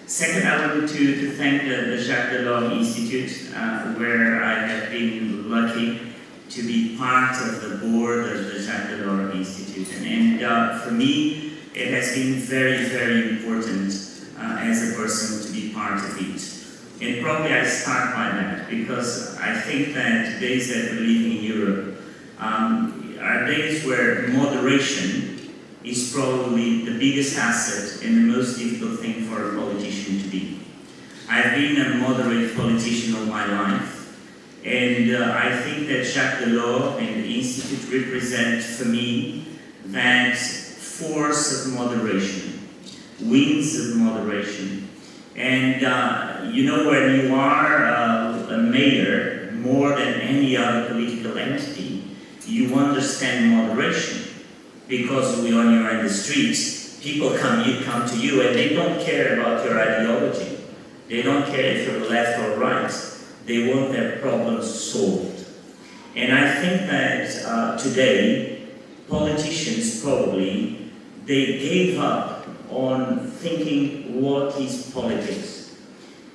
Second, I wanted to thank the Jacques Delors Institute, where I have been lucky to be part of the board of the Jacques Delors Institute. And for me, it has been very, very important as a person to be part of it. And probably I start by that, because I think that days that we're living in Europe are days where moderation is probably the biggest asset and the most difficult thing for a politician to be. I've been a moderate politician all my life, and I think that Jacques Delors and the Institute represent for me that force of moderation, winds of moderation. And you know, when you are a mayor, more than any other political entity, you understand moderation. Because when you're in the streets, people come to you and they don't care about your ideology. They don't care if you're left or right. They want their problems solved. And I think that today, politicians probably, they gave up on thinking what is politics.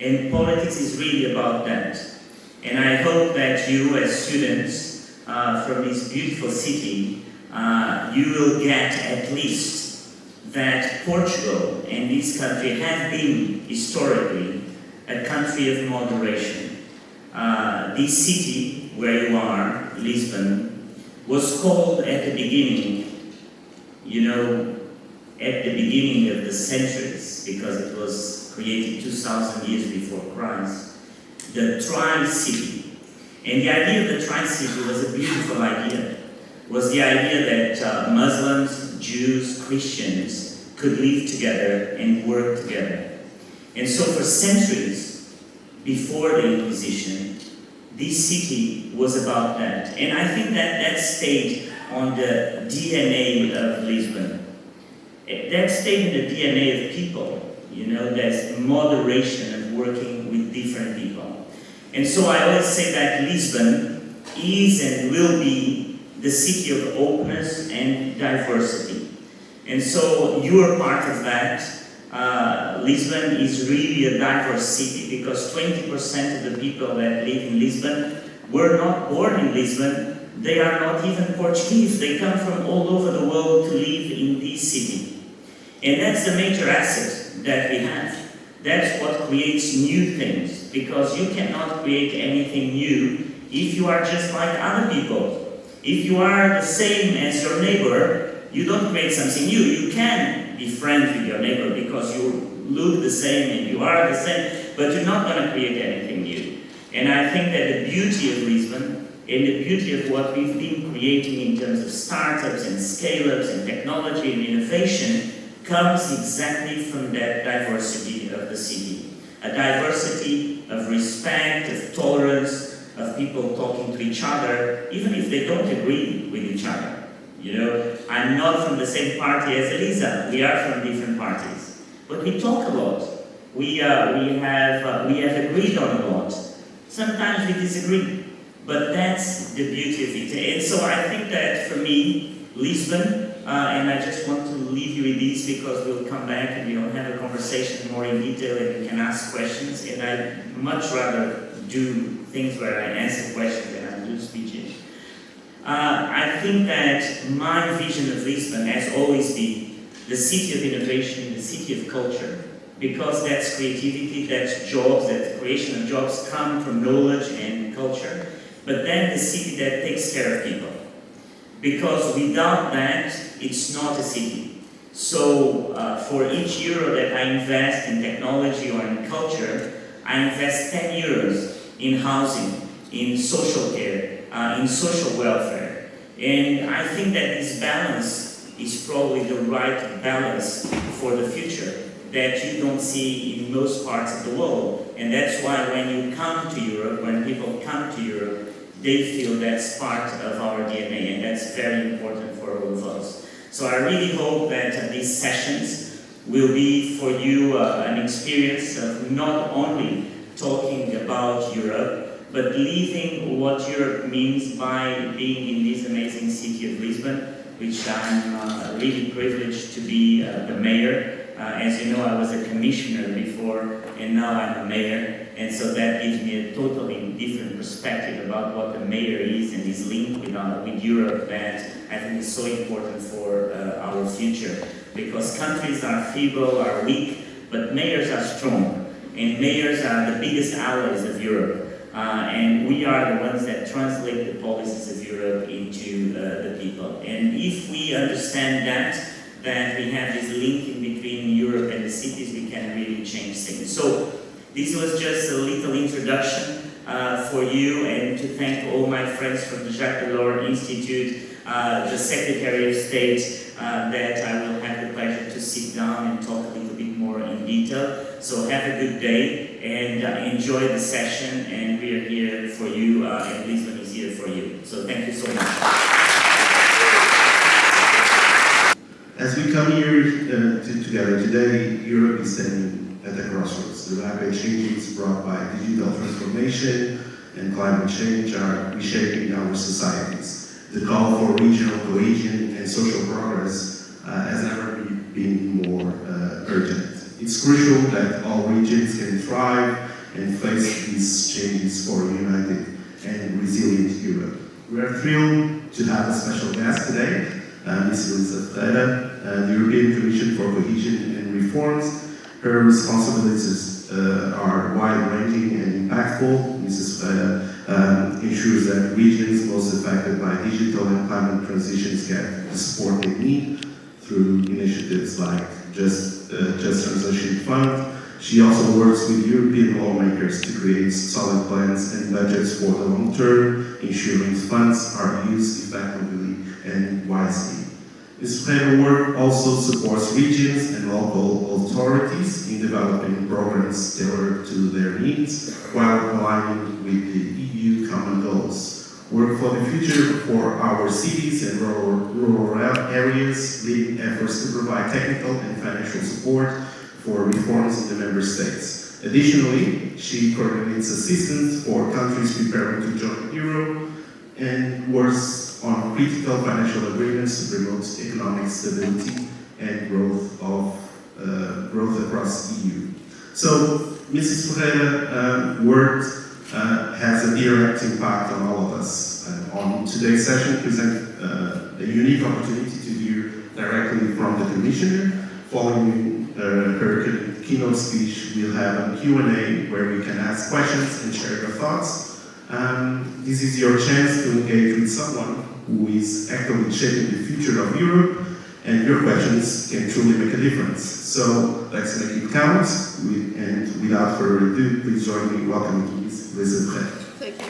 And politics is really about that. And I hope that you as students from this beautiful city, you will get at least that Portugal and this country have been historically a country of moderation. This city where you are, Lisbon, was called at the beginning, you know, at the beginning of the centuries, because it was created 2,000 years before Christ, the Tri-City. And the idea of the Tri-City was a beautiful idea. Was the idea that Muslims, Jews, Christians could live together and work together. And so for centuries before the Inquisition, this city was about that. And I think that stayed on the DNA of Lisbon. That stayed in the DNA of people, you know, that's moderation of working with different people. And so I always say that Lisbon is and will be the city of openness and diversity. And so you are part of that. Lisbon is really a diverse city, because 20% of the people that live in Lisbon were not born in Lisbon. They are not even Portuguese. They come from all over the world to live in this city. And that's the major asset that we have. That's what creates new things, because you cannot create anything new if you are just like other people. If you are the same as your neighbor, you don't create something new. You can be friends with your neighbor because you look the same and you are the same, but you're not going to create anything new. And I think that the beauty of Lisbon and the beauty of what we've been creating in terms of startups and scale-ups and technology and innovation comes exactly from that diversity of the city. A diversity of respect, of tolerance, of people talking to each other, even if they don't agree with each other. You know, I'm not from the same party as Elisa. We are from different parties, but we talk a lot. We have agreed on a lot. Sometimes we disagree, but that's the beauty of it. And so I think that for me, Lisbon, and I just want to leave you with this, because we'll come back and we'll have a conversation more in detail and you can ask questions. And I'd much rather do things where I answer questions than I do speeches. I think that my vision of Lisbon has always been the city of innovation, the city of culture, because that's creativity, that's jobs, that creation of jobs come from knowledge and culture, but then the city that takes care of people. Because without that, it's not a city. So for each euro that I invest in technology or in culture, I invest 10 euros in housing, in social care, in social welfare. And I think that this balance is probably the right balance for the future that you don't see in most parts of the world. And that's why when you come to Europe, when people come to Europe, they feel that's part of our DNA, and that's very important for all of us. So I really hope that these sessions will be for you an experience of not only talking about Europe, but living what Europe means by being in this amazing city of Lisbon, which I'm really privileged to be the mayor. As you know, I was a commissioner before, and now I'm a mayor, and so that gives me a totally different perspective about what the mayor is and is linked with Europe, that I think is so important for our future. Because countries are feeble, are weak, but mayors are strong, and mayors are the biggest allies of Europe. And we are the ones that translate the policies of Europe into the people. And if we understand that we have this link in between Europe and the cities, we can really change things. So this was just a little introduction for you, and to thank all my friends from the Jacques Delors Institute, the Secretary of State, that I will have the pleasure to sit down and talk a little bit more in detail. So have a good day and enjoy the session, and we are here for you, and Lisbon is here for you. So thank you so much. As we come here together today, Europe is standing at a crossroads. The rapid changes brought by digital transformation and climate change are reshaping our societies. The call for regional cohesion and social progress has never been more urgent. It's crucial that all regions can thrive and face these changes for a united and resilient Europe. We are thrilled to have a special guest today, Ms. Elisa Ferreira, the European Commission for Cohesion and Reforms. Her responsibilities are wide-ranging and impactful. Mrs. Ferreira ensures that regions most affected by digital and climate transitions get the support they need through initiatives like Just Transition Fund. She also works with European lawmakers to create solid plans and budgets for the long term, ensuring funds are used effectively and wisely. Ms. Ferreira's work also supports regions and local authorities in developing programs tailored to their needs while aligning with the EU common goals. Work for the future for our cities and rural areas, leading efforts to provide technical and financial support for reforms in the member states. Additionally, she coordinates assistance for countries preparing to join the euro and works on critical financial agreements to promote economic stability and growth across the EU. So, Mrs. Ferreira work has a direct impact on all of us. On today's session, present a unique opportunity to hear directly from the Commissioner. Following her keynote speech, we'll have a Q&A where we can ask questions and share your thoughts. This is your chance to engage with someone who is actively shaping the future of Europe, and your questions can truly make a difference. So let's make it count, and without further ado, please join me in welcoming Ms. Elisa Ferreira. Thank you.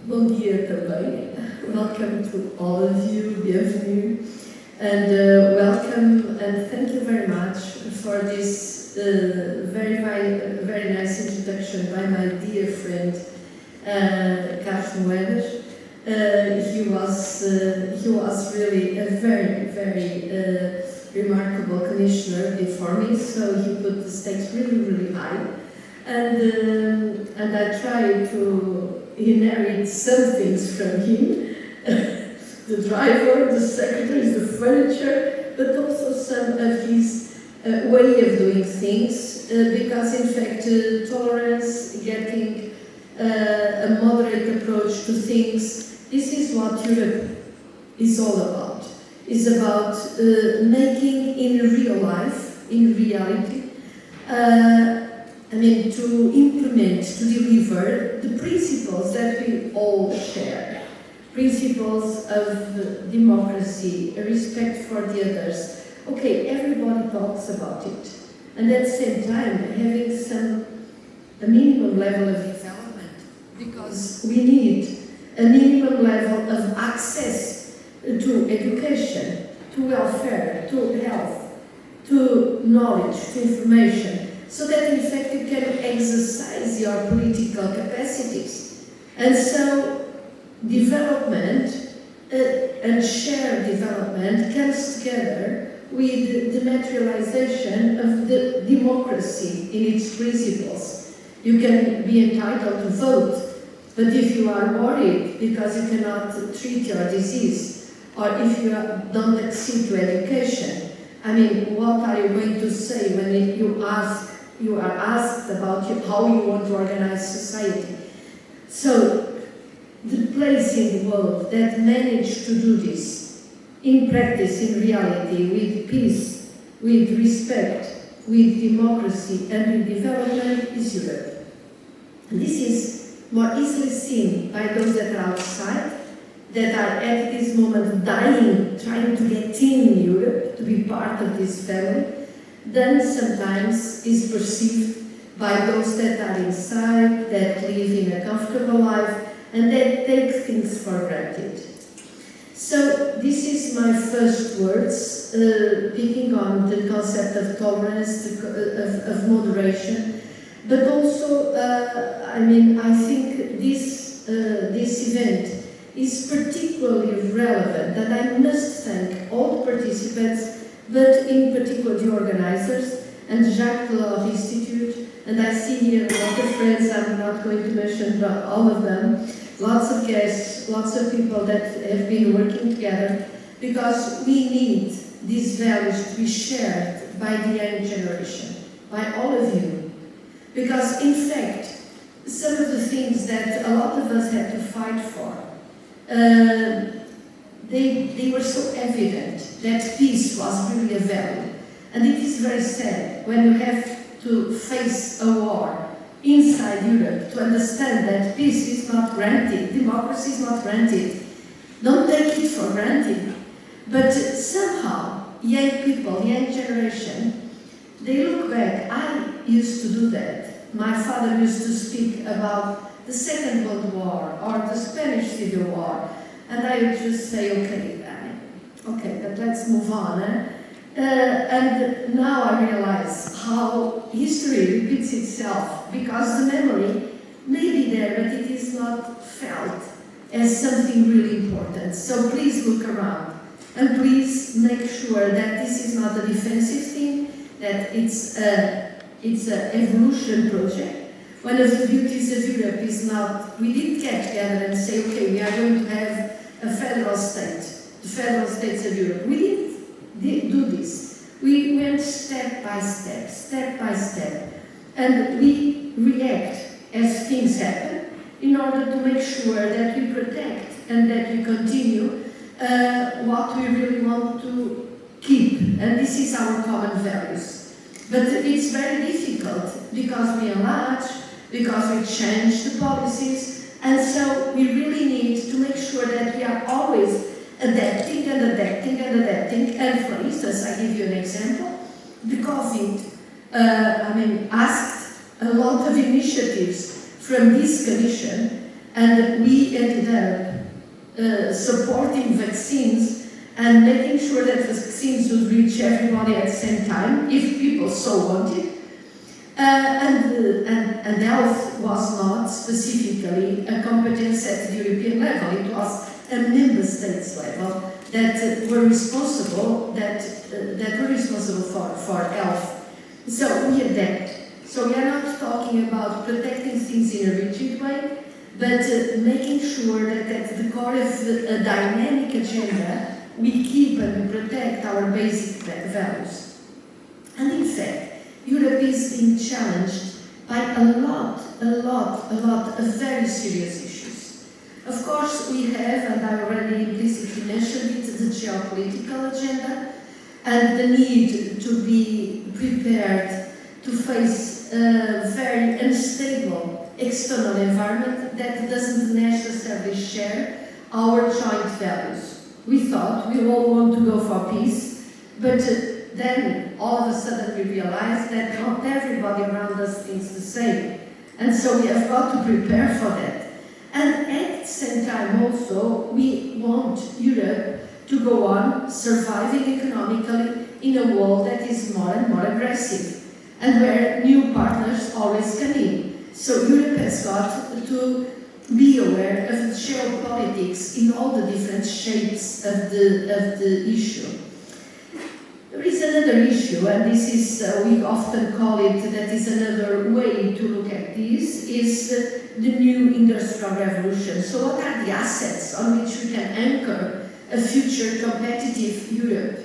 Bom dia também. Welcome to all of you, bienvenue, and welcome and thank you very much for this very nice introduction by my dear friend Carlos Moedas. He was really a very remarkable commissioner before me, so he put the stakes really high, and I tried to inherit some things from him. The driver, the secretaries, the furniture, but also some of his way of doing things, because in fact tolerance, getting a moderate approach to things, this is what Europe is all about. It's about making in real life, in reality, to implement, to deliver the principles that we all share. Principles of democracy, respect for the others. Okay, everybody talks about it. And at the same time, having a minimum level of development, because we need a minimum level of access to education, to welfare, to health, to knowledge, to information, so that in fact you can exercise your political capacities. And so development and shared development comes together with the materialization of the democracy in its principles. You can be entitled to vote, but if you are worried because you cannot treat your disease, or if you don't accede to education, I mean, what are you going to say when you are asked about how you want to organize society? So, the place in the world that managed to do this, in practice, in reality, with peace, with respect, with democracy, and with development is Europe. And this is more easily seen by those that are outside, that are at this moment dying, trying to get in Europe, to be part of this family, than sometimes is perceived by those that are inside, that live in a comfortable life, and that take things for granted. So this is my first words, picking on the concept of tolerance, of moderation, but also, I think this event is particularly relevant, and I must thank all the participants, but in particular the organizers and the Jacques Delors Institute, and I see here a lot of friends, I'm not going to mention all of them, lots of guests, lots of people that have been working together, because we need these values to be shared by the young generation, by all of you. Because in fact, some of the things that a lot of us had to fight for, they were so evident that peace was really a value. And it is very sad when you have to face a war inside Europe to understand that peace is not granted, democracy is not granted. Don't take it for granted. But somehow, young people, young generation, they look back. I used to do that. My father used to speak about the Second World War or the Spanish Civil War, and I would just say, okay, but let's move on. And now I realize how history repeats itself, because the memory may be there, but it is not felt as something really important. So please look around, and please make sure that this is not a defensive thing, that it's an evolution project. One of the beauties of Europe is not, we didn't get together and say, okay, we are going to have a federal state, the federal states of Europe. We didn't do this. We went step by step, and we react as things happen in order to make sure that we protect and that we continue what we really want to keep, and this is our common values. But it's very difficult because we enlarge, because we change the policies, and so we really need to make sure that we are always adapting and adapting and adapting. And for instance, I give you an example. The COVID, asked a lot of initiatives from this commission, and we ended up supporting vaccines and making sure that vaccines would reach everybody at the same time, if people so wanted. And health was not specifically a competence at the European level. It was a member states level that were responsible for health. So we adapt. So we are not talking about protecting things in a rigid way, but making sure that at the core of a dynamic agenda, we keep and protect our basic values. And in fact, Europe is being challenged by a lot of very serious issues. Of course, we have, and I already implicitly mentioned it, the geopolitical agenda and the need to be prepared to face a very unstable external environment that doesn't necessarily share our joint values. We thought we all want to go for peace, but then all of a sudden we realize that not everybody around us thinks the same. And so we have got to prepare for that. And at the same time also, we want Europe to go on surviving economically in a world that is more and more aggressive, and where new partners always come in. So Europe has got to be aware of the geopolitics in all the different shapes of the issue. There is another issue, and this is, we often call it, that is another way to look at this, is the new industrial revolution. So what are the assets on which we can anchor a future competitive Europe?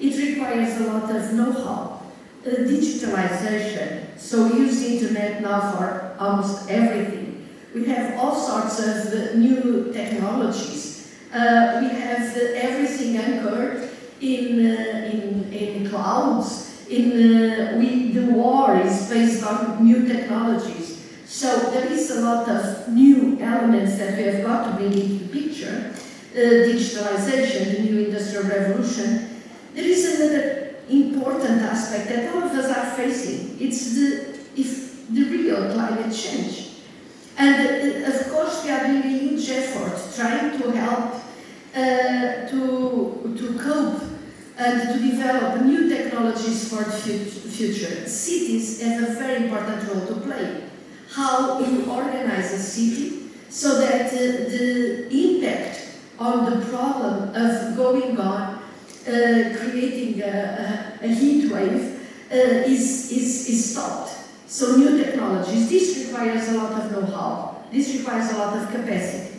It requires a lot of know-how, digitalization, so we use the internet now for almost everything. We have all sorts of new technologies. We have everything anchored in clouds. The war is based on new technologies. So there is a lot of new elements that we have got to bring into the picture. Digitalization, the new industrial revolution. There is another important aspect that all of us are facing. It's the real climate change. And of course we are doing a huge effort trying to help to cope and to develop new technologies for the future. Cities have a very important role to play. How you organize a city so that the impact on the problem of going on, creating a heat wave is stopped. So new technologies, this requires a lot of know-how, this requires a lot of capacity,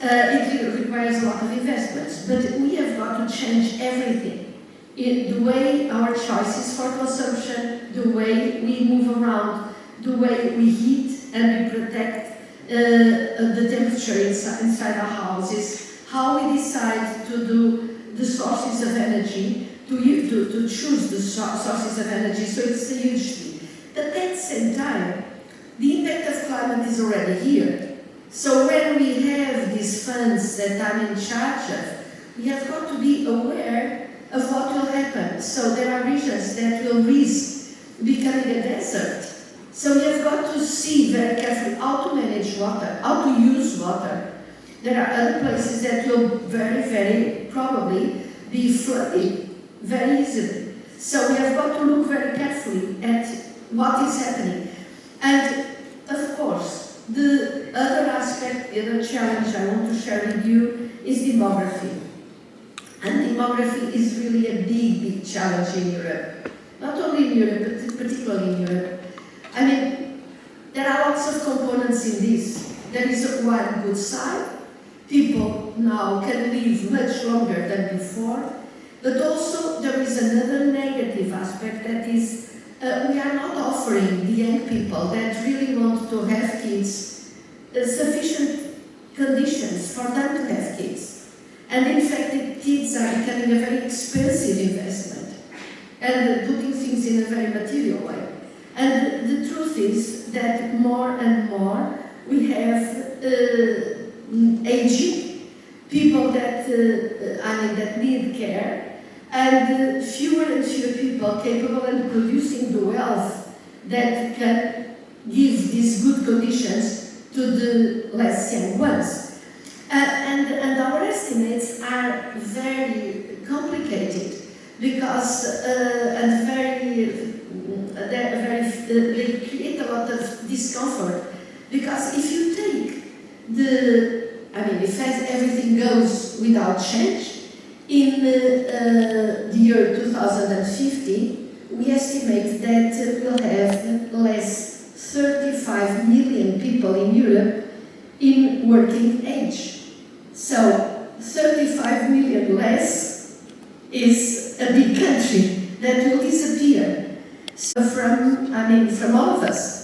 it requires a lot of investments, but we have got to change everything. In the way our choices for consumption, the way we move around, the way we heat and we protect the temperature inside our houses, how we decide to do the sources of energy, to choose the sources of energy, so it's a huge thing. But at the same time, the impact of climate is already here. So when we have these funds that I'm in charge of, we have got to be aware of what will happen. So there are regions that will risk becoming a desert. So we have got to see very carefully how to manage water, how to use water. There are other places that will very, very probably be flooded very easily. So we have got to look very carefully at what is happening. And of course, the other aspect, the other challenge I want to share with you is demography. And demography is really a big, big challenge in Europe. Not only in Europe, but particularly in Europe. I mean, there are lots of components in this. There is one good side. People now can live much longer than before. But also there is another negative aspect, that is we are not offering the young people that really want to have kids sufficient conditions for them to have kids. And in fact, the kids are becoming a very expensive investment and putting things in a very material way. And the truth is that more and more we have aging people that that need care, and fewer and fewer people capable of producing the wealth that can give these good conditions to the less young ones. And our estimates are very complicated because they create a lot of discomfort, because if you take if everything goes without change, in the year 2050, we estimate that we'll have less 35 million people in Europe in working age. So 35 million less is a big country that will disappear. So from all of us.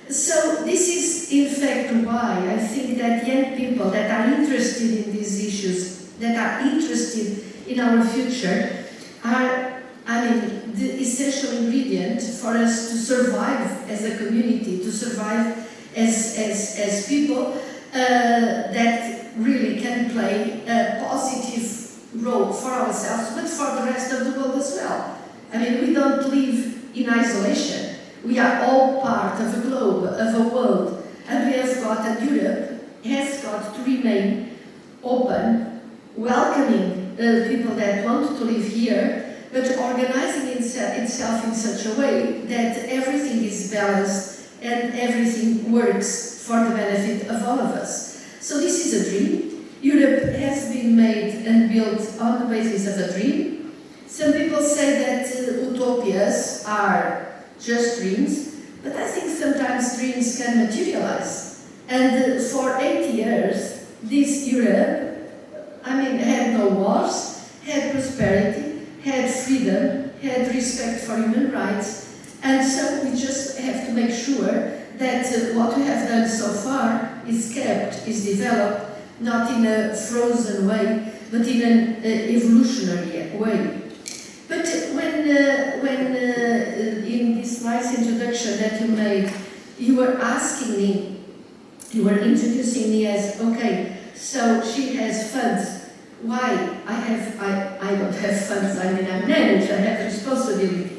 So this is in fact why I think that young people that are interested in these issues, that are interested in our future, are the essential ingredient for us to survive as a community, to survive as people that really can play a positive role for ourselves, but for the rest of the world as well. We don't live in isolation. We are all part of a globe, of a world, and Europe has got to remain open, welcoming people that want to live here, but organizing itself in such a way that everything is balanced and everything works for the benefit of all of us. So this is a dream. Europe has been made and built on the basis of a dream. Some people say that utopias are just dreams, but I think sometimes dreams can materialize. And for 80 years, this Europe, had no wars, had prosperity, had freedom, had respect for human rights, and so we just have to make sure that what we have done so far is kept, is developed, not in a frozen way, but in an evolutionary way. But when in this nice introduction that you made, you were asking me, you were introducing me as, okay, so she has funds. Why? I don't have funds, I'm managed, I have responsibility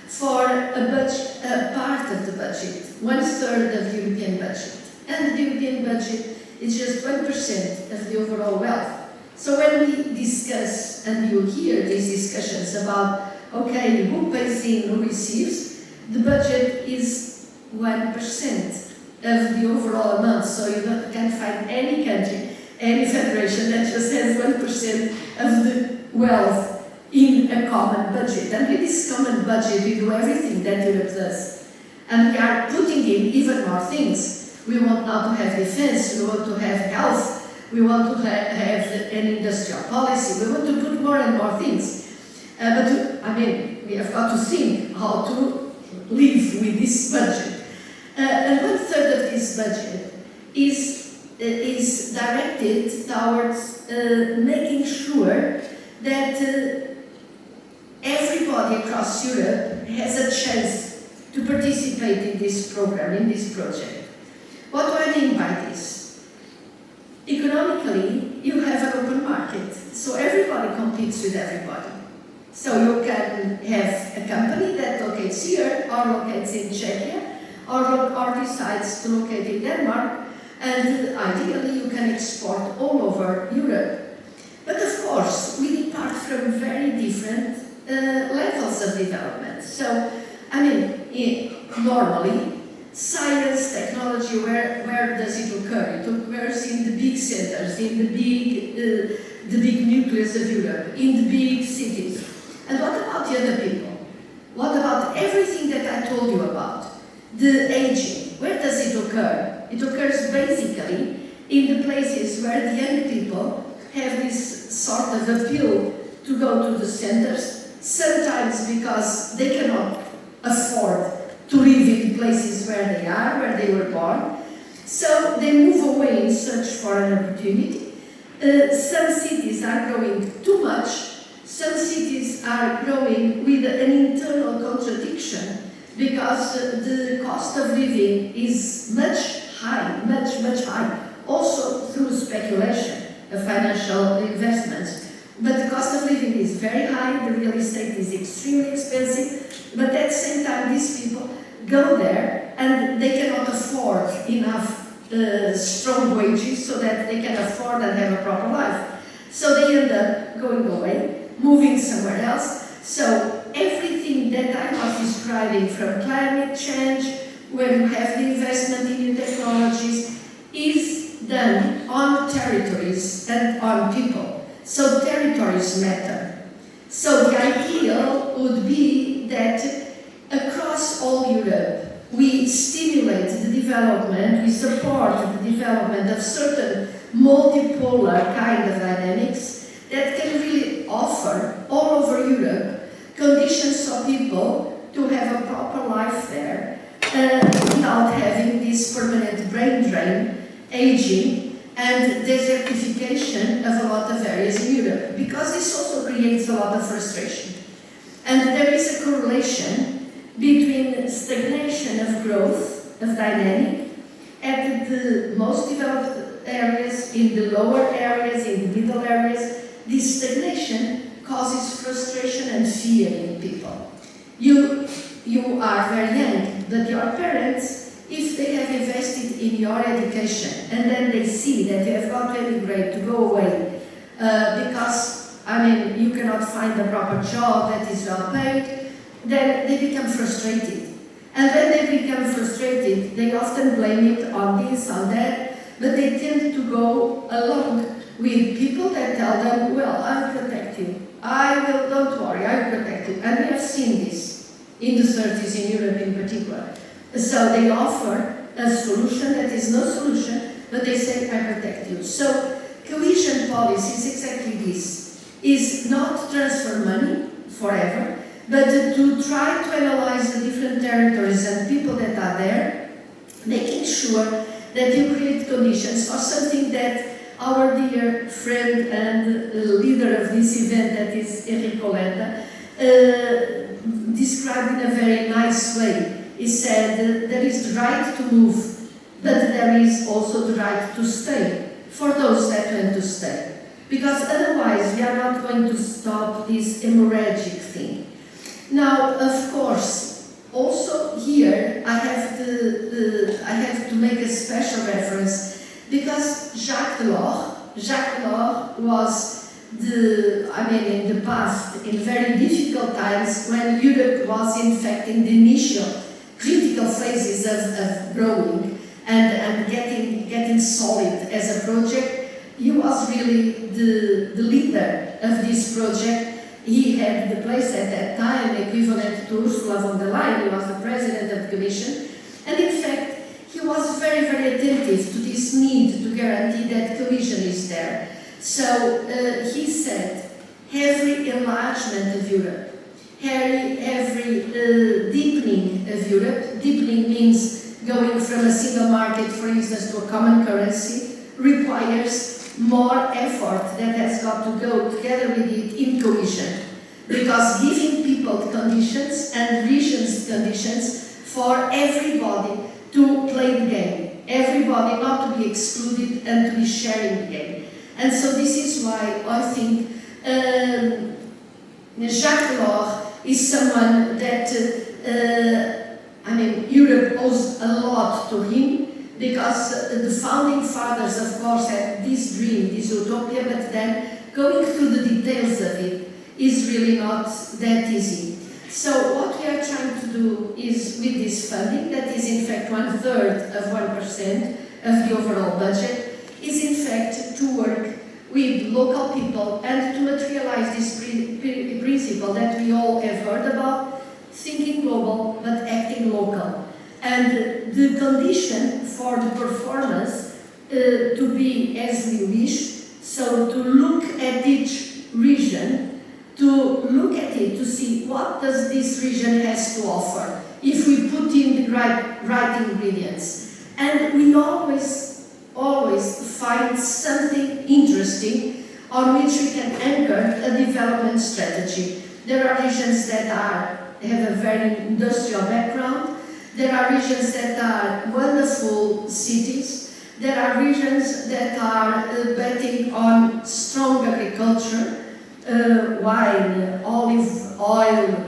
for a part of the budget, 1/3 of the European budget. And the European budget is just 1% of the overall wealth. So when we discuss, and you hear these discussions about, okay, who pays in, who receives, the budget is 1% of the overall amount. So you can't find any country, any federation that just has 1% of the wealth in a common budget. And with this common budget, we do everything that Europe does. And we are putting in even more things. We want now to have defense, we want to have health, we want to have an industrial policy, we want to put more and more things. We have got to think how to live with this budget. And 1/3 of this budget is directed towards making sure that everybody across Europe has a chance to participate in this program, in this project. What do I mean by this? Economically, you have an open market, so everybody competes with everybody. So you can have a company that locates here, or locates in Czechia, or decides to locate in Denmark, and ideally you can export all over Europe. But of course, we depart from very different levels of development. So, normally, science, technology, where does it occur? It occurs in the big centers, in the big nucleus of Europe, in the big cities. And what about the other people? What about everything that I told you about? The aging, where does it occur? It occurs basically in the places where the young people have this sort of appeal to go to the centers, sometimes because they cannot afford to live in places where they are, where they were born. So they move away in search for an opportunity. Some cities are growing too much. Some cities are growing with an internal contradiction because the cost of living is much high, much high, also through speculation of financial investments. But the cost of living is very high, the real estate is extremely expensive, but at the same time these people go there and they cannot afford enough strong wages so that they can afford and have a proper life. So they end up going away, moving somewhere else. So everything that I was describing, from climate change, where you have the investment in new technologies, is done on territories and on people. So territories matter. So the ideal would be that across all Europe, we stimulate the development, we support the development of certain multipolar kind of dynamics that can really offer all over Europe conditions for people to have a proper life there without having this permanent brain drain, aging, and desertification of a lot of areas in Europe, because this also creates a lot of frustration. And there is a correlation between stagnation of growth, of dynamic, at the most developed areas, in the lower areas, in the middle areas. This stagnation causes frustration and fear in people. You are very young, but your parents, if they have invested in your education and then they see that you have got to emigrate, to go away, because, you cannot find a proper job that is well paid, then they become frustrated. And when they become frustrated, they often blame it on this, on that, but they tend to go along with people that tell them, well, I'll protect you. don't worry, I will protect you. And we have seen this in the 30s in Europe in particular. So they offer a solution that is no solution, but they say, I protect you. So cohesion policy is exactly this, is not transfer money forever, but to try to analyze the different territories and people that are there, making sure that you create conditions for something that our dear friend and leader of this event, that is Enrico Lenda, described in a very nice way. He said there is the right to move, but there is also the right to stay for those that want to stay. Because otherwise we are not going to stop this hemorrhagic thing. Now, of course, also here I have to make a special reference because Jacques Delors was in the past, in very difficult times when Europe was in fact in the initial critical phases of growing and getting solid as a project, he was really the leader of this project. He had the place at that time equivalent to Ursula von der Leyen. He was the president of the Commission, and in fact he was very, very attentive to this need to guarantee that cohesion is there. So he said, every enlargement of Europe, every deepening of Europe, deepening means going from a single market, for instance, to a common currency, requires more effort that has got to go together with it in cohesion. Because giving people the conditions and regions the conditions for everybody to play the game, everybody not to be excluded and to be sharing the game. And so this is why I think Jacques Delors is someone that, Europe owes a lot to him, because the founding fathers, of course, had this dream, this utopia, but then going through the details of it is really not that easy. So what we are trying to do is, with this funding, that is in fact 1/3 of 1% of the overall budget, is in fact to work with local people and to materialize this principle that we all have heard about, thinking global but acting local. And the condition for the performance to be as we wish, so to look at each region, to look at it, to see what does this region has to offer, if we put in the right ingredients. And we always find something interesting on which we can anchor a development strategy. There are regions that have a very industrial background. There are regions that are wonderful cities. There are regions that are betting on strong agriculture, wine, olive oil,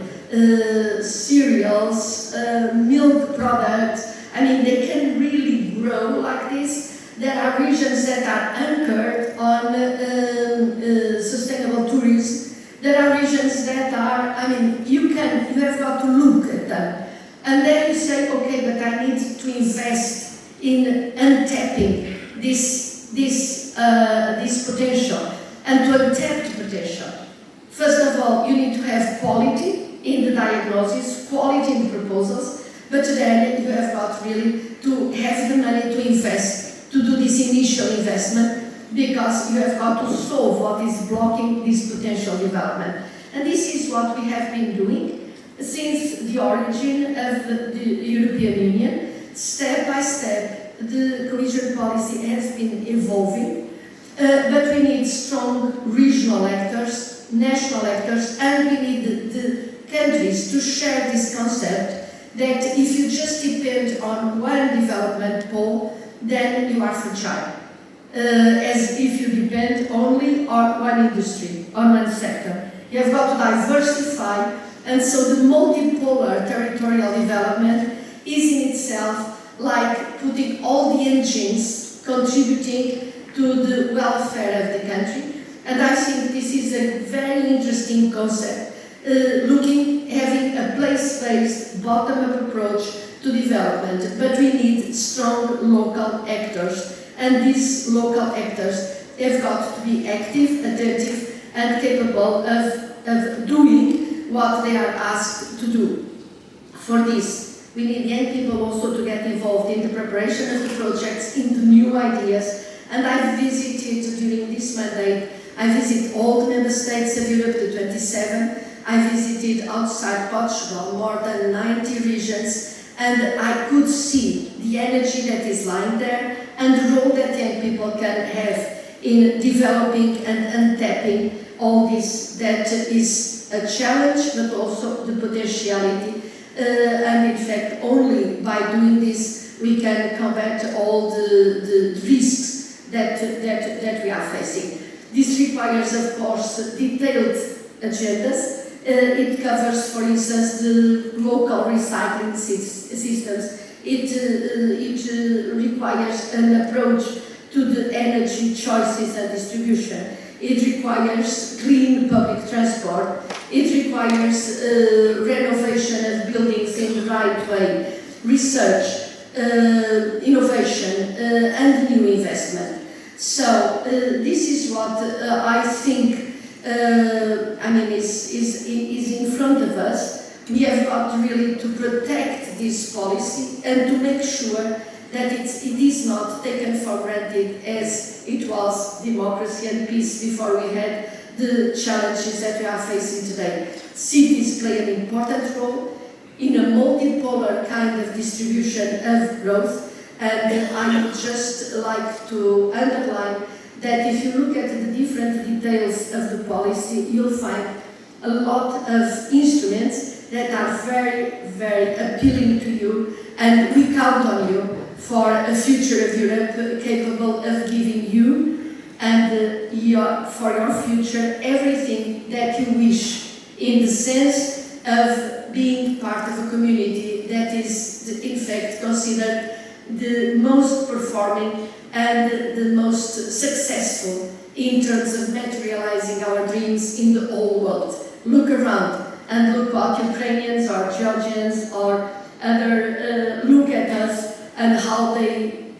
cereals, milk products. They can really grow like this. There are regions that are anchored on sustainable tourism. There are regions that are, you have got to look at them. And then you say, okay, but I need to invest in untapping this potential. And to untap the potential, first of all, you need to have quality in the diagnosis, quality in the proposals, but then you have got really to have the money to invest, to do this initial investment, because you have got to solve what is blocking this potential development. And this is what we have been doing since the origin of the European Union. Step by step, the cohesion policy has been evolving, but we need strong regional actors, national actors, and we need the countries to share this concept that if you just depend on one development pole, then you are fragile. As if you depend only on one industry, on one sector. You have got to diversify. And so the multipolar territorial development is in itself like putting all the engines contributing to the welfare of the country. And I think this is a very interesting concept, having a place-based, bottom-up approach to development. But we need strong local actors, and these local actors have got to be active, attentive, and capable of doing what they are asked to do. For this, we need young people also to get involved in the preparation of the projects, in the new ideas. And I visited during this mandate, I visited all the member states of Europe, the 27. I visited outside Portugal more than 90 regions, and I could see the energy that is lying there and the role that young people can have in developing and untapping all this that is a challenge, but also the potentiality. And in fact, only by doing this, we can combat all the risks that we are facing. This requires, of course, detailed agendas. It covers, for instance, the local recycling systems. It requires an approach to the energy choices and distribution. It requires clean public transport. It requires renovation of buildings in the right way, research, innovation, and new investment. So this is what I think is in front of us. We have got really to protect this policy and to make sure that it is not taken for granted as it was democracy and peace before we had the challenges that we are facing today. Cities play an important role in a multipolar kind of distribution of growth, and I would just like to underline that if you look at the different details of the policy, you'll find a lot of instruments that are very, very appealing to you, and we count on you for a future of Europe capable of giving you and for your future everything that you wish, in the sense of being part of a community that is in fact considered the most performing and the most successful in terms of materializing our dreams in the whole world. Look around and look what Ukrainians or Georgians or other look at us and how they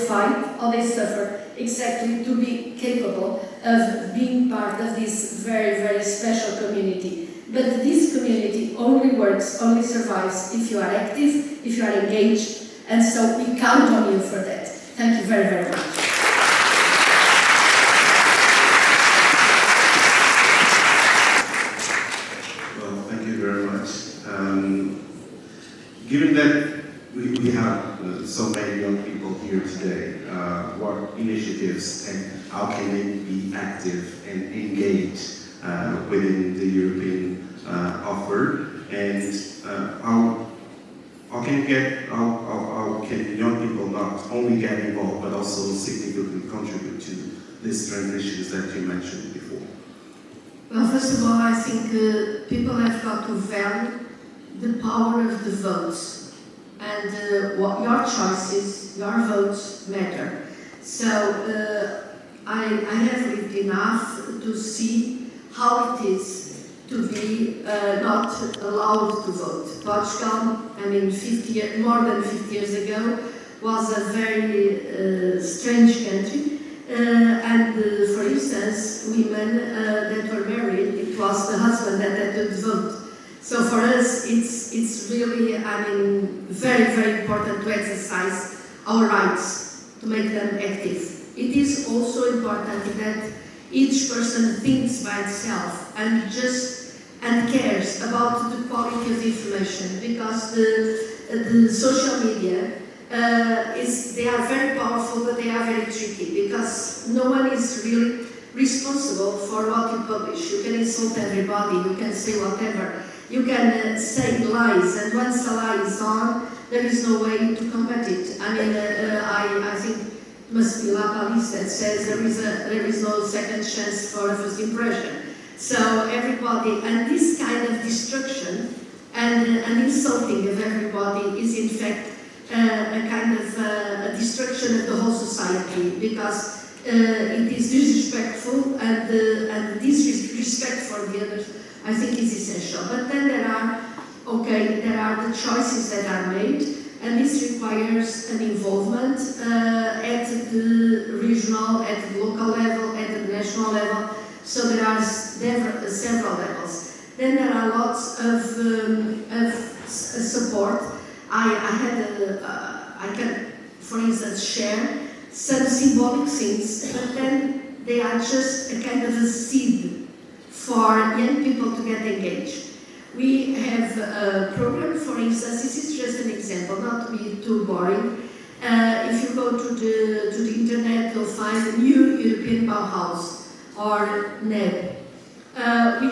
fight, how they suffer, exactly to be capable of being part of this very, very special community. But this community only works, only survives if you are active, if you are engaged, and so we count on you for that. Thank you very, very much. Well, thank you very much. Given that we have so many young people here today, what initiatives and how can they be active and engaged within the European offer, and how can young people not only get involved but also significantly contribute to these transitions that you mentioned before? Well, first of all, I think people have got to value the power of the votes, and what your choices, your votes matter. So I have lived enough to see how it is to be not allowed to vote. Portugal, more than 50 years ago, was a very strange country. And for instance, women that were married, it was the husband that had to vote. So for us, it's really, very, very important to exercise our rights, to make them active. It is also important that each person thinks by itself and cares about the quality of information, because the social media they are very powerful, but they are very tricky, because no one is really responsible for what you publish. You can insult everybody, you can say whatever, you can say lies, and once a lie is on, there is no way to combat it. I think it must be Matelly that says there is no second chance for a first impression. So everybody, and this kind of destruction and insulting of everybody is in fact a kind of a destruction of the whole society, because it is disrespectful, and this respect for the others, I think, is essential. But then there are the choices that are made, and this requires an involvement at the regional, at the local level, at the national level. So there are are lots of support. I can, for instance, share some symbolic things, but then they are just a kind of a seed for young people to get engaged. We have a program, for instance, this is just an example, not to be too boring. If you go to the internet, you'll find a new European Bauhaus or NEB. We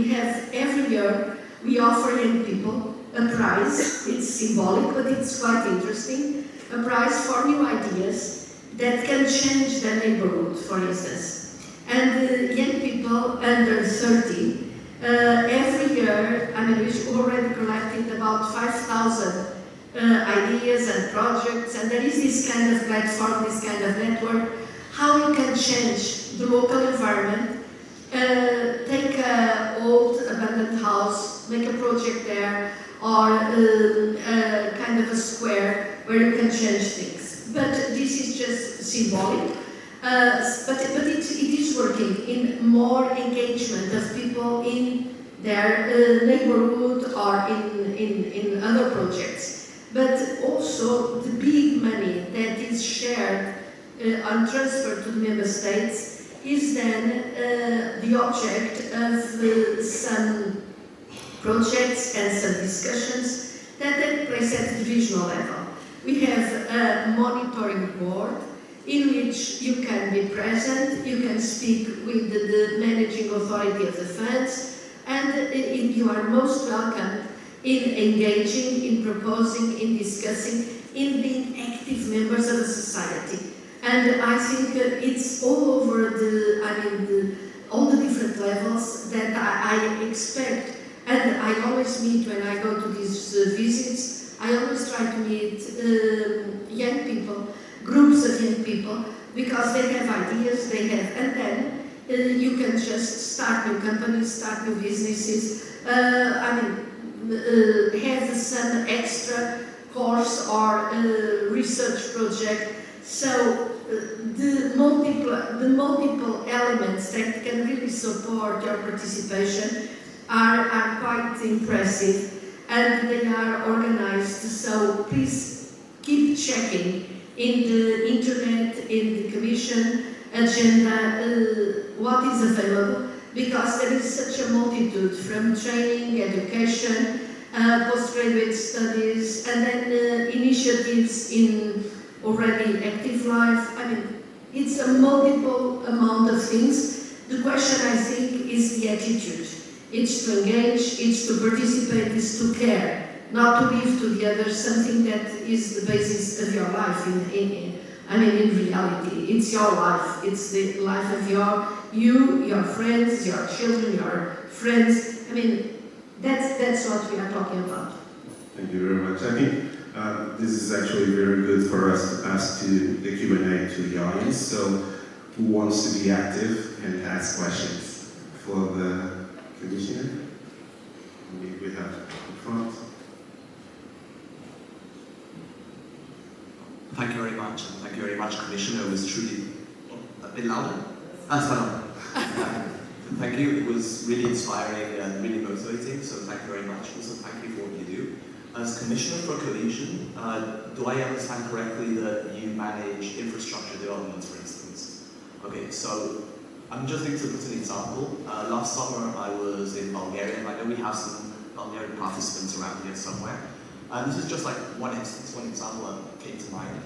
have every year, we offer young people a prize. It's symbolic, but it's quite interesting. A prize for new ideas that can change the neighborhood, for instance. And young people under 30, every year, we've already collected about 5,000 ideas and projects, and there is this kind of platform, this kind of network, how you can change the local environment, take an old abandoned house, make a project there, or kind of a square where you can change things. But this is just symbolic. But it is working in more engagement of people in their neighborhood or in other projects. But also the big money that is shared and transferred to the member states is then the object of some projects and some discussions that take place at the divisional level. We have a monitoring board in which you can be present, you can speak with the managing authority of the funds, and you are most welcome in engaging, in proposing, in discussing, in being active members of the society. And I think it's all over all the different levels that I expect. And I always meet, when I go to these visits, I always try to meet young people, groups of young people, because they have ideas, and then you can just start new companies, start new businesses, have some extra course or research project. So the multiple elements that can really support your participation are quite impressive, and they are organized. So please keep checking in the internet, in the Commission agenda, what is available, because there is such a multitude, from training, education, postgraduate studies, and then initiatives in already active life. It's a multiple amount of things. The question, I think, is the attitude. It's to engage, it's to participate, it's to care, not to leave to the others something that is the basis of your life in reality. It's your life, it's the life of your friends, your children, your friends. That's what we are talking about. Thank you very much. I think this is actually very good for us to ask to the Q&A to the audience. So who wants to be active and ask questions for the Commissioner? We have in front. Thank you very much, and thank you very much, Commissioner. It was truly a bit louder. Thank you. It was really inspiring and really motivating. So thank you very much. Also, thank you for what you do. As Commissioner for Cohesion, do I understand correctly that you manage infrastructure development, for instance? Okay, so I'm just going to put an example. Last summer I was in Bulgaria, and I know we have some Bulgarian participants around here somewhere. This is just like one instance, one example that came to mind.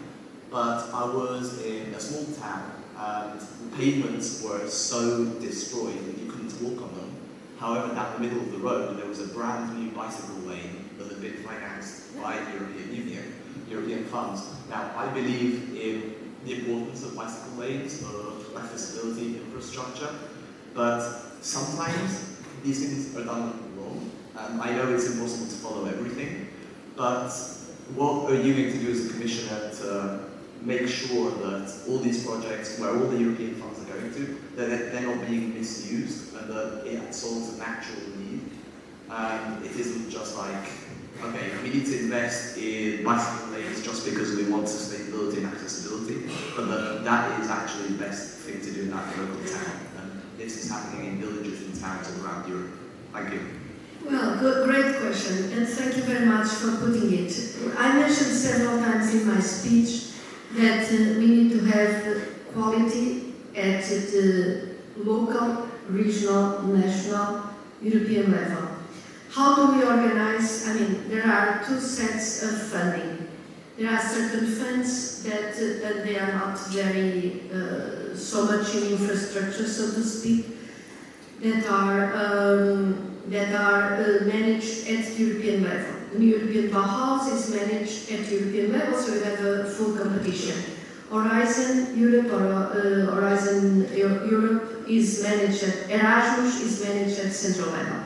But I was in a small town, and the pavements were so destroyed that you couldn't walk on them. However, down the middle of the road, there was a brand new bicycle lane that had been financed by the European Union, European funds. Now, I believe in the importance of bicycle lanes, of accessibility infrastructure, but sometimes these things are done wrong. I know it's impossible to follow everything, but what are you going to do as a commissioner to make sure that all these projects, where all the European funds are going to, that they're not being misused and that it solves an actual need? It isn't just like, okay, we need to invest in bicycle lanes just because we want sustainability and accessibility, but that is actually the best thing to do in that local town. And this is happening in villages and towns around Europe? Thank you. Well, great question, and thank you very much for putting it. I mentioned several times in my speech that we need to have quality at the local, regional, national, European level. How do we organize? I mean, there are two sets of funding. There are certain funds that they are not very so much in infrastructure, so to speak, that are managed at European level. The European Bauhaus is managed at European level, so we have a full competition. Horizon Europe or Horizon Europe is managed at Erasmus is managed at central level.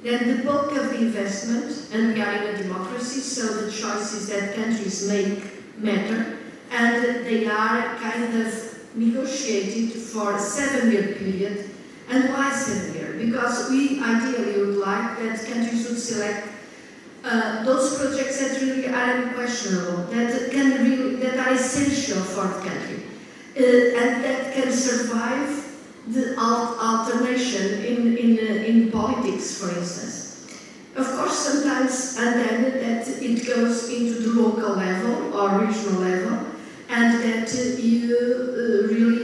Then the bulk of the investment, and we are in a democracy, so the choices that countries make matter, and they are kind of negotiated for a 7-year period. And why 7 years? Because we ideally would like that countries would select those projects that really are unquestionable, that are essential for the country, and that can survive the alternation in politics, for instance. Of course, sometimes, and then that it goes into the local level or regional level, and that you really,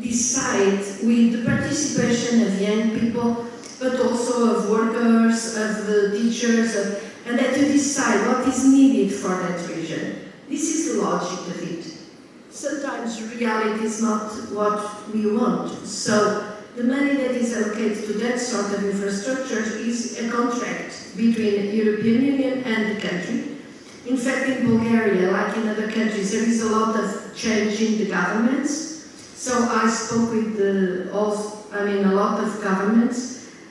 decide with the participation of young people, but also of workers, of teachers, and that you decide what is needed for that region. This is the logic of it. Sometimes reality is not what we want. So the money that is allocated to that sort of infrastructure is a contract between the European Union and the country. In fact, in Bulgaria, like in other countries, there is a lot of change in the governments. So I spoke with a lot of governments,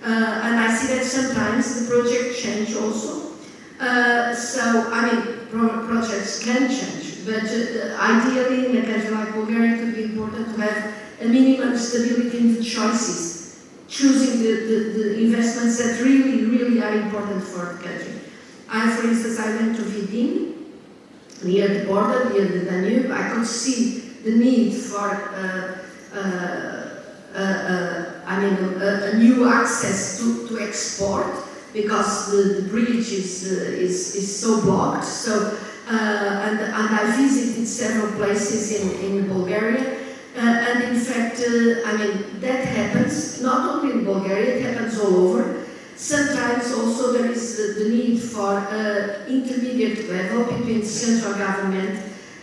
and I see that sometimes the project change also. Projects can change, but ideally in a country like Bulgaria it would be important to have a minimum stability in the choices, choosing the investments that really are important for the country. For instance, I went to Vidin, near the border, near the Danube. I could see the need for a new access to export, because the bridge is so blocked. So and I visited several places in Bulgaria, and in fact, that happens not only in Bulgaria; it happens all over. Sometimes also there is the need for intermediate level between central government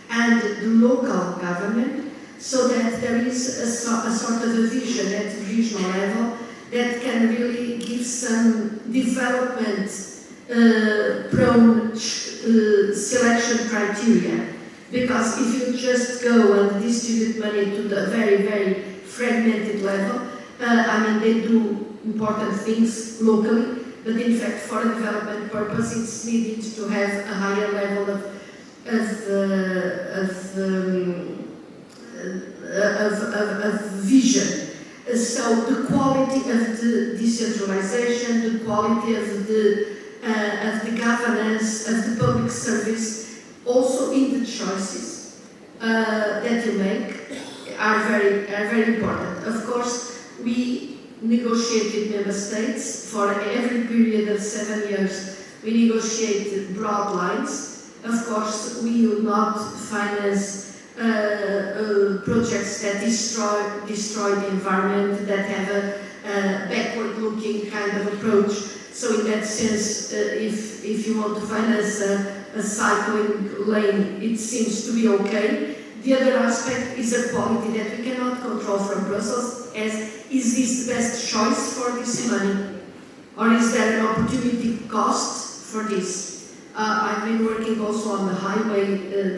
and the local government, so that there is a sort of a vision at the regional level that can really give some development prone selection criteria. Because if you just go and distribute money to the very fragmented level, they do important things locally, but in fact for a development purpose it's needed to have a higher level of vision. So the quality of the decentralization, the quality of the governance, of the public service, also in the choices that you make are very important. Of course, we negotiate with member states for every period of 7 years. We negotiate broad lines. Of course, we will not finance projects that destroy the environment, that have a backward-looking kind of approach. So in that sense, if you want to finance a cycling lane, it seems to be okay. The other aspect is a quality that we cannot control from Brussels, as is this the best choice for this money? Or is there an opportunity cost for this? I've been working also on the highway,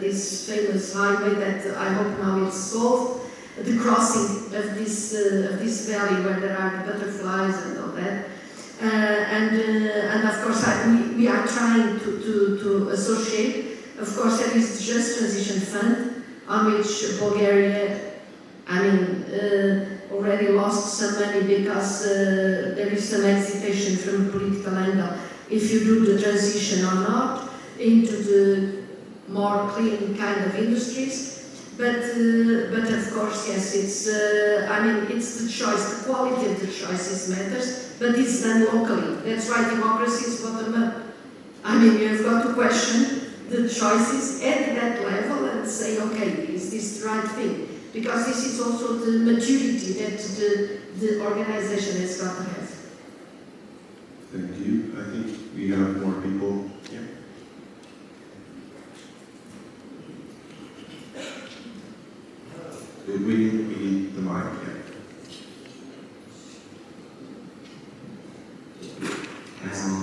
this famous highway that I hope now is solved, the crossing of this valley where there are the butterflies and all that. And of course we are trying to associate. Of course there is the Just Transition Fund, on which Bulgaria already lost some money because there is some hesitation from a political angle if you do the transition or not into the more clean kind of industries. But of course, yes, it's it's the choice, the quality of the choices matters, but it's done locally. That's why democracy is bottom up. You've got to question the choices at that level and say, okay, is this the right thing? Because this is also the maturity that the organization has got to have. Thank you. I think we have more people. Yeah. We need the mic.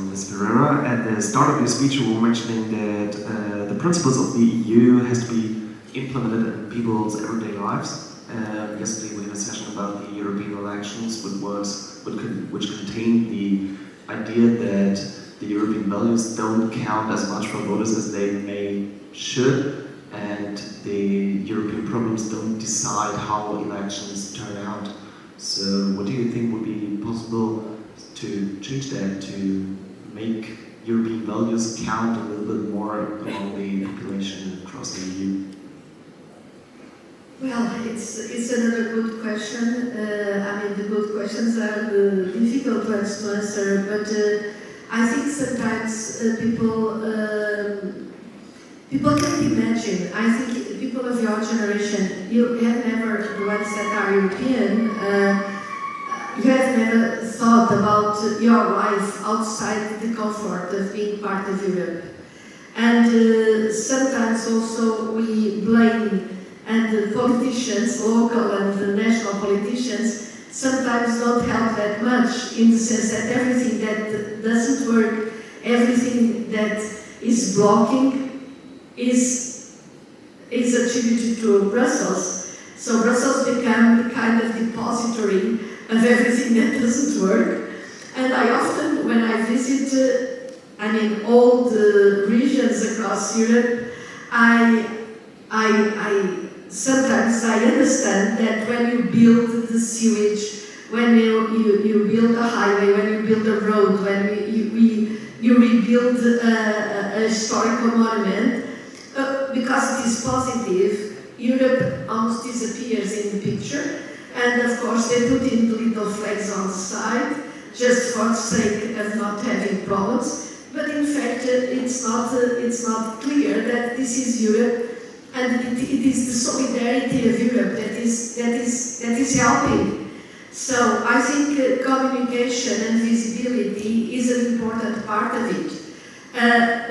Ms. Ferreira, at the start of your speech you were mentioning that the principles of the EU has to be implemented in people's everyday lives. Yesterday we had a session about the European elections, which contained the idea that the European values don't count as much for voters as they should, and the European problems don't decide how elections turn out. So what do you think would be possible to change that, to make European values count a little bit more among the population across the EU? Well, it's another good question. The good questions are the difficult ones to answer, but I think sometimes people can't imagine. I think people of your generation, you have never, the ones that are European, you have never thought about your life outside the comfort of being part of Europe. And sometimes also we blame, and the politicians, local and the national politicians, sometimes don't help that much, in the sense that everything that doesn't work, everything that is blocking is attributed to Brussels. So Brussels became the kind of depository of everything that doesn't work. And I often, when I visit, all the regions across Europe, sometimes I understand that when you build the sewage, when you build a highway, when you build a road, when you rebuild a historical monument, because it is positive, Europe almost disappears in the picture. And of course they put in the little flags on the side, just for the sake of not having problems. But in fact, it's not clear that this is Europe, and it is the solidarity of Europe that is helping. So I think communication and visibility is an important part of it.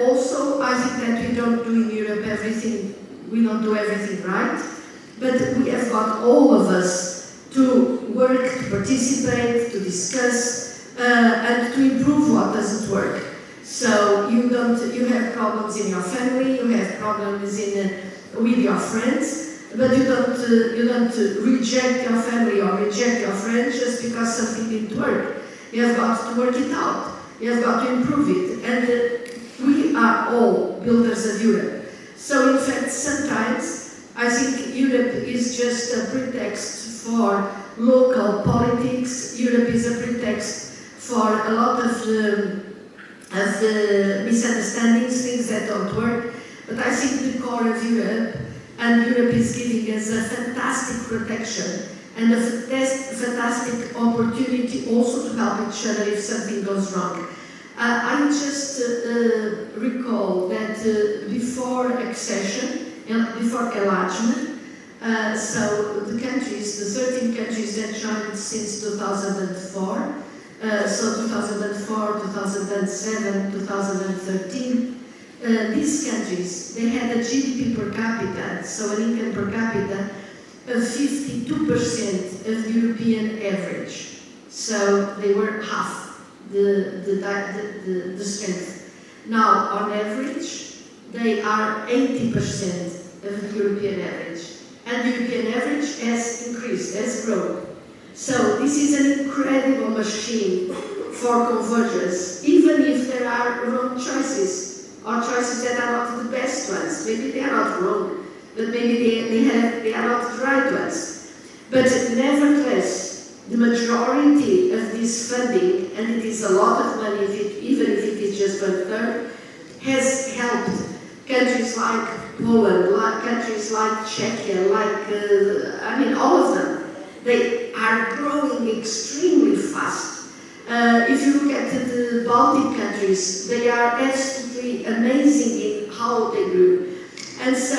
Also, I think that we don't do in Europe everything. We don't do everything right, but we have got all of us to work, to participate, to discuss, and to improve what doesn't work. So you have problems in your family, you have problems with your friends, but you don't reject your family or reject your friends just because something didn't work. You have got to work it out. You have got to improve it. And we are all builders of Europe. So in fact, sometimes I think Europe is just a pretext for local politics. Europe is a pretext for a lot of misunderstandings, things that don't work. But I think the core of Europe, and Europe is giving us a fantastic protection and a fantastic opportunity also to help each other if something goes wrong. I just recall that before accession, before enlargement, so the countries, the 13 countries that joined since 2004, so 2004, 2007, 2013, these countries, they had a GDP per capita, so an income per capita of 52% of the European average. So they were half the strength. Now, on average, they are 80% of the European average. And the European average has increased, has grown. So this is an incredible machine for convergence, even if there are wrong choices, or choices that are not the best ones. Maybe they are not wrong, but maybe they are not the right ones. But nevertheless, the majority of this funding, and it is a lot of money, even if it is just 1/3, has helped countries like Poland, like countries like Czechia, all of them, they are growing extremely fast. If you look at the Baltic countries, they are absolutely amazing in how they grew. And so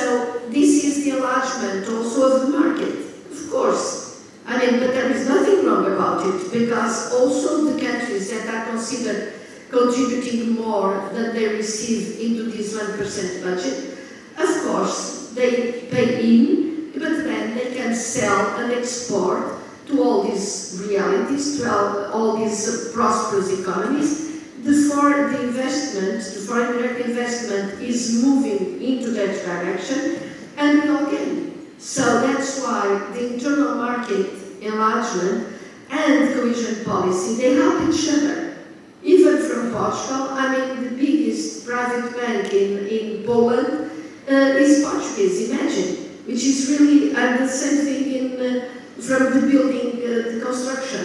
this is the enlargement also of the market, of course. But there is nothing wrong about it, because also the countries that are considered contributing more than they receive into this 1% budget, of course, they pay in, but then they can sell and export to all these realities, to all these prosperous economies. The foreign direct investment is moving into that direction, and we all gain. So that's why the internal market enlargement and cohesion policy, they help each other. Even from Portugal, the biggest private bank in Poland is Portuguese, imagine, which is really the same thing from the building, the construction.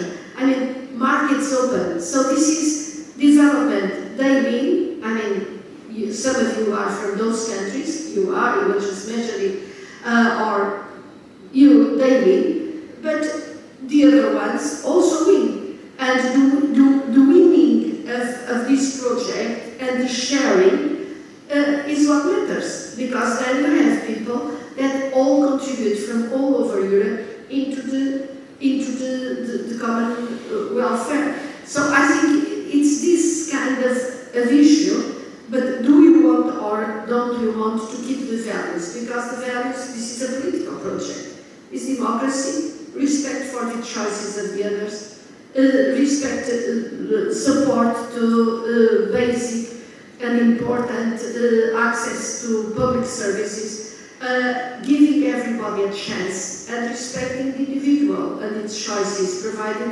Markets open. So this is development. They mean, some of you are from those countries, you will just measure it, or they win, but the other ones also win. And the winning of this project and the sharing is what matters, because then you have people that all contribute from all over Europe into the common welfare. So I think it's this kind of issue, but do we want or don't we want to keep the values? Because the values, this is a political project. It's democracy, respect for the choices of the others, respect, support to basic and important access to public services, giving everybody a chance, and respecting the individual and its choices, provided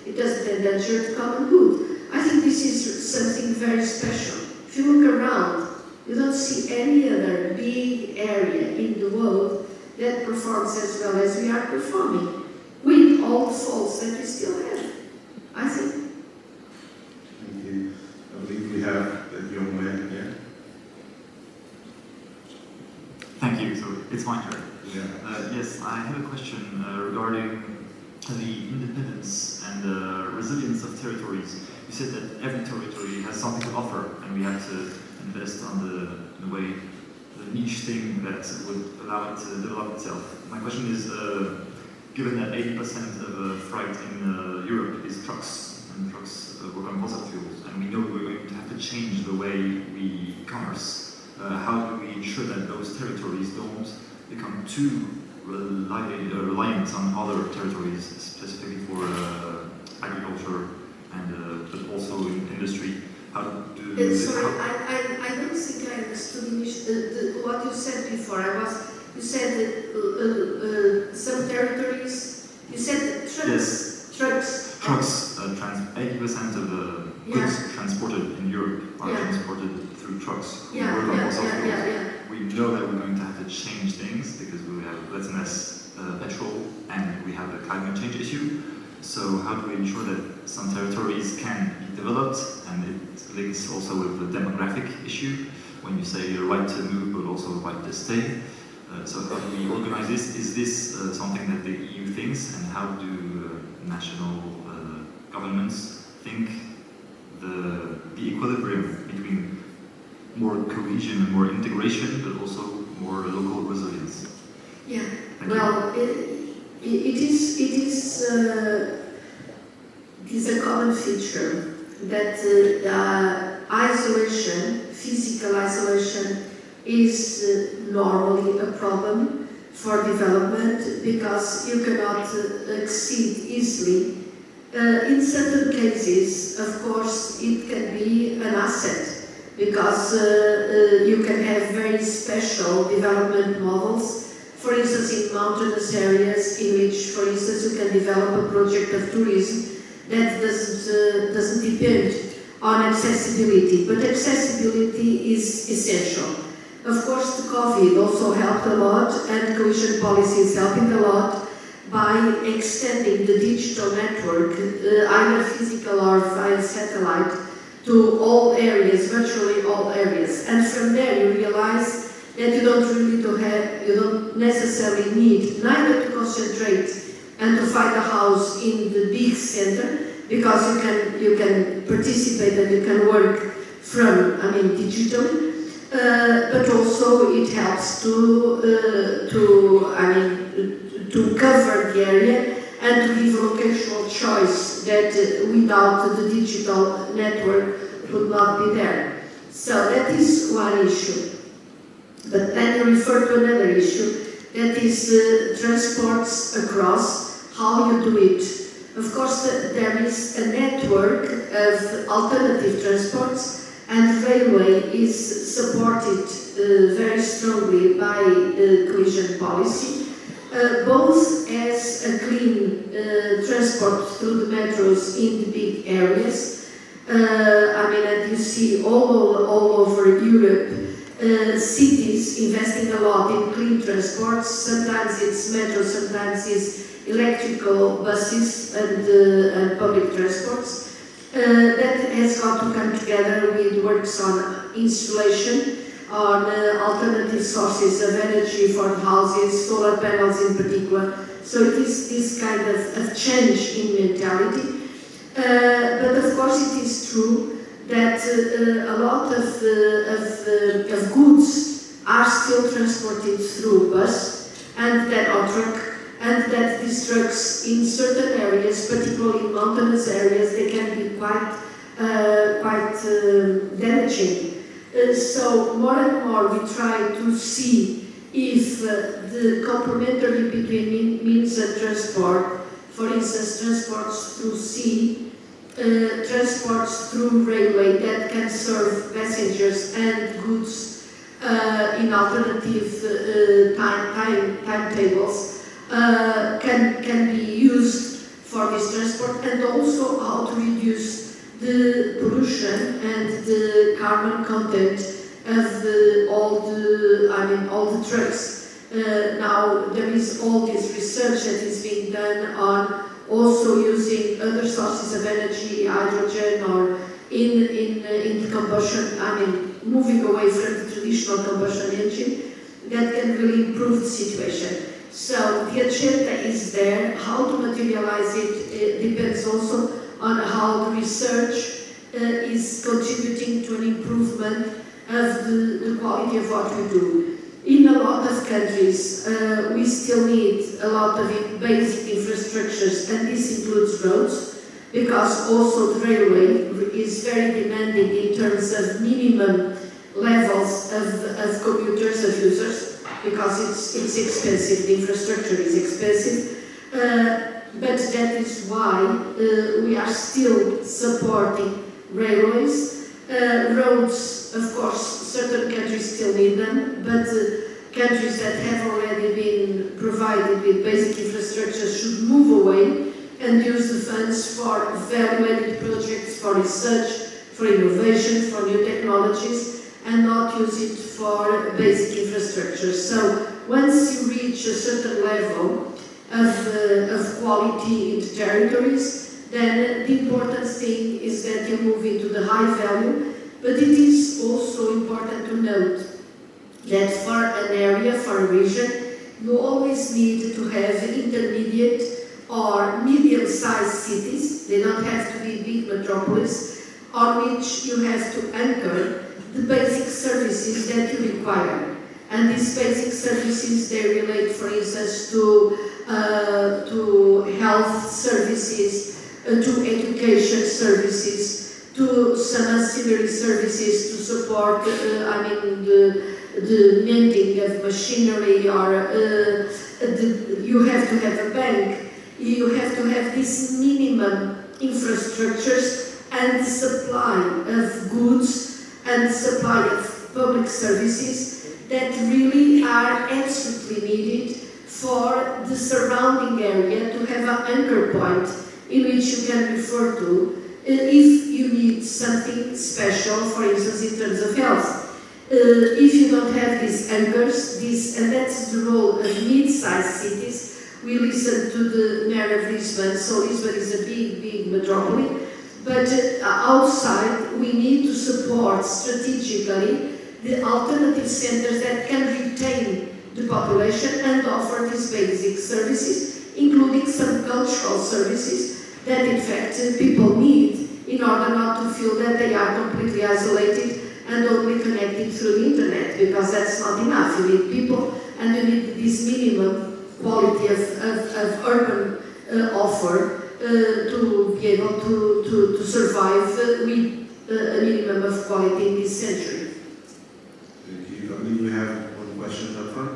it doesn't endanger the common good. I think this is something very special. If you look around, you don't see any other big area in the world that performs as well as we are performing, with all the faults that we still have, I think. Thank you. I believe we have a young man here. Thank you. So it's my turn. Yeah. Yes, I have a question regarding the independence and the resilience of territories. You said that every territory has something to offer, and we have to invest on the way, the niche thing that would allow it to develop itself. My question is, given that 80% of freight in Europe is trucks, and trucks work on fossil fuels, and we know we're going to have to change the way we commerce, how do we ensure that those territories don't become too reliant on other territories, specifically for agriculture and but also in industry? How do sorry, I don't think I understood what you said before. You said some territories. You said trucks. Yes. Trucks. Trucks. 80% of the goods transported in Europe are transported through trucks who work on fossil fuels. We know that we're going to have to change things because we have less and less petrol, and we have the climate change issue. So how do we ensure that some territories can be developed, and it links also with the demographic issue when you say the right to move but also the right to stay. So how do we organize this? Is this something that the EU thinks, and how do national governments think the equilibrium between more cohesion and more integration, but also more local resilience? Yeah. Thank well, it is a common feature that isolation, physical isolation, is normally a problem for development because you cannot exceed easily. In certain cases, of course, it can be an asset because you can have very special development models. For instance, in mountainous areas in which, for instance, you can develop a project of tourism that doesn't depend on accessibility, but accessibility is essential. Of course, the COVID also helped a lot, and cohesion policy is helping a lot by extending the digital network, either physical or via satellite, to all areas, virtually all areas. And from there you realize that you don't necessarily need neither to concentrate and to find a house in the big center, because you can participate and you can work from, digitally, but also it helps to cover the area and to give locational choice that without the digital network would not be there. So that is one issue. But then you refer to another issue, that is transports across, how you do it. Of course, there is a network of alternative transports, and railway is supported very strongly by cohesion policy, both as a clean transport through the metros in the big areas. And you see all over Europe, cities investing a lot in clean transports. Sometimes it's metro, sometimes it's electrical buses and public transports. That has got to come together with works on installation, on alternative sources of energy for houses, solar panels in particular. So it is this kind of change in mentality. But of course it is true that a lot of goods are still transported through bus and then or truck, and that these trucks in certain areas, particularly in mountainous areas, they can be quite damaging. So more and more we try to see if the complementary between means of transport, for instance, transports through sea, transports through railway that can serve passengers and goods in alternative timetables, can be used for this transport, and also how to reduce the pollution and the carbon content of all the trucks. Now there is all this research that is being done on also using other sources of energy, hydrogen, or in combustion. Moving away from the traditional combustion engine, that can really improve the situation. So the agenda is there. How to materialize it depends also on how the research is contributing to an improvement of the quality of what we do. In a lot of countries, we still need a lot of basic infrastructures, and this includes roads, because also the railway is very demanding in terms of minimum levels of commuters, of users, because it's expensive, the infrastructure is expensive, but that is why we are still supporting railways. Roads, of course, certain countries still need them, but countries that have already been provided with basic infrastructure should move away and use the funds for value-added projects, for research, for innovation, for new technologies, and not use it for basic infrastructure. So once you reach a certain level of quality in the territories, then the important thing is that you move into the high value. But it is also important to note that for an area, for a region, you always need to have intermediate or medium-sized cities. They don't have to be big metropolis, on which you have to anchor the basic services that you require. And these basic services, they relate, for instance, to health services, to education services, to some ancillary services to support, the mending of machinery, or you have to have a bank. You have to have these minimum infrastructures and supply of goods and supply of public services that really are absolutely needed for the surrounding area to have an anchor point in which you can refer to if you need something special, for instance, in terms of health. If you don't have these anchors, and that's the role of mid-sized cities. We listened to the mayor of Lisbon, so Lisbon is a big, big metropolis, But outside, we need to support strategically the alternative centers that can retain the population and offer these basic services, including some cultural services that in fact people need in order not to feel that they are completely isolated and only connected through the internet, because that's not enough. You need people and you need this minimum quality of urban offer to be able to survive with a minimum of quality in this century. Thank you. I believe we have one question up front.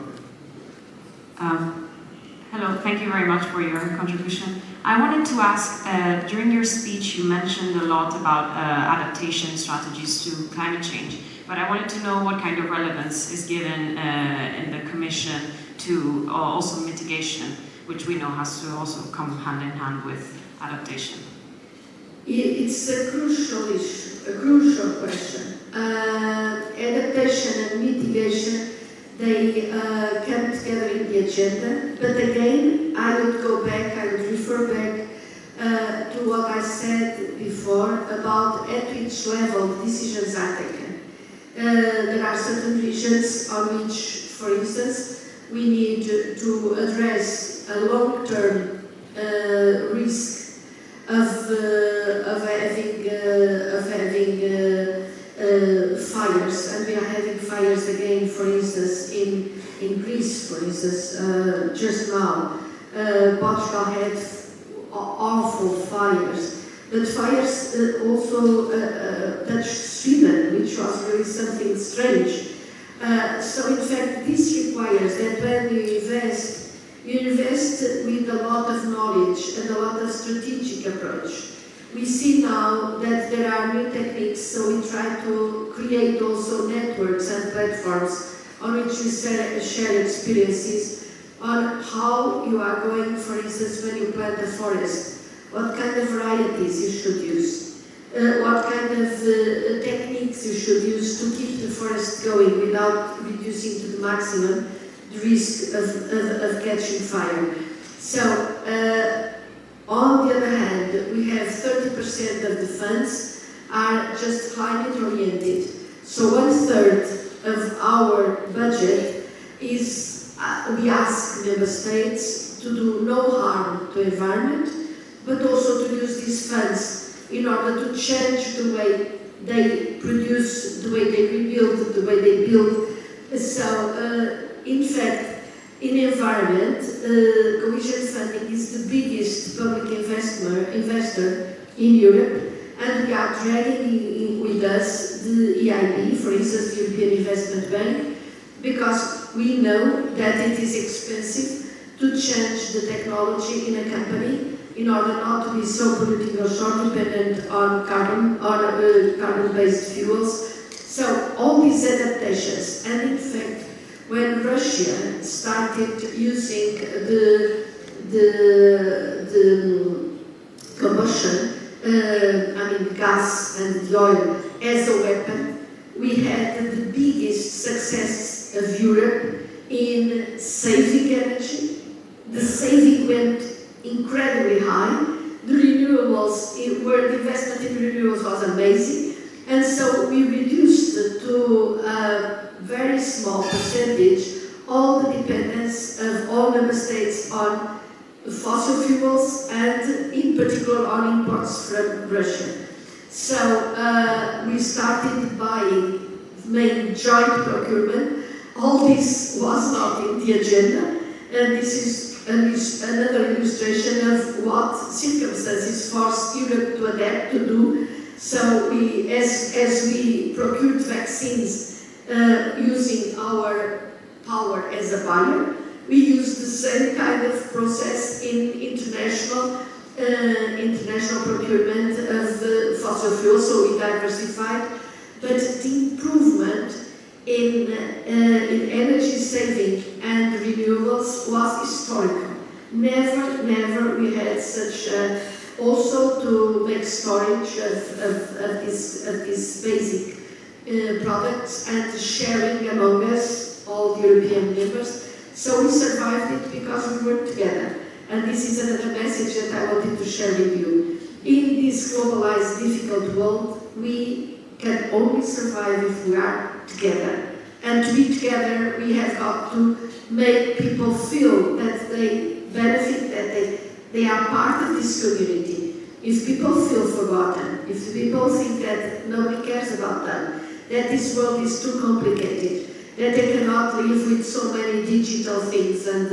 Hello, thank you very much for your contribution. I wanted to ask, during your speech you mentioned a lot about adaptation strategies to climate change, but I wanted to know what kind of relevance is given in the Commission to also mitigation, which we know has to also come hand in hand with adaptation. It's a crucial issue, a crucial question. Adaptation and mitigation, they come together in the agenda, but again, I would go back, I would refer back to what I said before about at which level decisions are taken. There are certain regions on which, for instance, we need to address a long-term risk of having fires, and we are having fires again, for instance, in Greece, for instance, just now. Portugal had awful fires, but fires also touched Sweden, which was really something strange. So in fact, this requires that when you invest with a lot of knowledge and a lot of strategic approach. We see now that there are new techniques, so we try to create also networks and platforms on which we share experiences on how you are going, for instance, when you plant a forest, what kind of varieties you should use, what kind of techniques you should use to keep the forest going without reducing to the maximum the risk of catching fire. So, on the other hand, we have 30% of the funds are just climate oriented. So 1/3 of our budget is, we ask member states to do no harm to environment, but also to use these funds in order to change the way they produce, the way they rebuild, the way they build. So, in fact, in environment, cohesion funding is the biggest public investor in Europe, and we are dragging with us the EIB, for instance, the European Investment Bank, because we know that it is expensive to change the technology in a company in order not to be so polluting or so dependent on carbon-based fuels. So all these adaptations, and in fact, when Russia started using the combustion, gas and the oil as a weapon, we had the biggest success of Europe in saving energy. The saving went incredibly high. The renewables, the investment in renewables was amazing, and so we reduced to a very small percentage all the dependence of all member states on fossil fuels and in particular on imports from Russia. So we started buying, main joint procurement. All this was not in the agenda, and this is another illustration of what circumstances force Europe to adapt to do. So we, as we procured vaccines using our power as a buyer, we use the same kind of process in international procurement of fossil fuels, so we diversified. But the improvement in energy saving and renewables was historical. Never we had such also to make storage of these basic products and sharing among us, all the European members. So we survived it because we worked together. And this is another message that I wanted to share with you. In this globalized, difficult world, we can only survive if we are together. And to be together, we have got to make people feel that they benefit, that they are part of this community. If people feel forgotten, if people think that nobody cares about them, that this world is too complicated, that they cannot live with so many digital things, and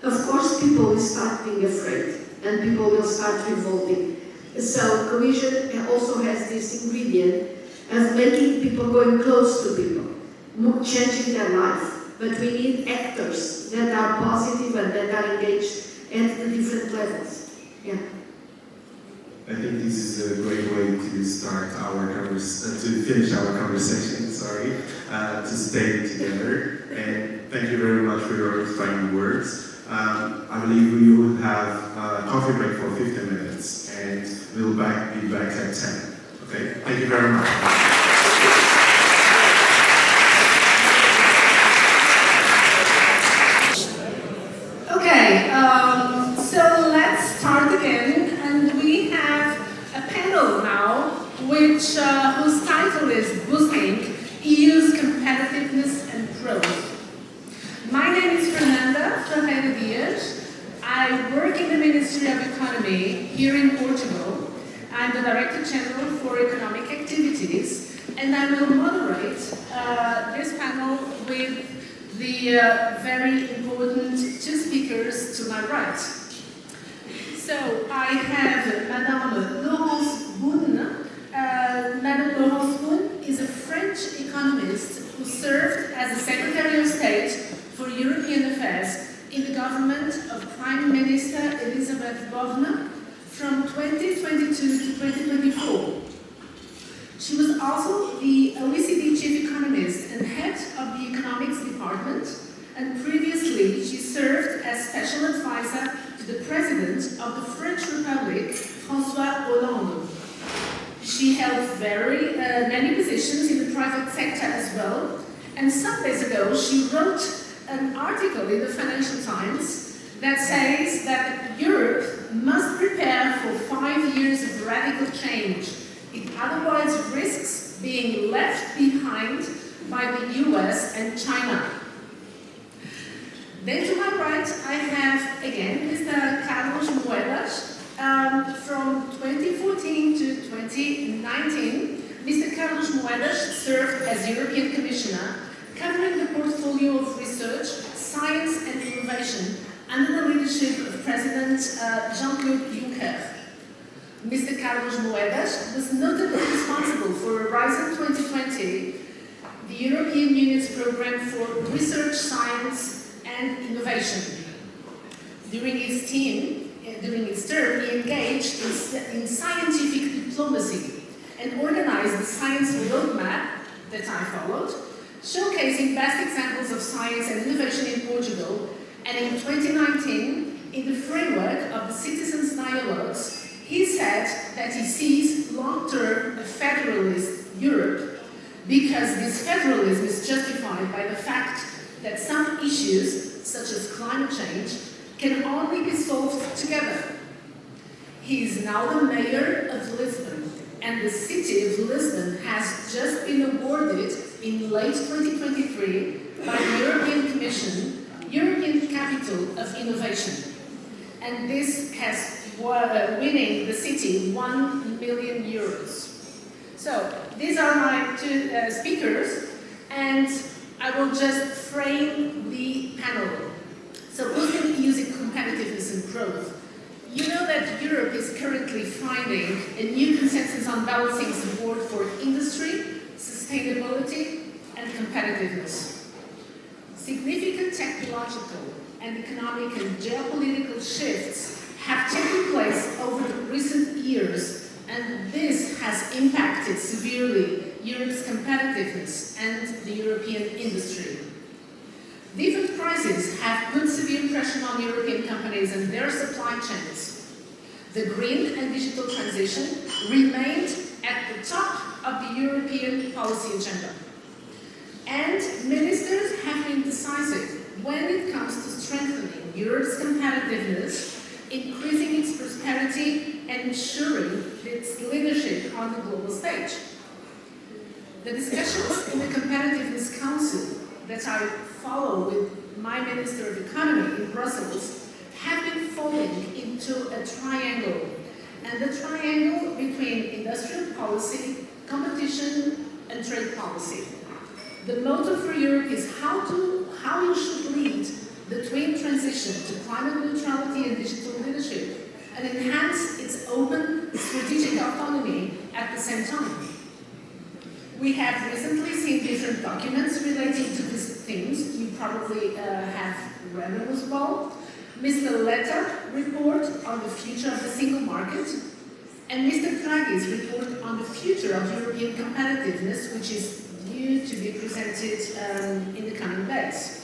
of course people will start being afraid, and people will start revolting. So cohesion also has this ingredient of making people going close to people, changing their life. But we need actors that are positive and that are engaged at the different levels. Yeah. I think this is a great way to start our to finish our conversation. Sorry, to stay together. And thank you very much for your inspiring words. I believe we will have a coffee break for 15 minutes, and we'll be back at 10. Okay. Thank you very much. Okay, so let's start again, and we have a panel now, whose title is Boosting EU's Competitiveness and Growth. My name is Ferreira. I work in the Ministry of Economy here in Portugal. I'm the Director General for Economic Activities, and I will moderate this panel with the very important two speakers to my right. So I have Madame Laurence Boone. Madame Laurence Boone is a French economist who served as the Secretary of State for European Affairs in the government of Prime Minister Elisa Boone from 2022 to 2024. She was also the OECD Chief Economist and Head of the Economics Department, and previously she served as Special Advisor to the President of the French Republic, François Hollande. She held very many positions in the private sector as well, and some days ago she wrote an article in the Financial Times that says that Europe must prepare for 5 years of radical change. It otherwise risks being left behind by the US and China. Then to my right, I have again Mr. Carlos Moedas. From 2014 to 2019, Mr. Carlos Moedas served as European Commissioner, covering the portfolio of research, science and innovation under the leadership of President Jean-Claude Juncker. Mr. Carlos Moedas was notably responsible for Horizon 2020, the European Union's program for research, science and innovation. During his term, he engaged in scientific diplomacy and organized the science roadmap that I followed, showcasing best examples of science and innovation in Portugal. And in 2019, in the framework of the Citizens' Dialogues, he said that he sees long-term a federalist Europe because this federalism is justified by the fact that some issues, such as climate change, can only be solved together. He is now the mayor of Lisbon, and the city of Lisbon has just been awarded in late 2023 by the European Commission European Capital of Innovation. And this has winning the city 1 million euros. So these are my two speakers, and I will just frame the panel. So boosting EU's competitiveness and growth. You know that Europe is currently finding a new consensus on balancing support for industry, sustainability, and competitiveness. Significant technological and economic and geopolitical shifts have taken place over the recent years, and this has impacted severely Europe's competitiveness and the European industry. Different crises have put severe pressure on European companies and their supply chains. The green and digital transition remained at the top of the European policy agenda. And ministers have been decisive when it comes to strengthening Europe's competitiveness, increasing its prosperity and ensuring its leadership on the global stage. The discussions in the Competitiveness Council that I follow with my Minister of Economy in Brussels have been falling into a triangle, and the triangle between industrial policy, competition, and trade policy. The motto for Europe is how you should lead the twin transition to climate neutrality and digital leadership, and enhance its open strategic autonomy at the same time. We have recently seen different documents relating to these themes. You probably have read them as well. Mr. Letta report on the future of the single market, and Mr. Draghi's report on the future of European competitiveness, which is due to be presented in the coming days.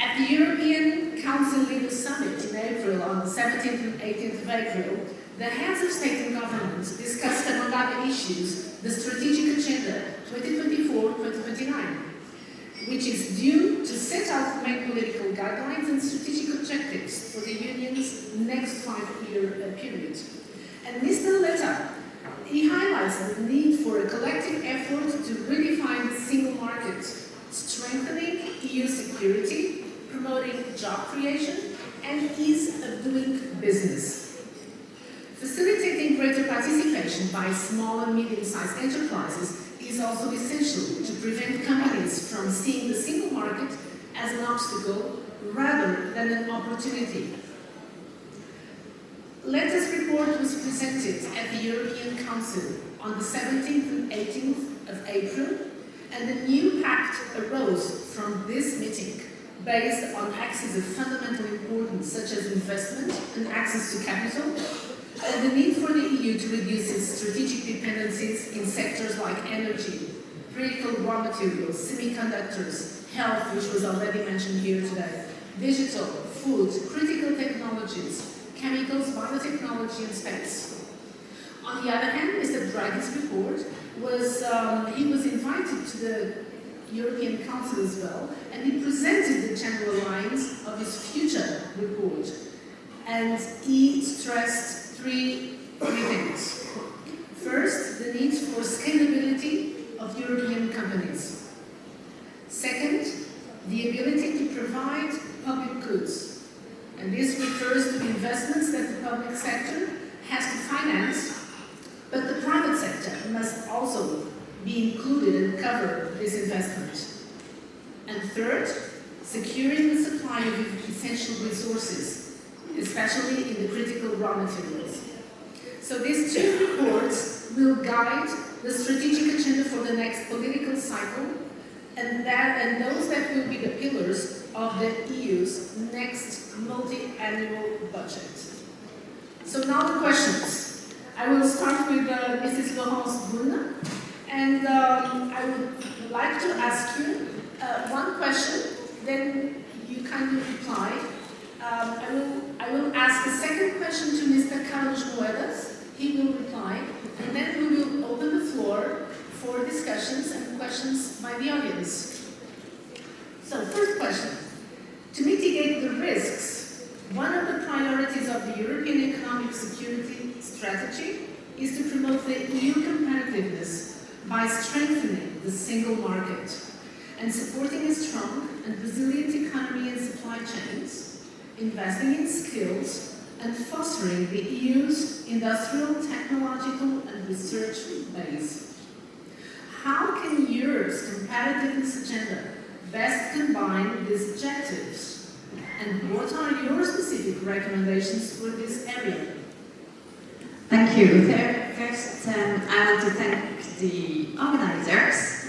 At the European Council Leaders Summit in April, on the 17th and 18th of April, the heads of state and government discussed, among other issues, the Strategic Agenda 2024-2029, which is due to set out main political guidelines and strategic objectives for the Union's next 5-year period. And Mr. Letta, he highlights the need for a collective effort to redefine the single market, strengthening EU security, promoting job creation, and ease of doing business. Facilitating greater participation by small and medium-sized enterprises is also essential to prevent companies from seeing the single market as an obstacle rather than an opportunity. Letta's report was presented at the European Council on the 17th and 18th of April, and a new pact arose from this meeting based on axes of fundamental importance such as investment and access to capital, and the need for the EU to reduce its strategic dependencies in sectors like energy, critical raw materials, semiconductors, health, which was already mentioned here today, digital, food, critical technologies, chemicals, biotechnology, and space. On the other hand, Mr. Draghi's report was, he was invited to the European Council as well, and he presented the general lines of his future report. And he stressed three things. First, the need for scalability of European companies. Second, the ability to provide public goods. And this refers to investments that the public sector has to finance, but the private sector must also be included and cover this investment. And third, securing the supply of essential resources, especially in the critical raw materials. So these two reports will guide the strategic agenda for the next political cycle, and those that will be the pillars of the EU's next multi-annual budget. So now the questions. I will start with Mrs. Laurence Boone, and I would like to ask you one question, then you kindly reply. I will ask a second question to Mr. Carlos Moedas. He will reply, and then we will open the floor for discussions and questions by the audience. So, first question. To mitigate the risks, one of the priorities of the European economic security strategy is to promote the EU competitiveness by strengthening the single market and supporting a strong and resilient economy and supply chains, investing in skills, and fostering the EU's industrial, technological, and research base. How can Europe's competitiveness agenda best combine these objectives? And what are your specific recommendations for this area? Thank you. First, I want to thank the organizers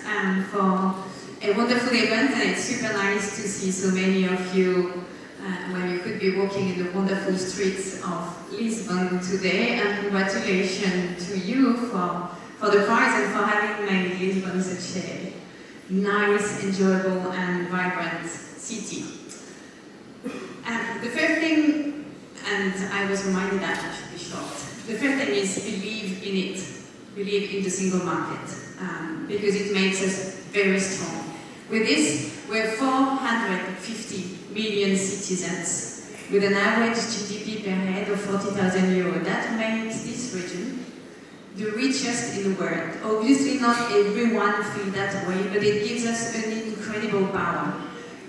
for a wonderful event, and it's super nice to see so many of you when you could be walking in the wonderful streets of Lisbon today, and congratulations to you for the prize and for having made Lisbon such a nice, enjoyable and vibrant city. The first thing, and I was reminded that I should be short, the first thing is believe in it, believe in the single market, because it makes us very strong. With this, we're 450 million citizens, with an average GDP per head above 40,000 euro. That makes this region the richest in the world. Obviously not everyone feels that way, but it gives us an incredible power,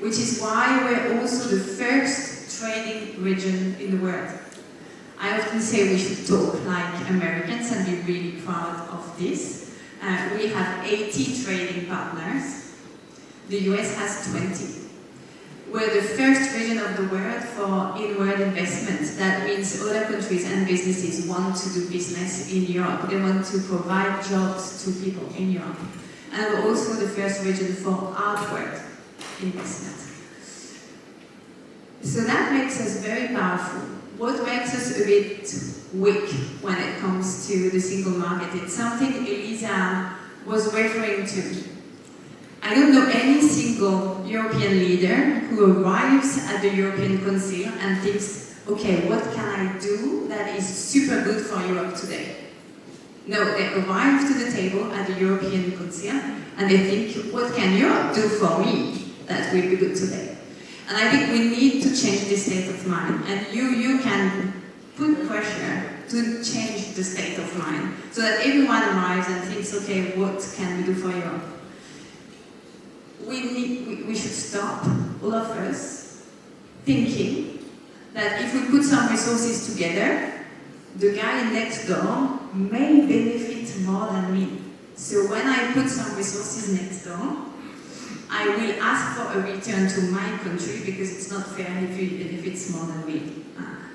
which is why we're also the first trading region in the world. I often say we should talk like Americans and be really proud of this. We have 80 trading partners. The US has 20. We're the first region of the world for inward investment. That means other countries and businesses want to do business in Europe. They want to provide jobs to people in Europe. And we're also the first region for outward investment. So that makes us very powerful. What makes us a bit weak when it comes to the single market? It's something Elisa was referring to. I don't know any single European leader who arrives at the European Council and thinks, okay, what can I do that is super good for Europe today? No, they arrive to the table at the European Council and they think, what can Europe do for me that will be good today? And I think we need to change this state of mind. And you can put pressure to change the state of mind so that everyone arrives and thinks, okay, what can we do for Europe? We should stop, all of us, thinking that if we put some resources together, the guy next door may benefit more than me. So when I put some resources next door, I will ask for a return to my country because it's not fair if he benefits more than me.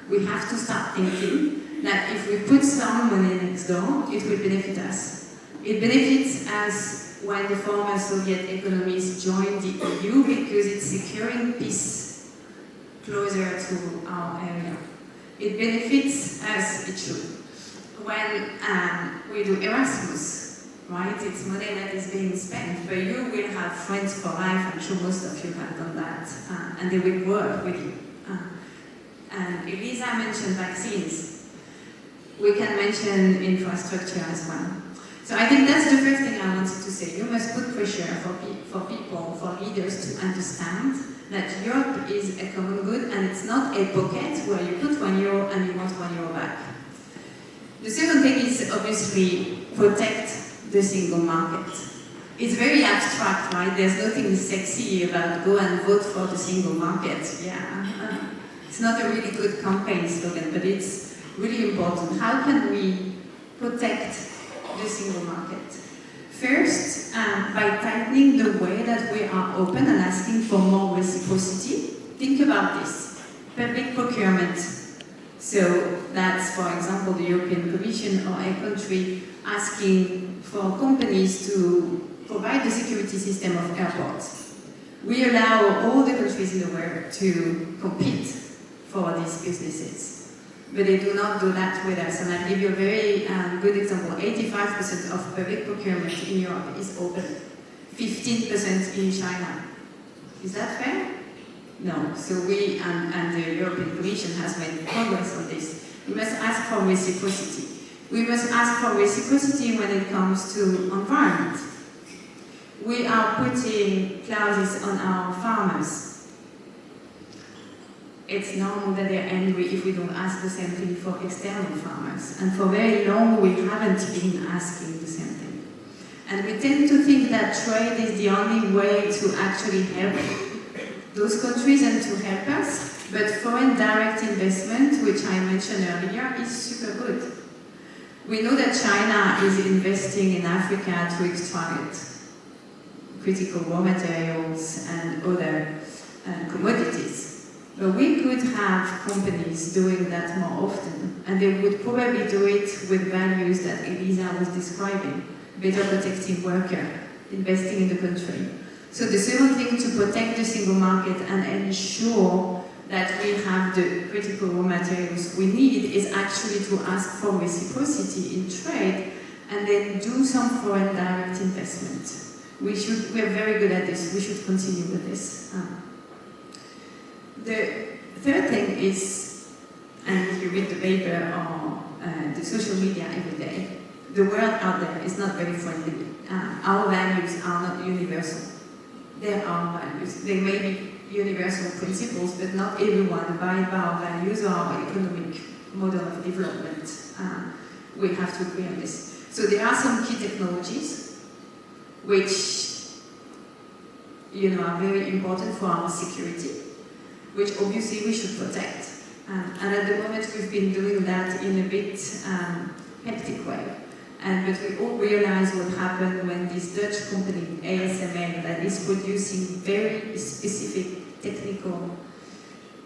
We have to start thinking that if we put some money next door, it will benefit us. It benefits us when the former Soviet economies joined the EU because it's securing peace closer to our area. It benefits us, it should. When we do Erasmus, right, it's money that is being spent, but you will have friends for life. I'm sure most of you have done that, and they will work with you. And Elisa mentioned vaccines. We can mention infrastructure as well. So I think that's the first thing I wanted to say. You must put pressure for people, for leaders to understand that Europe is a common good and it's not a pocket where you put €1 and you want €1 back. The second thing is obviously protect the single market. It's very abstract, right? There's nothing sexy about go and vote for the single market. Yeah, it's not a really good campaign slogan, but it's really important. How can we protect the single market? First, by tightening the way that we are open and asking for more reciprocity. Think about this. Public procurement. So that's, for example, the European Commission or a country asking for companies to provide the security system of airports. We allow all the countries in the world to compete for these businesses. But they do not do that with us. And I'll give you a very good example. 85% of public procurement in Europe is open. 15% in China. Is that fair? No. So we and the European Commission has made progress on this. We must ask for reciprocity. We must ask for reciprocity when it comes to environment. We are putting clauses on our farmers. It's normal that they're angry if we don't ask the same thing for external farmers. And for very long, we haven't been asking the same thing. And we tend to think that trade is the only way to actually help those countries and to help us. But foreign direct investment, which I mentioned earlier, is super good. We know that China is investing in Africa to extract critical raw materials and other commodities. But we could have companies doing that more often, and they would probably do it with values that Elisa was describing, better protecting worker, investing in the country. So the second thing to protect the single market and ensure that we have the critical raw materials we need is actually to ask for reciprocity in trade and then do some foreign direct investment. We're very good at this, we should continue with this. The third thing is, and if you read the paper or the social media every day, the world out there is not very friendly. Our values are not universal. There are values. They may be universal principles, but not everyone abides by our values or our economic model of development. We have to agree on this. So there are some key technologies which are very important for our security, which obviously we should protect. And at the moment we've been doing that in a bit hectic way. But we all realize what happened when this Dutch company, ASML, that is producing very specific, technical,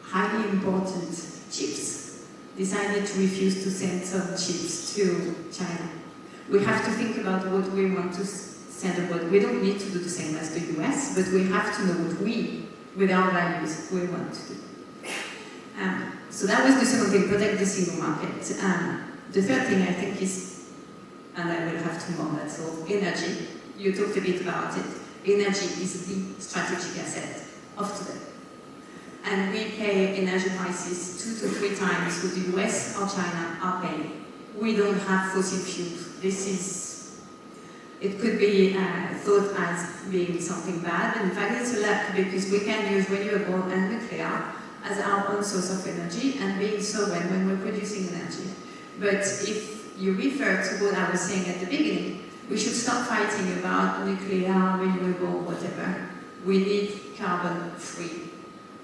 highly important chips, decided to refuse to send some chips to China. We have to think about what we want to send abroad. We don't need to do the same as the US, but we have to know what we, with our values, we want to do. So that was the second thing, protect the single market. The third thing I think is, and I will have two more, that's all, energy. You talked a bit about it. Energy is the strategic asset of today. And we pay energy prices 2 to 3 times what the US or China are paying. We don't have fossil fuels. This is, it could be thought as being something bad, but in fact it's a luck because we can use renewable and nuclear as our own source of energy and being sovereign when we're producing energy. But if you refer to what I was saying at the beginning, we should stop fighting about nuclear, renewable, whatever. We need carbon-free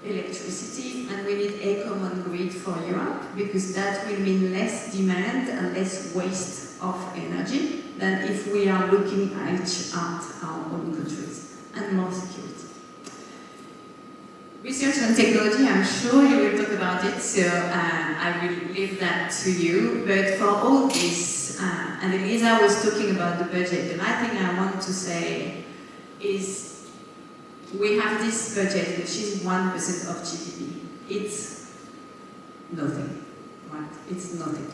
electricity and we need a common grid for Europe because that will mean less demand and less waste of energy than if we are looking at our own countries and more security. Research and technology, I'm sure you will talk about it, so I will leave that to you. But for all this, and Elisa was talking about the budget, the last thing I want to say is we have this budget which is 1% of GDP. It's nothing, right? It's nothing.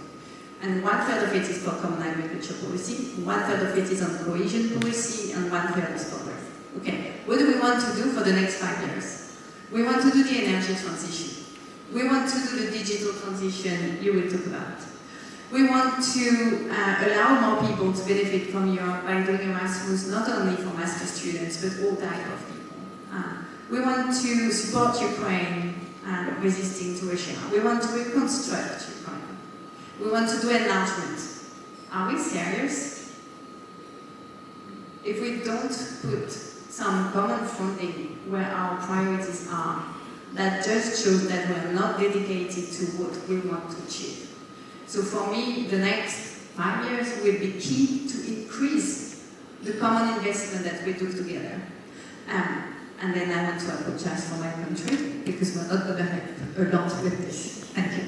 And 1/3 of it is for common agriculture policy, 1/3 of it is on cohesion policy, and 1/3 is for growth. Okay, what do we want to do for the next 5 years? We want to do the energy transition. We want to do the digital transition you will talk about. We want to allow more people to benefit from Europe by doing Erasmus, not only for master students, but all types of people. We want to support Ukraine resisting to Russia. We want to reconstruct Ukraine. We want to do enlargement. Are we serious? If we don't put some common funding where our priorities are, that just shows that we are not dedicated to what we want to achieve. So for me, the next 5 years will be key to increase the common investment that we do together. And then I want to apologize for my country, because we're not going to help a lot with this. Thank you.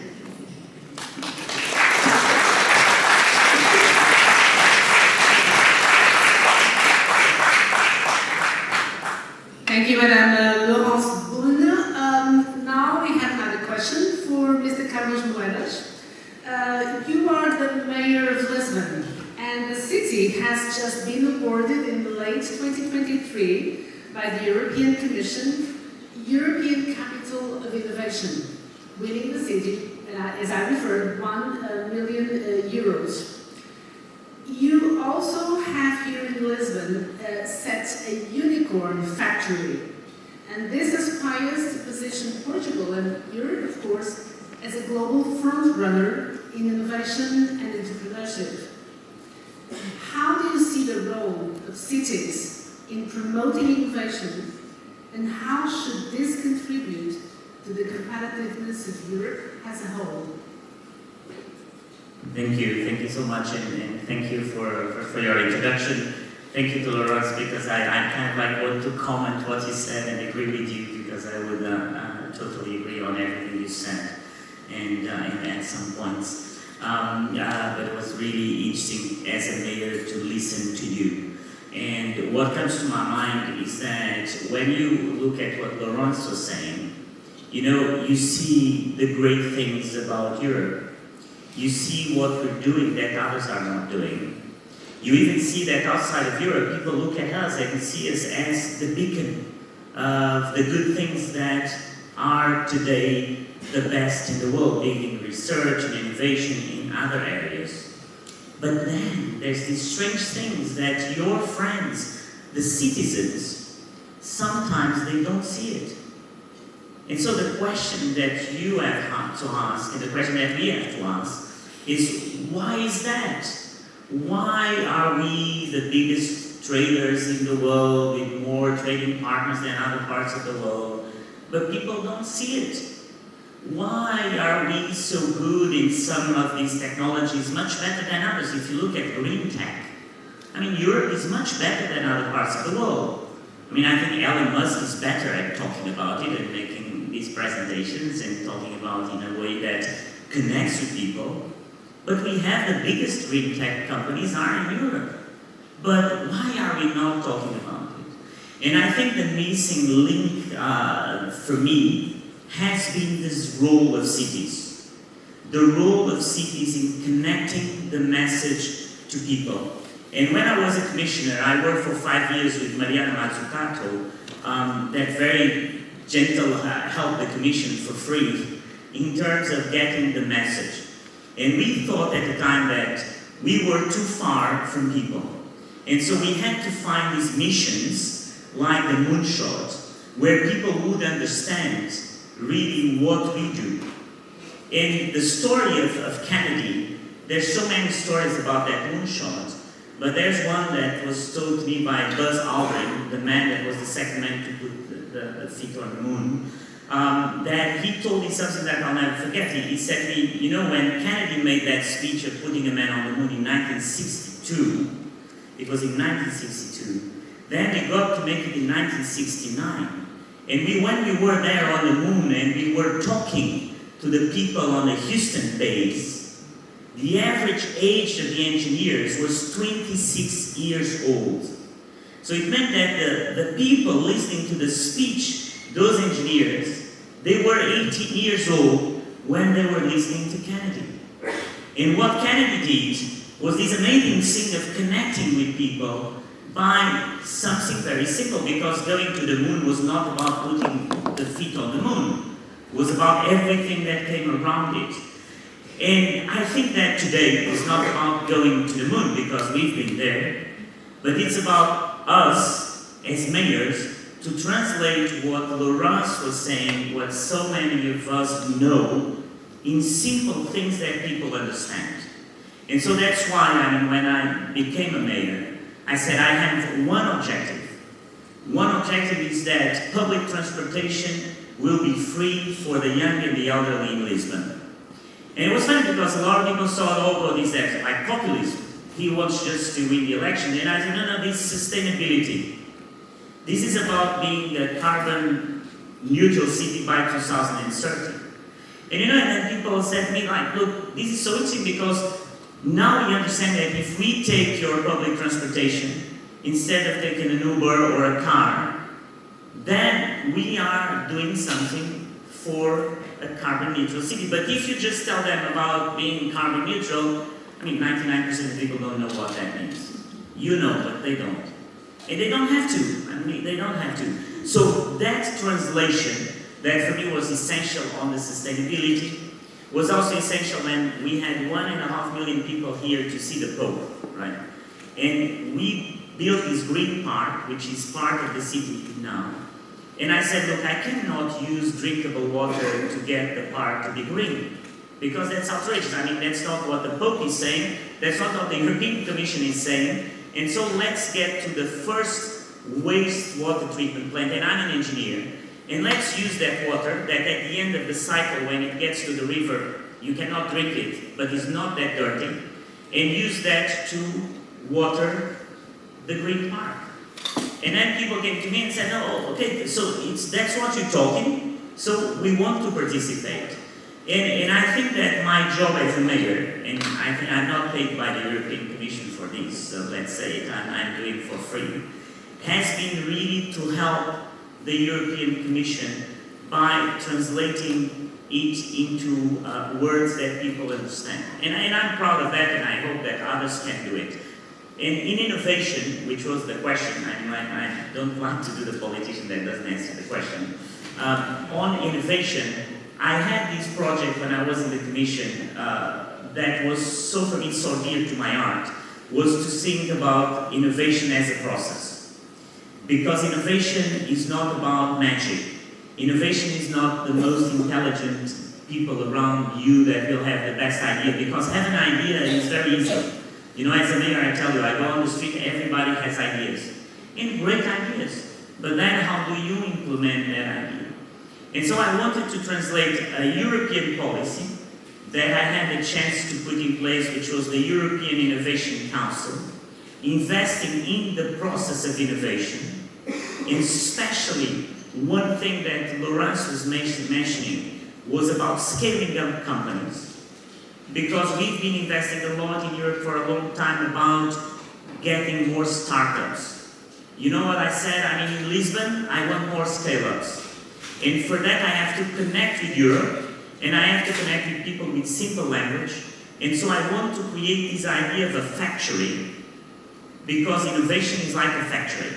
Thank you, Madame Laurence Boone. Now we have another question for Mr. Carlos Moedas. You are the mayor of Lisbon, and the city has just been awarded in late 2023 by the European Commission European Capital of Innovation, winning the city, as I referred, 1 million euros. You also have here in Lisbon set a unicorn factory, and this aspires to position Portugal and Europe, of course, as a global front-runner in innovation and entrepreneurship. How do you see the role of cities in promoting innovation, and how should this contribute to the competitiveness of Europe as a whole? Thank you so much, and thank you for your introduction. Thank you to Laurence, because I kind of like want to comment what you said and agree with you, because I would totally agree on everything you said, and add some points. But it was really interesting as a mayor to listen to you. And what comes to my mind is that when you look at what Laurence was saying, you see the great things about Europe. You see what we're doing that others are not doing. You even see that outside of Europe, people look at us and see us as the beacon of the good things that are today the best in the world, being in research and innovation in other areas. But then there's these strange things that your friends, the citizens, sometimes they don't see it. And so the question that you have to ask, and the question that we have to ask, is why is that? Why are we the biggest traders in the world with more trading partners than other parts of the world, but people don't see it? Why are we so good in some of these technologies, much better than others? If you look at green tech, I mean, Europe is much better than other parts of the world. I mean, I think Elon Musk is better at talking about it and making these presentations and talking about it in a way that connects with people. But we have the biggest green tech companies are in Europe. But why are we not talking about it? And I think the missing link for me has been this role of cities. The role of cities in connecting the message to people. And when I was a commissioner, I worked for 5 years with Mariana Mazzucato, that very gentle helped the commission for free in terms of getting the message. And we thought at the time that we were too far from people. And so we had to find these missions, like the moonshot, where people would understand really what we do. And the story of Kennedy, there's so many stories about that moonshot, but there's one that was told to me by Buzz Aldrin, the man that was the second man to put the feet on the moon, that he told me something that I'll never forget. He said to me, you know, when Kennedy made that speech of putting a man on the moon in 1962, it was in 1962, then they got to make it in 1969. And when we were there on the moon and we were talking to the people on the Houston base, the average age of the engineers was 26 years old. So it meant that the people listening to the speech, those engineers, they were 18 years old when they were listening to Kennedy. And what Kennedy did was this amazing thing of connecting with people by something very simple, because going to the moon was not about putting the feet on the moon. It was about everything that came around it. And I think that today is not about going to the moon, because we've been there, but it's about us as mayors to translate what Laurence was saying, what so many of us know, in simple things that people understand. And so that's why, I mean, when I became a mayor, I said I have one objective. One objective is that public transportation will be free for the young and the elderly in Lisbon. And it was funny because a lot of people saw, oh, this is like populism. He wants just to win the election. And I said, no, this is sustainability. This is about being a carbon neutral city by 2030. And you know, and then people said to me, like, look, this is so interesting because now we understand that if we take your public transportation, instead of taking an Uber or a car, then we are doing something for a carbon neutral city. But if you just tell them about being carbon neutral, I mean, 99% of people don't know what that means. You know, but they don't. And they don't have to. I mean, they don't have to. So that translation, that for me was essential on the sustainability, was also essential when we had 1.5 million people here to see the Pope, right? And we built this green park, which is part of the city now. And I said, look, I cannot use drinkable water to get the park to be green, because that's outrageous. I mean, that's not what the Pope is saying, that's not what the European Commission is saying. And so let's get to the first wastewater treatment plant, and I'm an engineer, and let's use that water that at the end of the cycle, when it gets to the river, you cannot drink it, but it's not that dirty, and use that to water the green park. And then people came to me and said, oh, okay, so that's what you're talking, so we want to participate. And I think that my job as a mayor, and I think I'm not paid by the European Commission for this, so let's say it, I'm doing it for free, has been really to help the European Commission by translating it into words that people understand. And I'm proud of that, and I hope that others can do it. And in innovation, which was the question, I don't want to do the politician that doesn't answer the question. On innovation, I had this project when I was in the Commission that was so for me so dear to my heart, was to think about innovation as a process. Because innovation is not about magic. Innovation is not the most intelligent people around you that will have the best idea, because having an idea is very easy. You know, as a mayor, I tell you, I go on the street, everybody has ideas. And great ideas. But then how do you implement that idea? And so I wanted to translate a European policy that I had the chance to put in place, which was the European Innovation Council, investing in the process of innovation, and especially one thing that Laurence was mentioning was about scaling up companies. Because we've been investing a lot in Europe for a long time about getting more startups. You know what I said? I mean, in Lisbon, I want more scale-ups. And for that, I have to connect with Europe, and I have to connect with people with simple language. And so I want to create this idea of a factory, because innovation is like a factory.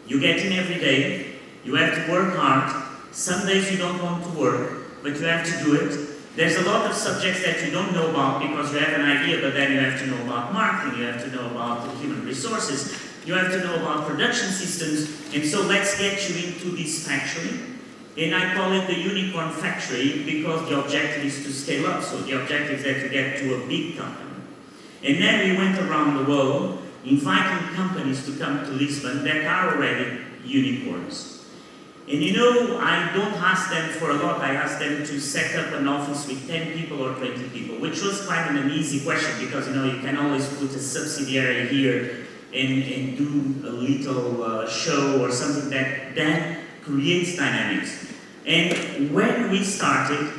You get in every day, you have to work hard. Some days you don't want to work, but you have to do it. There's a lot of subjects that you don't know about because you have an idea, but then you have to know about marketing, you have to know about human resources, you have to know about production systems, and so let's get you into this factory. And I call it the unicorn factory because the objective is to scale up, so the objective is that you get to a big company. And then we went around the world inviting companies to come to Lisbon that are already unicorns. And you know, I don't ask them for a lot. I ask them to set up an office with 10 people or 20 people, which was quite an easy question because, you know, you can always put a subsidiary here and do a little show or something that creates dynamics. And when we started,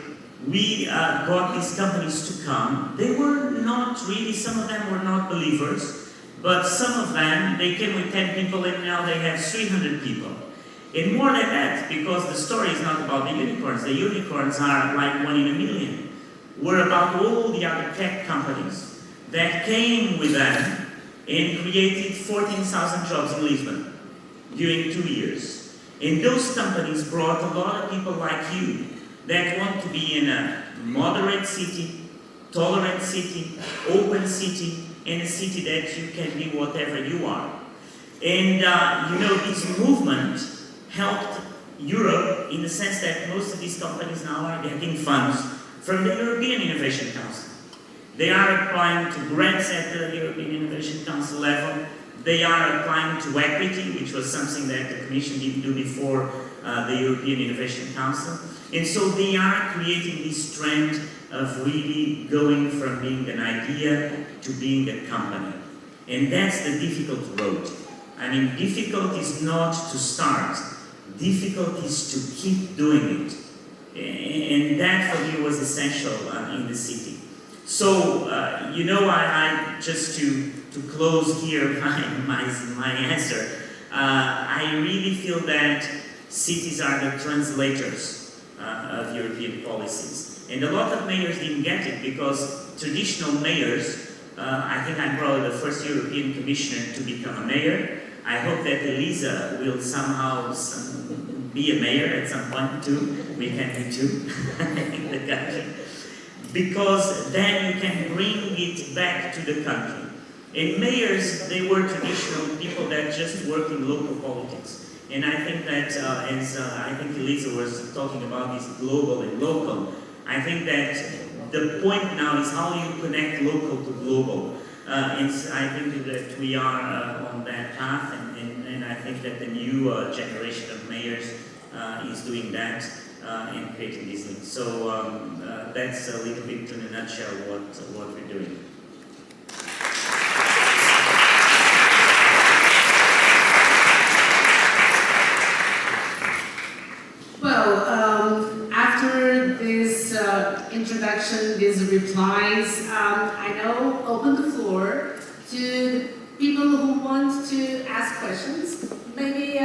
we got these companies to come. They were not really, some of them were not believers, but some of them, they came with 10 people and now they have 300 people. And more than that, because the story is not about the unicorns are like 1 in a million. We're about all the other tech companies that came with them and created 14,000 jobs in Lisbon during 2 years. And those companies brought a lot of people like you that want to be in a moderate city, tolerant city, open city, and a city that you can be whatever you are. And you know, this movement helped Europe in the sense that most of these companies now are getting funds from the European Innovation Council. They are applying to grants at the European Innovation Council level. They are applying to equity, which was something that the Commission didn't do before the European Innovation Council. And so they are creating this trend of really going from being an idea to being a company. And that's the difficult road. I mean, difficult is not to start. Difficult is to keep doing it. And that for me was essential in the city. So, you know, I just to close here my answer, I really feel that cities are the translators of European policies. And a lot of mayors didn't get it because traditional mayors, I think I'm probably the first European commissioner to become a mayor. I hope that Elisa will somehow be a mayor at some point too. We can be too in the country. Because then you can bring it back to the country. And mayors, they were traditional people that just work in local politics. And I think that, as I think Elisa was talking about this global and local, I think that the point now is how you connect local to global. And I think that we are on that path, and I think that the new generation of mayors is doing that and creating these links. So that's a little bit in a nutshell what we're doing. Well, after this introduction, these replies, I now open the floor to people who want to ask questions. Maybe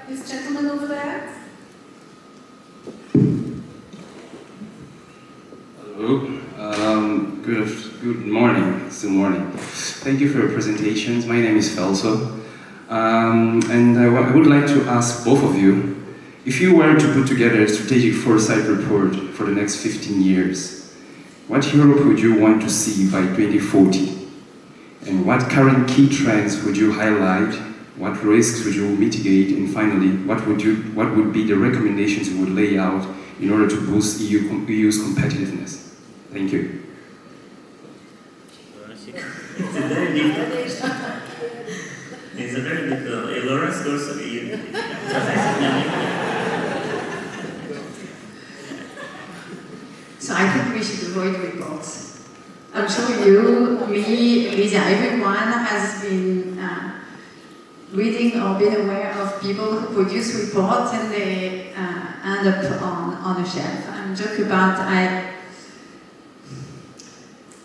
this gentleman over there. Hello. Good morning. Still morning. Thank you for your presentations. My name is Felso. And I would like to ask both of you, if you were to put together a strategic foresight report for the next 15 years, what Europe would you want to see by 2040? And what current key trends would you highlight What risks would you mitigate? And finally, what would be the recommendations you would lay out in order to boost EU's competitiveness? Thank you. It's a very difficult. It's a very difficult. Laurence goes to you. So I think we should avoid reports. I'm sure you, me, Elisa, everyone has been reading or been aware of people who produce reports and they end up on a shelf. I'm joking about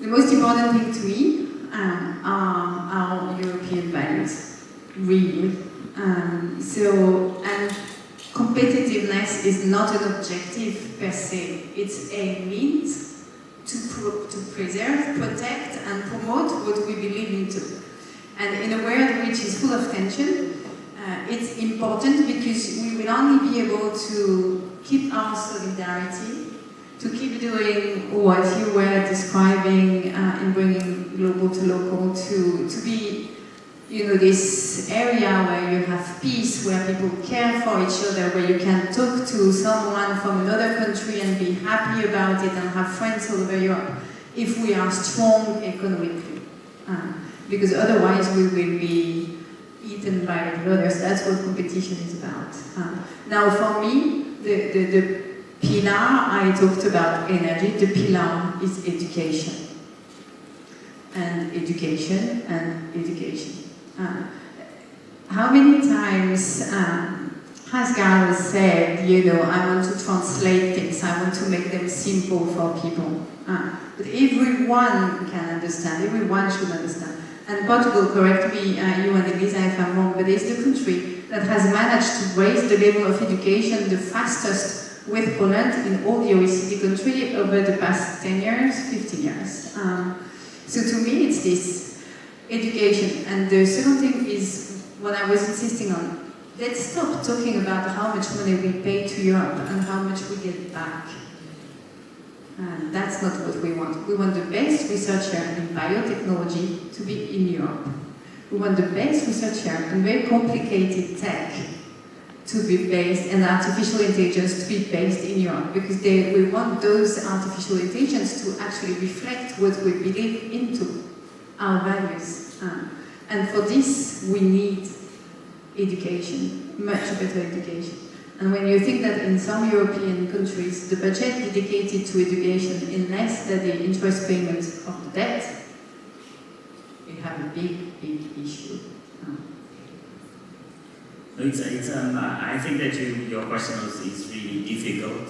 the most important thing to me are our European values, really. And competitiveness is not an objective per se, it's a means to preserve, protect and promote what we believe into. And in a world which is full of tension, it's important because we will only be able to keep our solidarity, to keep doing what you were describing in bringing global to local, to be, this area where you have peace, where people care for each other, where you can talk to someone from another country and be happy about it and have friends all over Europe, if we are strong economically. Because otherwise we will be eaten by others. That's what competition is about. Now for me, the pillar, I talked about energy, the pillar is education. And education and education. How many times has Carlos said, I want to translate things, I want to make them simple for people. But everyone can understand, everyone should understand. And Portugal, correct me, you and Elisa if I'm wrong, but it's the country that has managed to raise the level of education the fastest with Poland in all the OECD countries over the past 10 years, 15 years. So to me it's this education. And the second thing is what I was insisting on. Let's stop talking about how much money we pay to Europe and how much we get back. And that's not what we want. We want the best researcher in biotechnology to be in Europe. We want the best researcher in very complicated tech to be based, and artificial intelligence to be based in Europe, because we want those artificial intelligence to actually reflect what we believe into, our values. And for this, we need education, much better education. And when you think that in some European countries, the budget dedicated to education is less than the interest payments of the debt, we have a big, big issue. I think that your question is really difficult,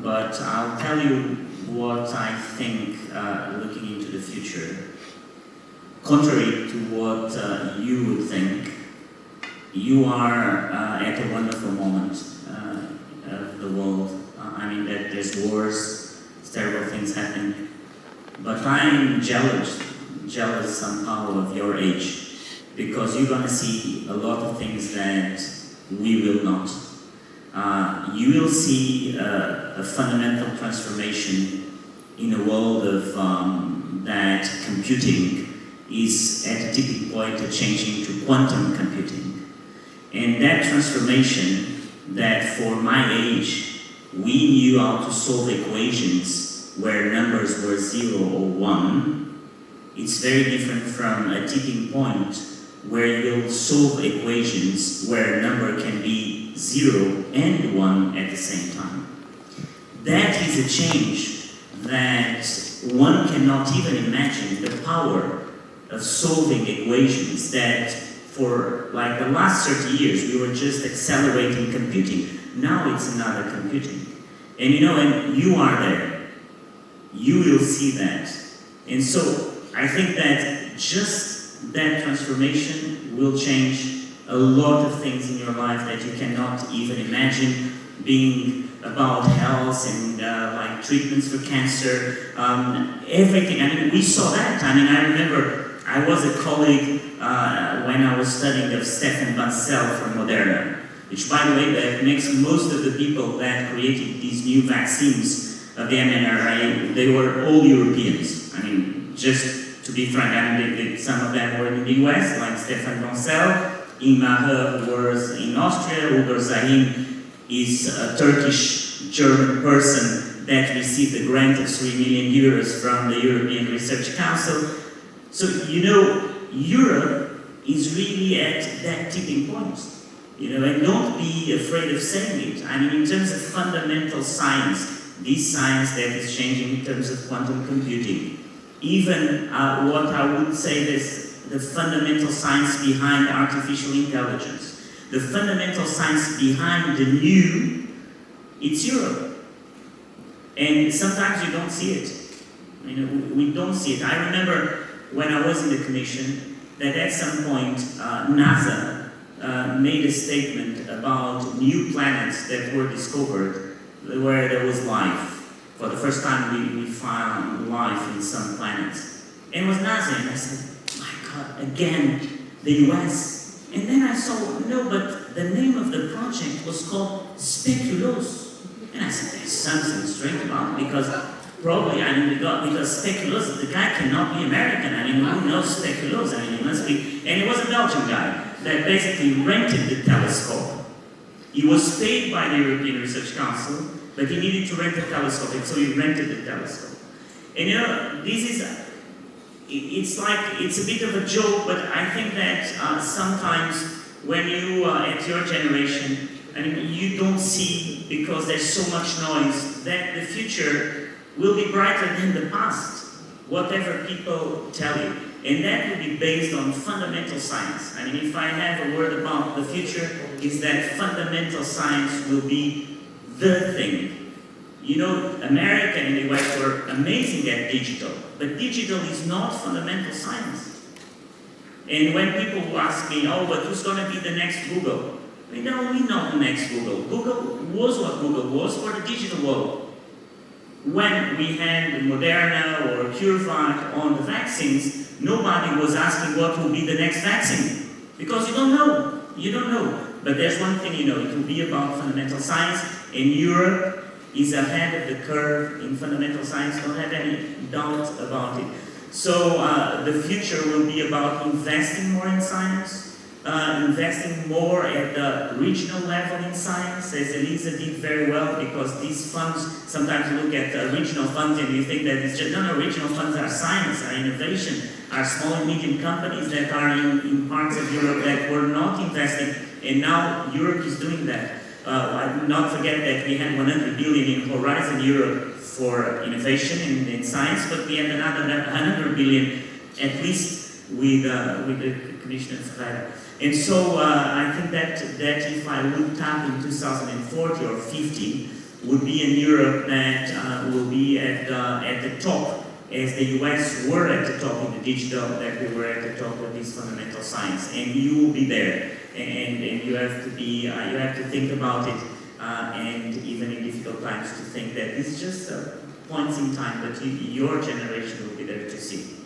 but I'll tell you what I think looking into the future. Contrary to what you would think, you are at a wonderful moment of the world. That there's wars, terrible things happening, but I'm jealous somehow of your age, because you're going to see a lot of things that we will not. You will see a fundamental transformation in a world of that computing is at a tipping point of changing to quantum computing. And that transformation, that for my age, we knew how to solve equations where numbers were 0 or 1, it's very different from a tipping point where you'll solve equations where a number can be 0 and 1 at the same time. That is a change that one cannot even imagine, the power of solving equations that for like the last 30 years we were just accelerating computing. Now it's another computing. And and you are there. You will see that. And so I think that just that transformation will change a lot of things in your life that you cannot even imagine, being about health and like treatments for cancer, everything. We saw that. I remember I was a colleague when I was studying of Stefan Bancel from Moderna, which, by the way, that makes most of the people that created these new vaccines of the mRNA, they were all Europeans. Just To be frank, I mean, some of them were in the US, like Stefan Bancel. Ingmar was in Austria. Ugur Sahin is a Turkish-German person that received a grant of 3 million euros from the European Research Council. So, you know, Europe is really at that tipping point. You know, and don't be afraid of saying it. I mean, in terms of fundamental science, this science that is changing in terms of quantum computing, even what I would say is the fundamental science behind artificial intelligence, the fundamental science behind the new, it's Europe. And sometimes you don't see it. You know, we don't see it. I remember when I was in the commission that at some point NASA made a statement about new planets that were discovered where there was life. For the first time we found life in some planets. And it was NASA, and I said, my God, again, the US. And then I saw, no, but the name of the project was called Speculoos. And I said, there's something strange about it, because probably, I mean, because Speculoos, the guy cannot be American. I mean, who knows Speculoos? I mean, he must be, and he was a Belgian guy that basically rented the telescope. He was paid by the European Research Council, but he needed to rent a telescope, and so he rented the telescope. And you know, this is, it's a bit of a joke, but I think that sometimes when you, at your generation, I mean, you don't see, because there's so much noise, that the future will be brighter than the past, whatever people tell you. And that will be based on fundamental science. I mean, if I have a word about the future, is that fundamental science will be the thing. You know, America and the US were amazing at digital, but digital is not fundamental science. And when people ask me, oh, but who's going to be the next Google? We don't mean not the next Google. Google was what Google was for the digital world. When we had Moderna or CureVac on the vaccines, nobody was asking what will be the next vaccine. Because you don't know. You don't know. But there's one thing you know, it will be about fundamental science, and Europe is ahead of the curve in fundamental science, don't have any doubt about it. So the future will be about investing more in science, investing more at the regional level in science, as Elisa did very well, because these funds, sometimes you look at regional funds and you think that it's just, no, regional funds are science, are innovation, are small and medium companies that are in parts of Europe that were not investing, and now Europe is doing that. I will not forget that we had 100 billion in Horizon Europe for innovation in science, but we had another 100 billion at least with the Commissioner Ferreira. And so I think that if I would tap in 2040 or 50, would be in Europe that will be at the top, as the US were at the top in the digital, that we were at the top of this fundamental science, and you will be there, and you have to be, you have to think about it, and even in difficult times to think that it's just points in time, but your generation will be there to see.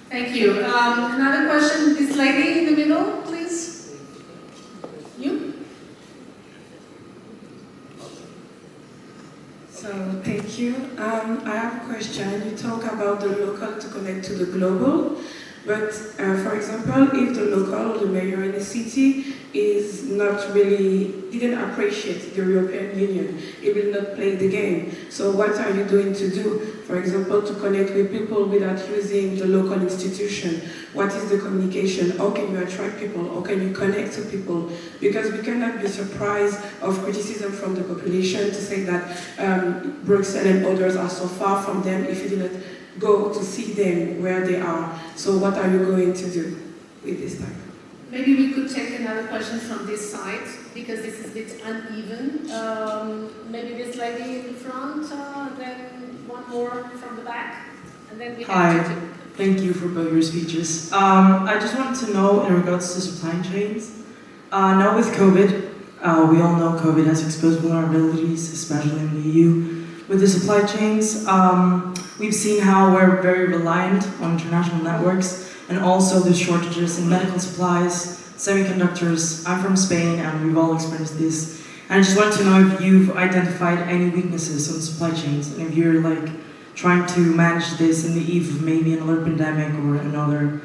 Thank you. Another question, this lady in the middle, please. You? So, thank you. I have a question. You talk about the local to connect to the global, but for example, if the local, the mayor in the city, is not really, didn't appreciate the European Union, it will not play the game. So what are you doing to do, for example, to connect with people without using the local institution? What is the communication? How can you attract people? How can you connect to people? Because we cannot be surprised of criticism from the population to say that Brussels and others are so far from them if you did not go to see them where they are. So what are you going to do with this time? Maybe we could take another question from this side, because this is a bit uneven. Maybe this lady in the front, then one more from the back, and then we have to. Thank you for both your speeches. I just wanted to know, in regards to supply chains, now with COVID, we all know COVID has exposed vulnerabilities, especially in the EU. With the supply chains, we've seen how we're very reliant on international networks, and also the shortages in medical supplies, semiconductors. I'm from Spain, and we've all experienced this. And I just wanted to know if you've identified any weaknesses on supply chains, and if you're trying to manage this in the eve of maybe another pandemic or another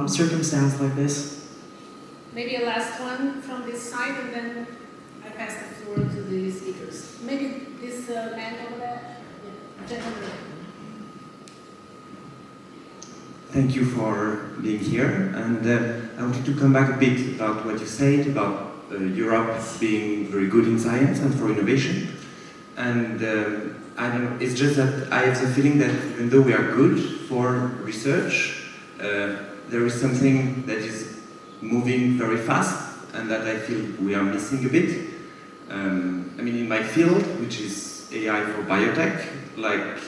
circumstance like this? Maybe a last one from this side, and then I pass the floor to the speakers. Maybe this man over there, yeah, gentleman. Thank you for being here, and I wanted to come back a bit about what you said about Europe being very good in science and for innovation. And I don't know, it's just that I have the feeling that even though we are good for research, there is something that is moving very fast and that I feel we are missing a bit. I mean, in my field, which is AI for biotech, like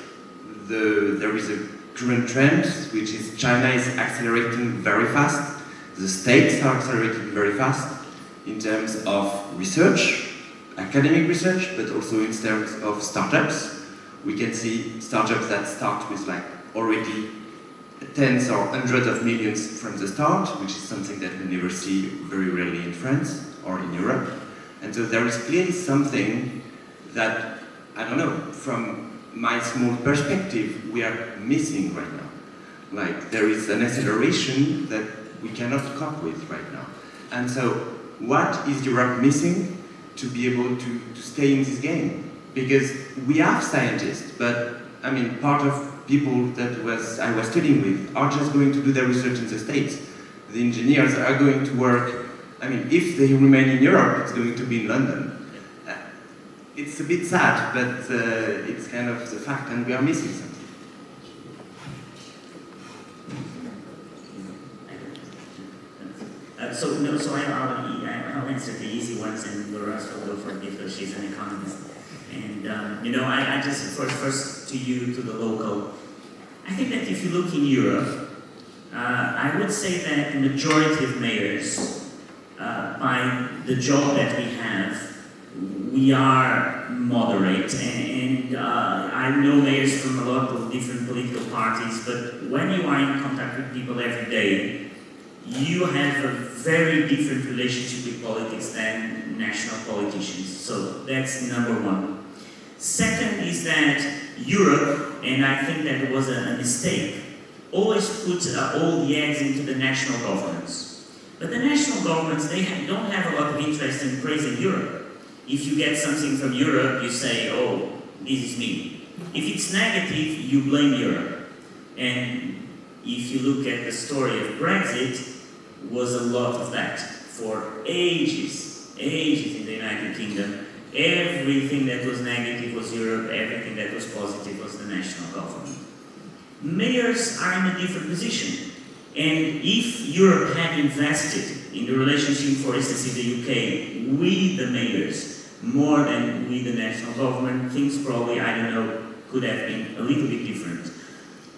there is a current trend, which is China is accelerating very fast. The states are accelerating very fast in terms of research, academic research, but also in terms of startups. We can see startups that start with like already tens or hundreds of millions from the start, which is something that we never see very rarely in France or in Europe. And so there is clearly something that, I don't know, from my small perspective, we are missing right now. Like, there is an acceleration that we cannot cope with right now. And so, what is Europe missing to be able to stay in this game? Because we have scientists, but, I mean, part of people that I was studying with are just going to do their research in the States. The engineers are going to work, I mean, if they remain in Europe, it's going to be in London. It's a bit sad, but it's kind of the fact, and we are missing something. I'll answer the easy ones, and Laurence will go for it because she's an economist. And I just first to you, to the local. I think that if you look in Europe, I would say that the majority of mayors, by the job that we have, we are moderate, and I know mayors from a lot of different political parties, but when you are in contact with people every day, you have a very different relationship with politics than national politicians. So that's number one. Second is that Europe, and I think that it was a mistake, always put all the eggs into the national governments. But the national governments, don't have a lot of interest in praising Europe. If you get something from Europe, you say, oh, this is me. If it's negative, you blame Europe. And if you look at the story of Brexit, was a lot of that. For ages in the United Kingdom, everything that was negative was Europe, everything that was positive was the national government. Mayors are in a different position. And if Europe had invested in the relationship, for instance, in the UK, with the mayors, more than with the national government, things probably, I don't know, could have been a little bit different.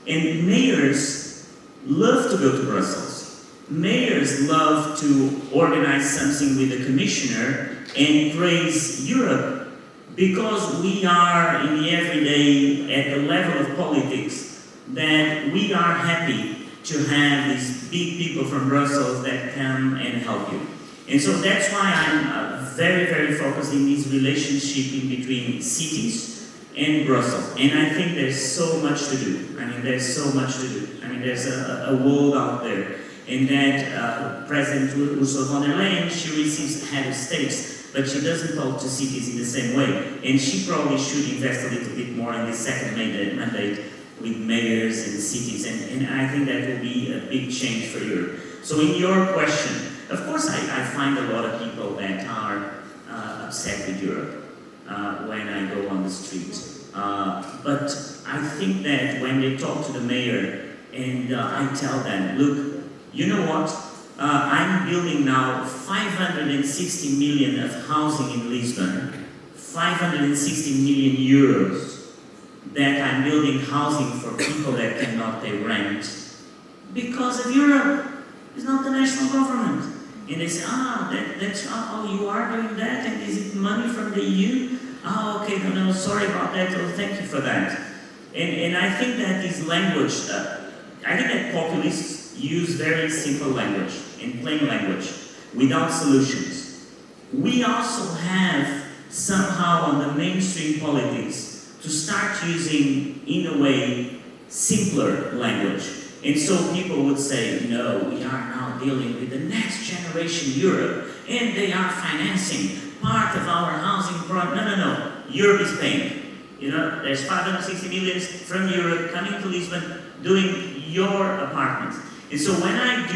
And mayors love to go to Brussels. Mayors love to organize something with the commissioner and praise Europe, because we are in the everyday, at the level of politics, that we are happy to have these big people from Brussels that come and help you. And so that's why I'm very, very focused in this relationship in between cities and Brussels. And I think there's so much to do. I mean, there's so much to do. I mean, there's a world out there. And that President Ursula von der Leyen, she receives head of states, but she doesn't talk to cities in the same way. And she probably should invest a little bit more in the second mandate with mayors and cities, and I think that will be a big change for Europe. So in your question, of course I find a lot of people that are upset with Europe when I go on the street. But I think that when they talk to the mayor and I tell them, look, you know what, I'm building now 560 million of housing in Lisbon, 560 million euros, that I'm building housing for people that cannot pay rent because of Europe. It's not the national government. And they say, you are doing that, and is it money from the EU? Oh, okay, no, sorry about that, oh, thank you for that. And I think that this language, I think that populists use very simple language, and plain language, without solutions. We also have, somehow on the mainstream politics, to start using, in a way, simpler language. And so people would say, no, we are now dealing with the next generation Europe, and they are financing part of our housing program. No. Europe is paying. You know, there's 560 million from Europe coming to Lisbon, doing your apartments. And so when I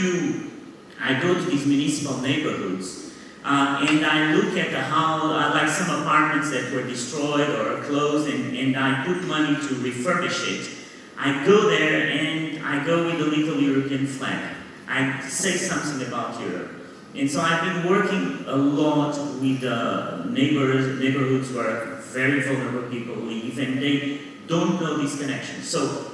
go to these municipal neighborhoods, and I look at how, like some apartments that were destroyed or closed, and I put money to refurbish it. I go there and I go with a little European flag. I say something about Europe. And so I've been working a lot with neighborhoods where very vulnerable people live, and they don't know these connections. So,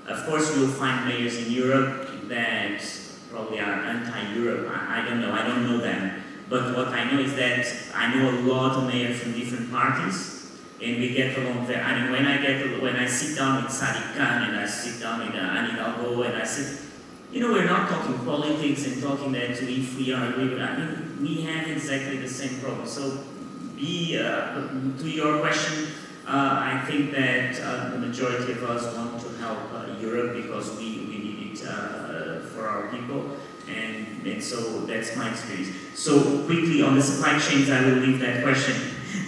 of course, you'll find mayors in Europe that probably are anti-Europe. I don't know them. But what I know is that I know a lot of mayors from different parties, and we get along very. I mean, when I sit down with Sadiq Khan and I sit down with Anne Hidalgo and I sit, you know, we're not talking politics and talking that if we are agree with. I mean, we have exactly the same problem. So, to your question, I think that the majority of us want to help Europe because we need it for our people. And so that's my experience. So quickly on the supply chains, I will leave that question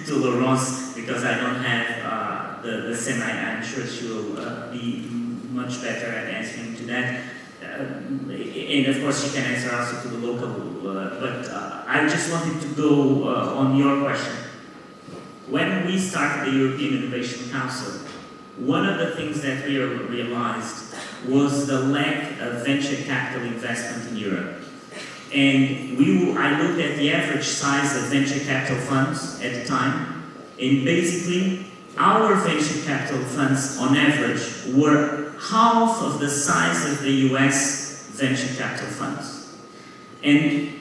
to Laurence because I don't have the same. I'm sure she will be much better at answering to that. And of course, she can answer also to the local. But I just wanted to go on your question. When we started the European Innovation Council, one of the things that we realized was the lack of venture capital investment in Europe. And I looked at the average size of venture capital funds at the time, and basically our venture capital funds on average were half of the size of the US venture capital funds. And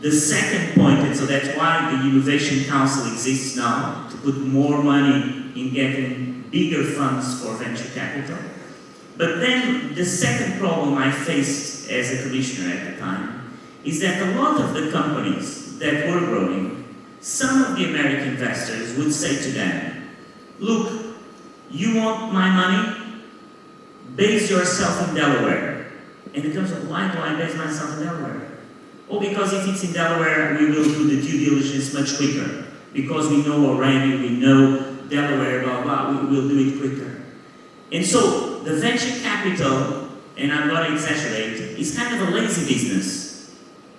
the second point, and so that's why the Innovation Council exists now, to put more money in getting bigger funds for venture capital. But then the second problem I faced as a commissioner at the time is that a lot of the companies that were growing, some of the American investors would say to them, look, you want my money? Base yourself in Delaware. And it comes, why do I base myself in Delaware? Oh, because if it's in Delaware, we will do the due diligence much quicker. Because we know already, we know Delaware, blah, blah, we will do it quicker. And so, the venture capital, and I'm not exaggerating, is kind of a lazy business.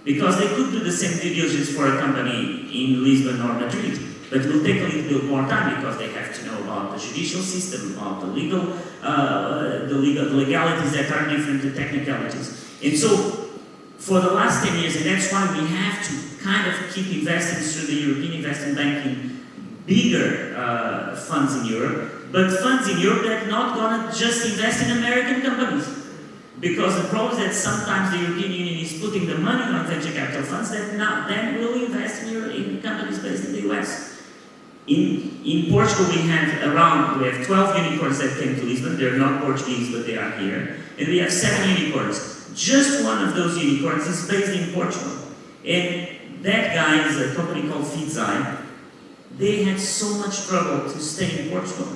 Because they could do the same due diligence for a company in Lisbon or Madrid, but it will take a little bit more time because they have to know about the judicial system, about the legalities that are different, the technicalities. And so, for the last 10 years, and that's why we have to kind of keep investing through the European Investment Bank in bigger funds in Europe, but funds in Europe that are not going to just invest in American companies. Because the problem is that sometimes the European Union is putting the money on venture capital funds that now then will invest in companies based in the US. In Portugal, we have 12 unicorns that came to Lisbon. They're not Portuguese, but they are here. And we have 7 unicorns. Just one of those unicorns is based in Portugal. And that guy is a company called Fidzai. They had so much trouble to stay in Portugal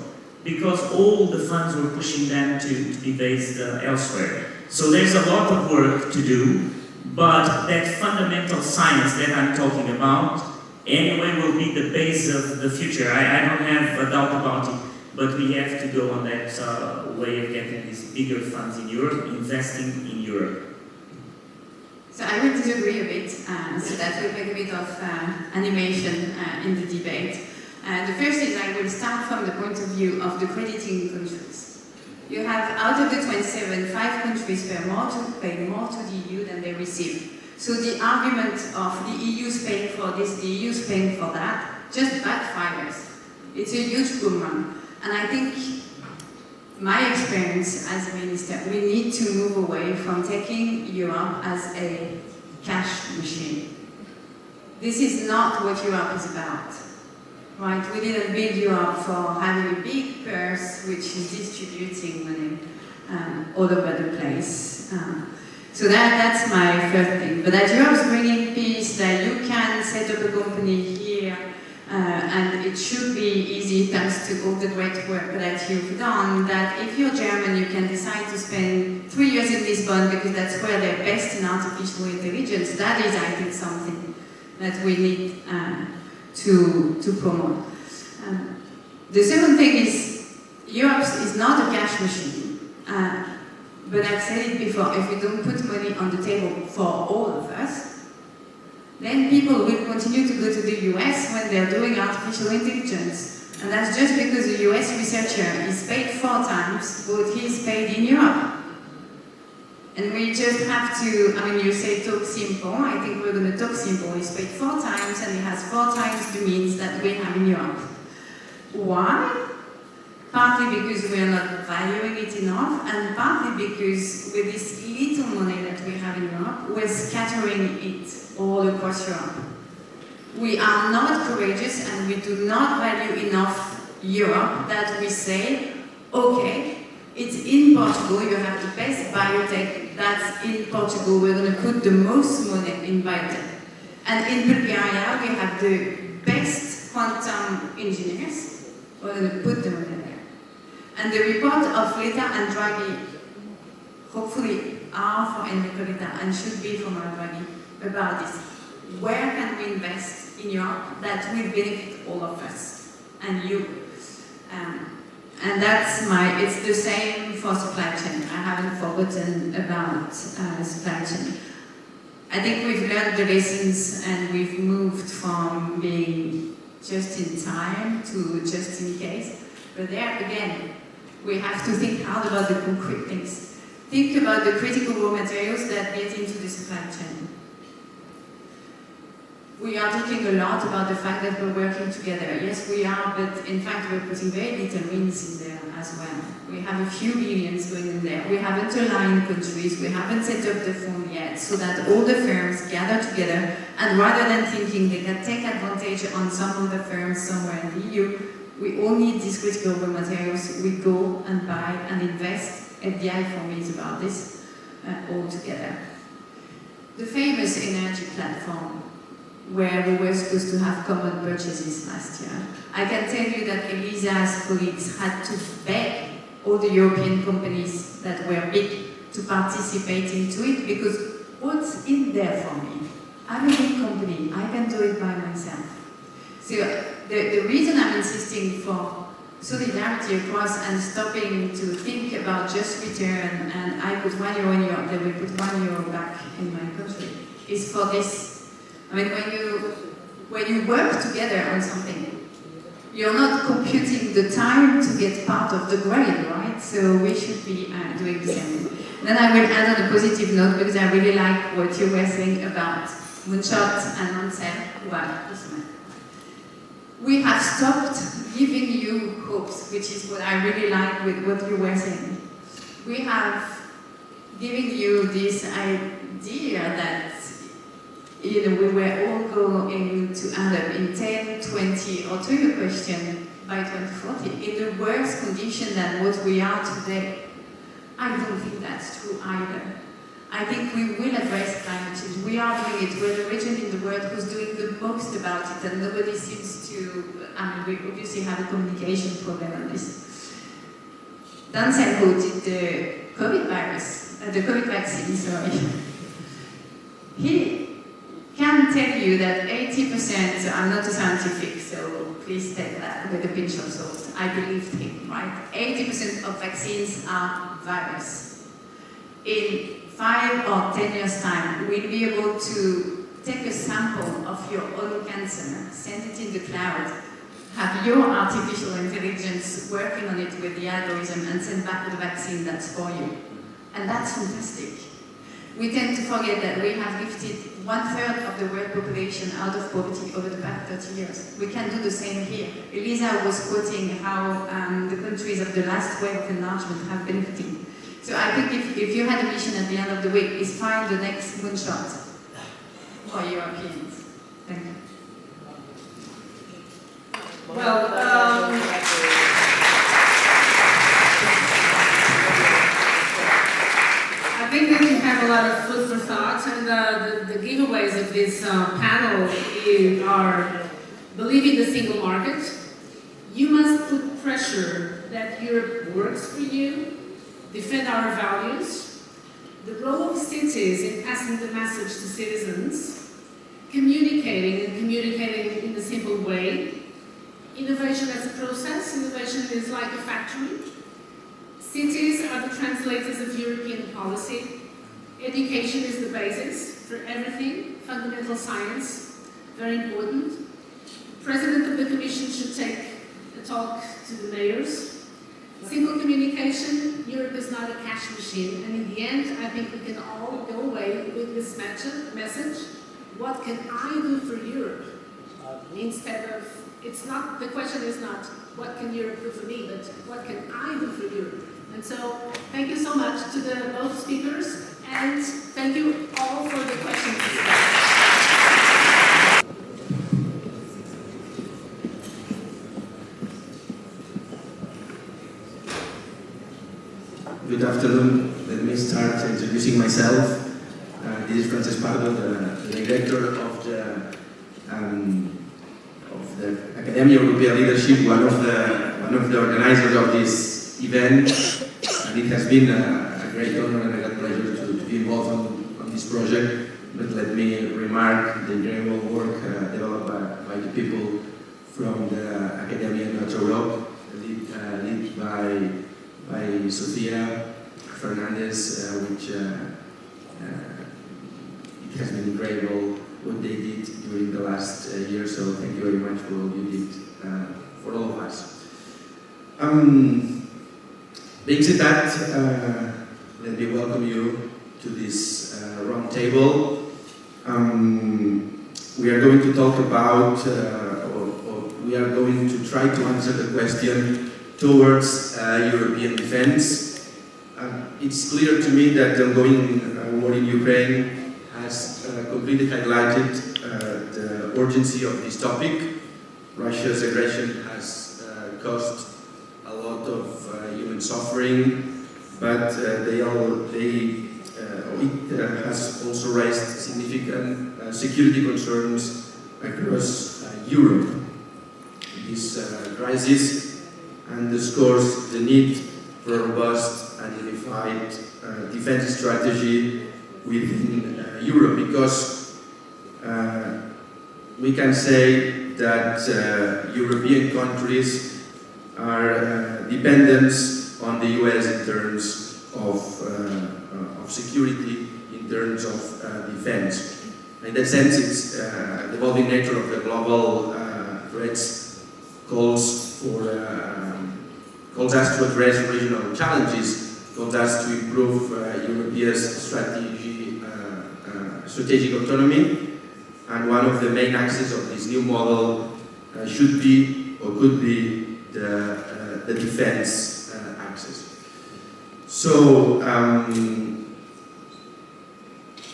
because all the funds were pushing them to be based elsewhere. So there's a lot of work to do, but that fundamental science that I'm talking about anyway will be the base of the future. I don't have a doubt about it, but we have to go on that way of getting these bigger funds in Europe, investing in Europe. So I will disagree a bit, so that will make a bit of animation in the debate. The first is I will start from the point of view of the crediting countries. You have, out of the 27, 5 countries pay more to the EU than they receive. So the argument of the EU's paying for this, the EU's paying for that, just backfires. It's a huge boomerang. And I think my experience as a minister, we need to move away from taking Europe as a cash machine. This is not what Europe is about. Right? We didn't build Europe for having a big purse which is distributing money all over the place. So that's my first thing. But that Europe's bringing peace, that you can set up a company here, and it should be easy see, thanks to all the great work that you've done, that if you're German, you can decide to spend 3 years in Lisbon because that's where they're best in artificial intelligence. That is, I think, something that we need to promote. The second thing is, Europe is not a cash machine. But I've said it before, if we don't put money on the table for all of us, then people will continue to go to the US when they're doing artificial intelligence. And that's just because the US researcher is paid 4 times what he's paid in Europe. And we just have to, I mean, you say talk simple, I think we're going to talk simple. He's paid 4 times and he has 4 times the means that we have in Europe. Why? Partly because we are not valuing it enough, and partly because with this little money that we have in Europe, we're scattering it all across Europe. We are not courageous and we do not value enough Europe that we say, okay, it's in Portugal, you have the best biotech, that's in Portugal, we're going to put the most money in biotech. And in Bulgaria, we have the best quantum engineers, we're going to put the money there. And the report of Letta and Draghi, hopefully are for Enrico Letta and should be for Mario Draghi, about this. Where can we invest in Europe that will benefit all of us and you? And that's it's the same for supply chain. I haven't forgotten about supply chain. I think we've learned the lessons and we've moved from being just in time to just in case. But there again, we have to think hard about the concrete things. Think about the critical raw materials that get into the supply chain. We are talking a lot about the fact that we're working together. Yes, we are, but in fact we're putting very little wins in there as well. We have a few billions going in there. We haven't aligned countries, we haven't set up the fund yet, so that all the firms gather together, and rather than thinking they can take advantage on some of the firms somewhere in the EU, we all need these critical raw materials. We go and buy and invest. FDI for me is about this all together. The famous energy platform, where we were supposed to have common purchases last year. I can tell you that Elisa's colleagues had to beg all the European companies that were big to participate into it, because what's in there for me? I'm a big company, I can do it by myself. So the reason I'm insisting for solidarity across and stopping to think about just return and I put €1 in Europe, they will put €1 back in my country, is for this. I mean, when you work together on something, you're not computing the time to get part of the grade, right? So we should be doing the same. Then I will add on a positive note, because I really like what you were saying about moonshot and non-self. We have stopped giving you hopes, which is what I really like with what you were saying. We have given you this idea that we were all going to end up in 10, 20, or to your question, by 2040, in the worse condition than what we are today. I don't think that's true either. I think we will address climate change. We are doing it. We're the region in the world who's doing the most about it, and nobody seems to, we obviously have a communication problem on this. Dan Senko did the COVID vaccine, sorry. He can tell you that 80%, I'm not a scientific, so please take that with a pinch of salt. I believed him, right? 80% of vaccines are virus. In 5 or 10 years' time, we'll be able to take a sample of your own cancer, send it in the cloud, have your artificial intelligence working on it with the algorithm, and send back the vaccine that's for you. And that's fantastic. We tend to forget that we have lifted 1/3 of the world population out of poverty over the past 30 years. We can do the same here. Elisa was quoting how the countries of the last wave of enlargement have benefited. So I think if you had a mission at the end of the week, is find the next moonshot for Europeans. Thank you. Well, I think we can have a lot of food for thought, and the giveaways of this panel are believe in the single market, You must put pressure that Europe works for you, defend our values, the role of cities in passing the message to citizens, communicating in a simple way. Innovation as a process, innovation is like a factory. Cities are the translators of European policy. Education is the basis for everything, fundamental science, very important. The President of the Commission should take a talk to the mayors. Simple communication, Europe is not a cash machine, and in the end, I think we can all go away with this message. What can I do for Europe? Instead of, the question is not, what can Europe do for me, but what can I do for Europe? And so, thank you so much to both speakers, and thank you all for the questions. Good afternoon. Let me start introducing myself. This is Frances Pardo, the director of the Academia European Leadership, one of the organizers of this event. And it has been a great honor and a great pleasure to be involved on this project. But let me remark the incredible work developed by the people from the Academia North Europe, led by Sofia Fernandez, which it has been incredible what they did during the last year, so thank you very much for all you did for all of us. Being said that, let me welcome you to this round table. We are going to talk about, or we are going to try to answer the question towards European defense. It's clear to me that the ongoing war in Ukraine has completely highlighted the urgency of this topic. Russia's aggression has caused a lot of human suffering, but it has also raised significant security concerns across Europe. This crisis underscores the need for a robust and unified defense strategy within Europe, because we can say that European countries are dependent on the US in terms of security, in terms of defense. In that sense, it's the evolving nature of the global threats calls us to address regional challenges, calls us to improve Europe's strategic autonomy, and one of the main axes of this new model should be, or could be, the defense axis. So,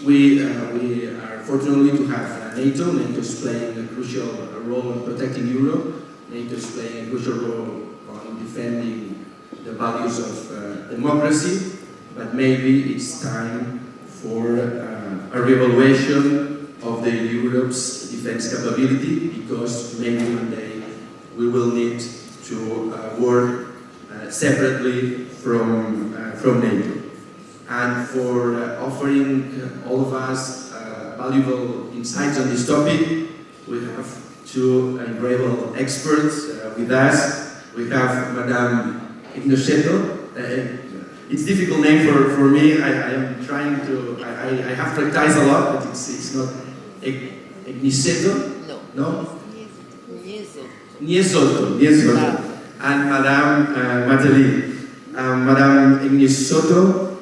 we are fortunate to have NATO. NATO is playing a crucial role in protecting Europe. NATO is playing a crucial role on defending the values of democracy, but maybe it's time for a reevaluation of the Europe's defense capability, because maybe one day we will need to work separately from NATO. And for offering all of us valuable insights on this topic, we have two incredible experts with us. We have Madame Gnesotto. It's a difficult name for me. I am trying to, I have practiced a lot, but it's not Gnesotto? No? Gnesotto. And Madame Matelly. Madame Gnesotto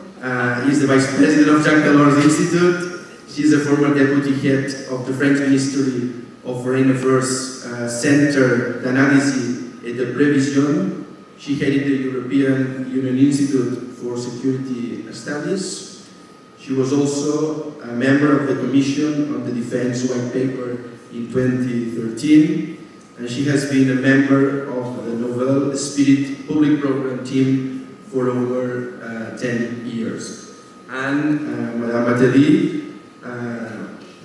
is the Vice President of Jacques Delors Institute. She's a former Deputy Head of the French Ministry of Foreign Affairs Centre d'Analyse et de Prévision. She headed the European Union Institute for Security Studies. She was also a member of the Commission on the Defense White Paper in 2013, and she has been a member of the Nouvelle Spirit public program team for over 10 years. And Madame Matelly,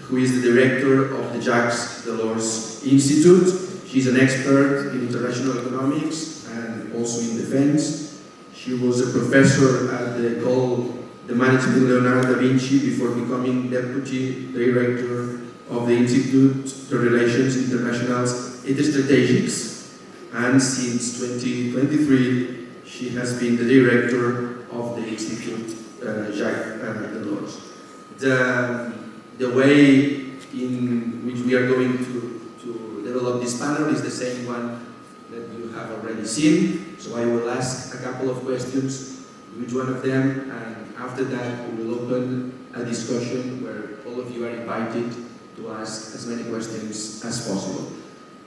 who is the director of the Jacques Delors Institute. She's an expert in international economics and also in defense. She was a professor at the Ecole de Management Leonardo da Vinci before becoming deputy director of the Institute de Relations Internationales et Stratégiques. And since 2023, she has been the director of the Institute Jacques Delors. The way in which we are going to develop this panel is the same one that you have already seen. So I will ask a couple of questions to each one of them, and after that we will open a discussion where all of you are invited to ask as many questions as possible.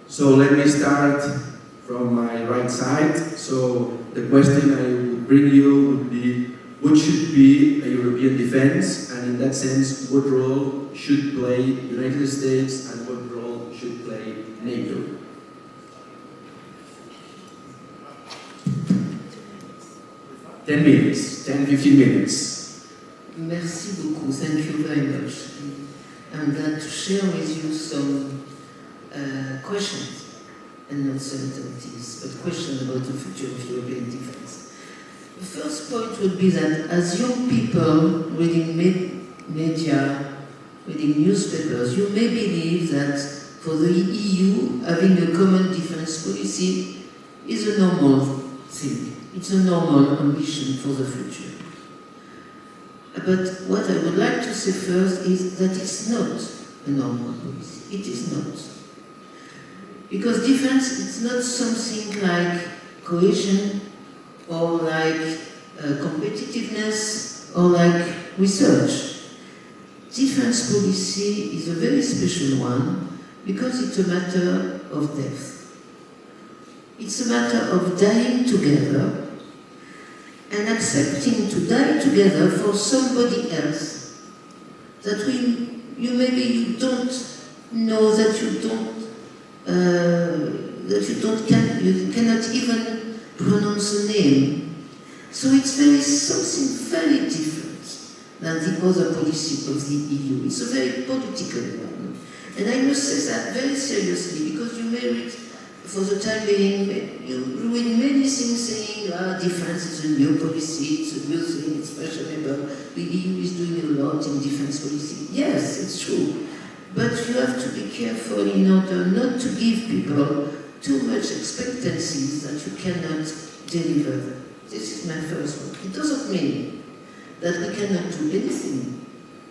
So let me start from my right side. So the question I would bring you would be, what should be a European defense, and in that sense, what role should play the United States and what role should play NATO? Ten minutes, 10-15 minutes. Merci beaucoup, thank you very much. I'm glad to share with you some questions and not certainties, but questions about the future of European defense. The first point would be that as young people reading media, reading newspapers, you may believe that for the EU, having a common defense policy is a normal thing. It's a normal ambition for the future. But what I would like to say first is that it's not a normal policy. It is not. Because defense is not something like cohesion or like competitiveness or like research. Defense policy is a very special one because it's a matter of death. It's a matter of dying together and accepting to die together for somebody else that you don't know, that you cannot even pronounce a name. So it's something very different than the other policy of the EU. It's a very political one. And I must say that very seriously, because you may read, for the time being, you read many things saying, defense is a new policy, it's a new thing, it's fashionable, the EU is doing a lot in defense policy. Yes, it's true. But you have to be careful in order not to give people too much expectancies that you cannot deliver. This is my first one. It doesn't mean that we cannot do anything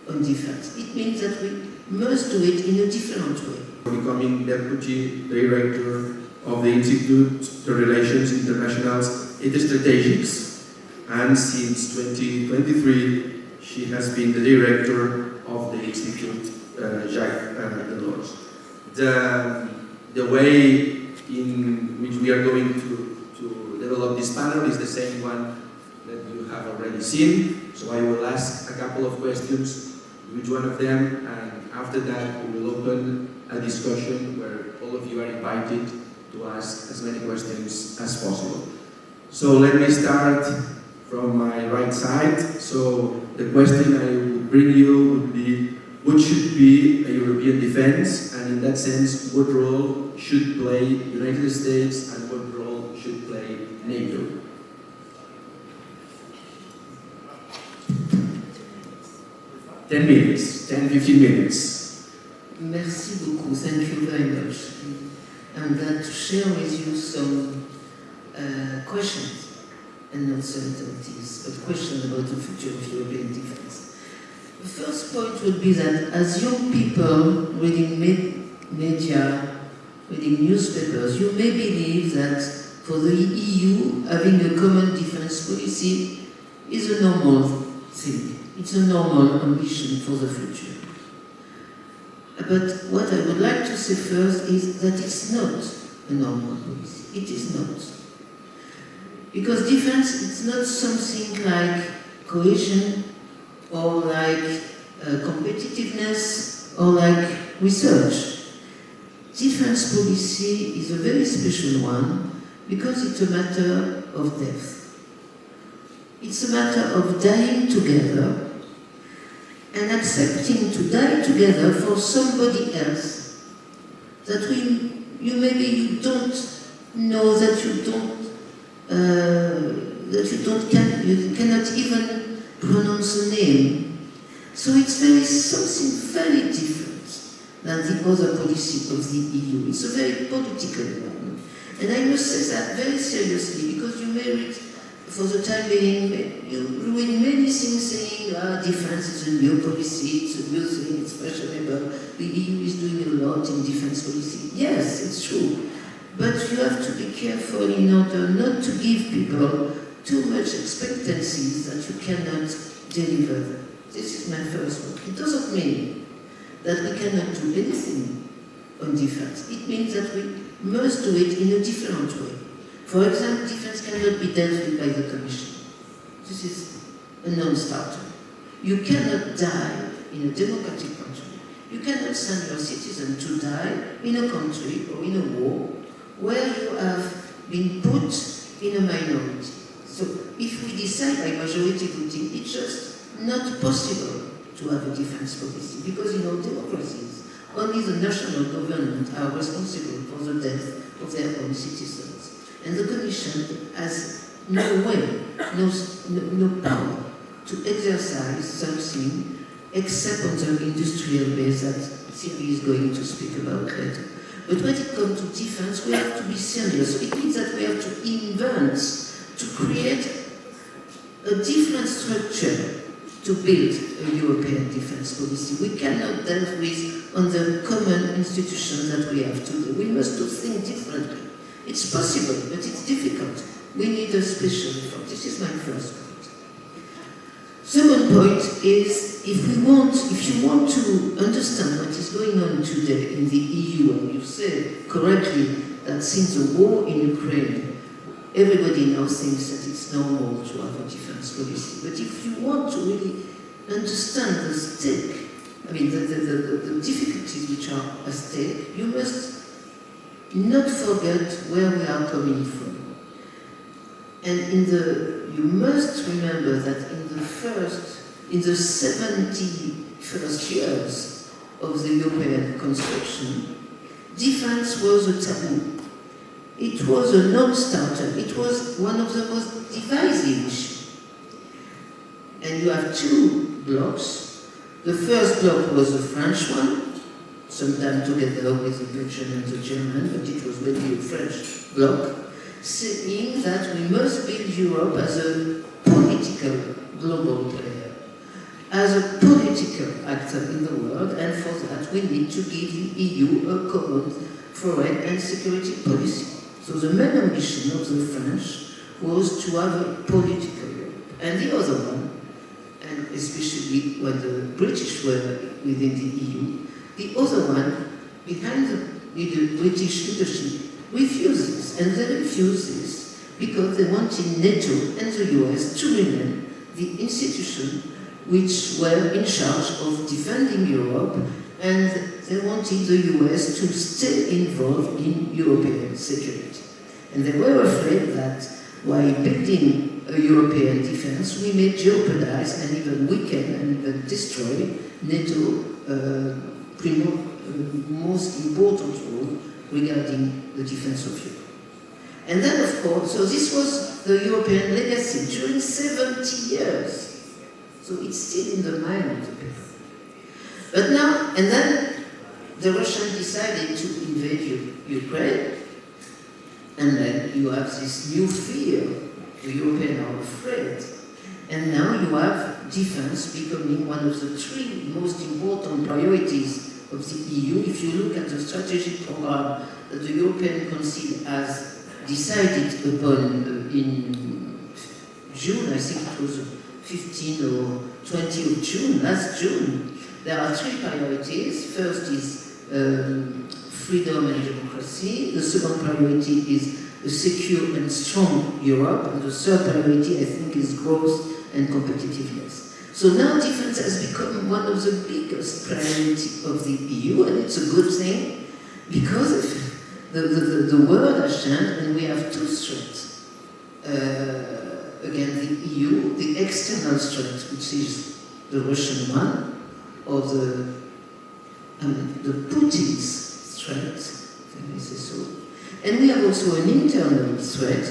on defense. It means that we must do it in a different way. Becoming deputy director of the Institute de Relations Internationales et Stratégiques, and since 2023 she has been the director of the Institute Jacques Delors. The way in which we are going to develop this panel is the same one that you have already seen. So I will ask a couple of questions to each one of them, and after that we will open a discussion where all of you are invited to ask as many questions as possible. So let me start from my right side. So the question I would bring you would be, what should be a European defense, and in that sense, what role should play the United States and what role should play NATO? Ten minutes, 10-15 minutes. Merci beaucoup, thank you very much. I'm glad to share with you some questions and not certainties, but questions about the future of European defense. The first point would be that as young people reading media, reading newspapers, you may believe that for the EU, having a common defense policy is a normal thing. It's a normal ambition for the future. But what I would like to say first is that it's not a normal policy. It is not. Because defense is not something like cohesion or like competitiveness or like research. Defense policy is a very special one because it's a matter of death. It's a matter of dying together and accepting to die together for somebody else that maybe you don't know that you cannot even pronounce a name. So it's something very different than the other policy of the EU. It's a very political one. And I must say that very seriously, because you may read, for the time being, you ruin many things saying, defense is a new policy, it's a new thing, it's fashionable, the EU is doing a lot in defense policy. Yes, it's true. But you have to be careful in order not to give people too much expectancies that you cannot deliver them. This is my first one. It doesn't mean that we cannot do anything on defense. It means that we must do it in a different way. For example, defense cannot be dealt with by the Commission. This is a non-starter. You cannot die in a democratic country. You cannot send your citizens to die in a country or in a war where you have been put in a minority. So if we decide by majority voting, it's just not possible to have a defense policy, because in all democracies, only the national government are responsible for the death of their own citizens. And the Commission has no way, no power to exercise something except on the industrial base that Sylvie is going to speak about later. But when it comes to defense, we have to be serious. It means that we have to invent, to create a different structure to build a European defense policy. We cannot deal with on the common institutions that we have today. We must do things differently. It's possible, but it's difficult. We need a special effort. This is my first point. Second point is, if you want to understand what is going on today in the EU, and you said correctly that since the war in Ukraine, everybody now thinks that it's normal to have a defense policy. But if you want to really understand the stake, I mean the difficulties which are at stake, you must not forget where we are coming from. And you must remember that in the 71st years of the European construction, defense was a taboo. It was a non-starter. It was one of the most divisive issues. And you have two blocks. The first block was the French one, sometimes together with the Belgian and the German, but it was really a French bloc, saying that we must build Europe as a political global player, as a political actor in the world, and for that we need to give the EU a common foreign and security policy. So the main ambition of the French was to have a political Europe. And the other one, and especially when the British were within the EU, the other one, behind the British leadership, refuses. And they refuse this because they wanted NATO and the US to remain the institution which were in charge of defending Europe, and they wanted the US to stay involved in European security. And they were afraid that while building a European defense, we may jeopardize and even weaken and even destroy NATO most important role regarding the defense of Europe. And then, of course, so this was the European legacy during 70 years. So it's still in the mind of the people. But now, and then the Russians decided to invade Ukraine, and then you have this new fear, the Europeans are afraid. And now you have defense becoming one of the three most important priorities of the EU. If you look at the strategic program that the European Council has decided upon in June, I think it was 15 or 20 of June, last June, there are three priorities. First is freedom and democracy. The second priority is a secure and strong Europe. And the third priority, I think, is growth and competitiveness. So now defense has become one of the biggest priorities of the EU, and it's a good thing because the world has changed, and we have two threats. Again, the EU, the external threat, which is the Russian one, or the Putin's threat, if I may say so. And we have also an internal threat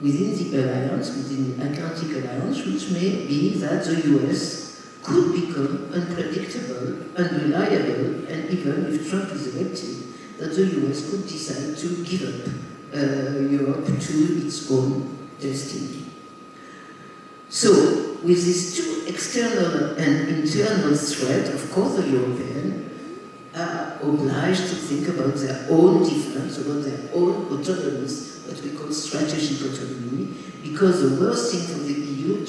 within the alliance, within the Atlantic Alliance, which may be that the US could become unpredictable, unreliable, and even if Trump is elected, that the US could decide to give up Europe to its own destiny. So, with these two external and internal threats, of course the Europeans are obliged to think about their own defense, about their own autonomous, what we call strategic autonomy, because the worst thing for the EU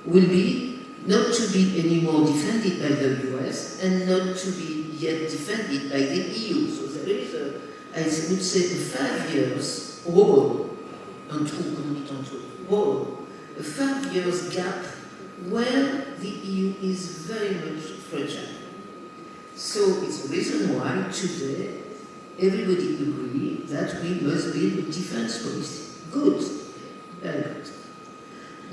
will be not to be anymore defended by the US and not to be yet defended by the EU. So there is I would say, a 5 years wall, a 5 years gap where the EU is very much fragile. So it's the reason why today everybody agrees that we must build a defense policy. Good, very good.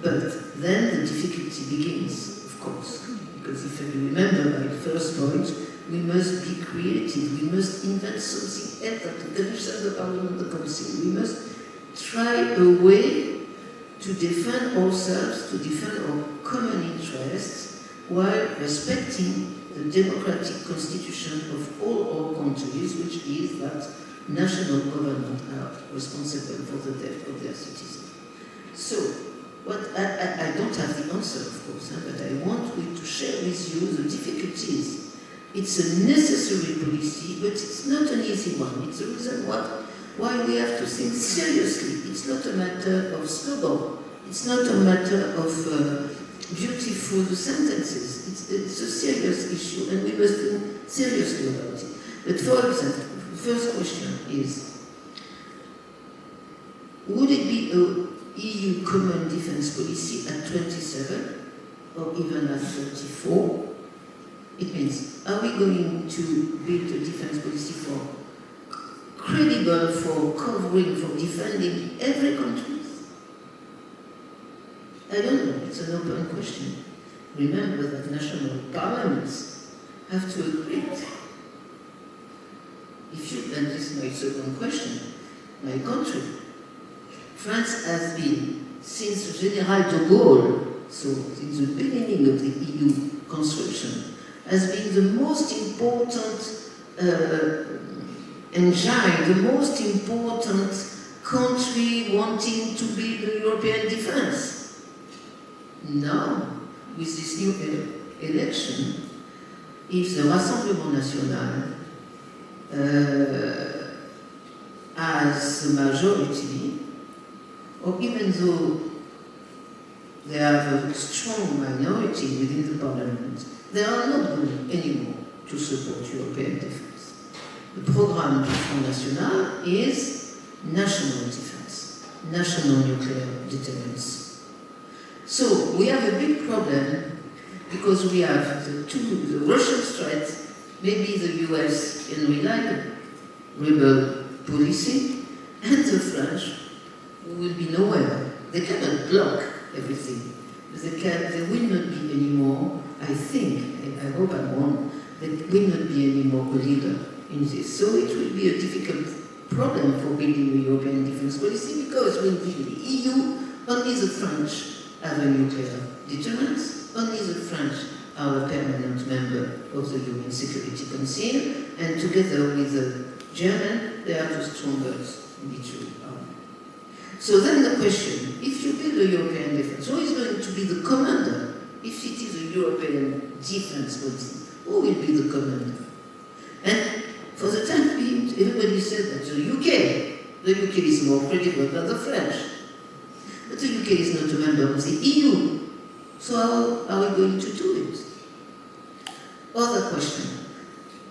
But then the difficulty begins, of course, because if you remember my first point, we must be creative, we must invent something else that the Commission, the Parliament, the Council. We must try a way to defend ourselves, to defend our common interests, while respecting the democratic constitution of all our countries, which is that national governments are responsible for the death of their citizens. So, I don't have the answer, of course, but I want to share with you the difficulties. It's a necessary policy, but it's not an easy one. It's the reason why we have to think seriously. It's not a matter of slogan. It's not a matter of beautiful sentences. It's a serious issue, and we must think seriously about it. But for example, the first question is, would it be an EU common defense policy at 27 or even at 34? It means, are we going to build a defense policy for credible, for covering, for defending every country? I don't know, it's an open question. Remember that national parliaments have to agree. If you, and this is my second question, my country, France has been, since General de Gaulle, so since the beginning of the EU construction, has been the most important engine, the most important country wanting to build a European defense. Now, with this new election, if the Rassemblement National has a majority, or even though they have a strong minority within the parliament, they are not going anymore to support European defense. The programme du Front National is national defense, national nuclear deterrence. So we have a big problem because we have the Russian threat, maybe the US unreliable rebel policy, and the French will be nowhere. They cannot block everything. They will not be anymore, I think, I hope I'm wrong, they will not be anymore a leader in this. So it will be a difficult problem for building a European defense policy because within the EU, only the French have a nuclear deterrence, only the French are a permanent member of the UN Security Council, and together with the German, they are the strongest military army. So then the question, if you build a European defense, who is going to be the commander? If it is a European defense policy, who will be the commander? And for the time being, everybody said that the UK is more credible than the French. But the UK is not a member of the EU. So how are we going to do it? Other question.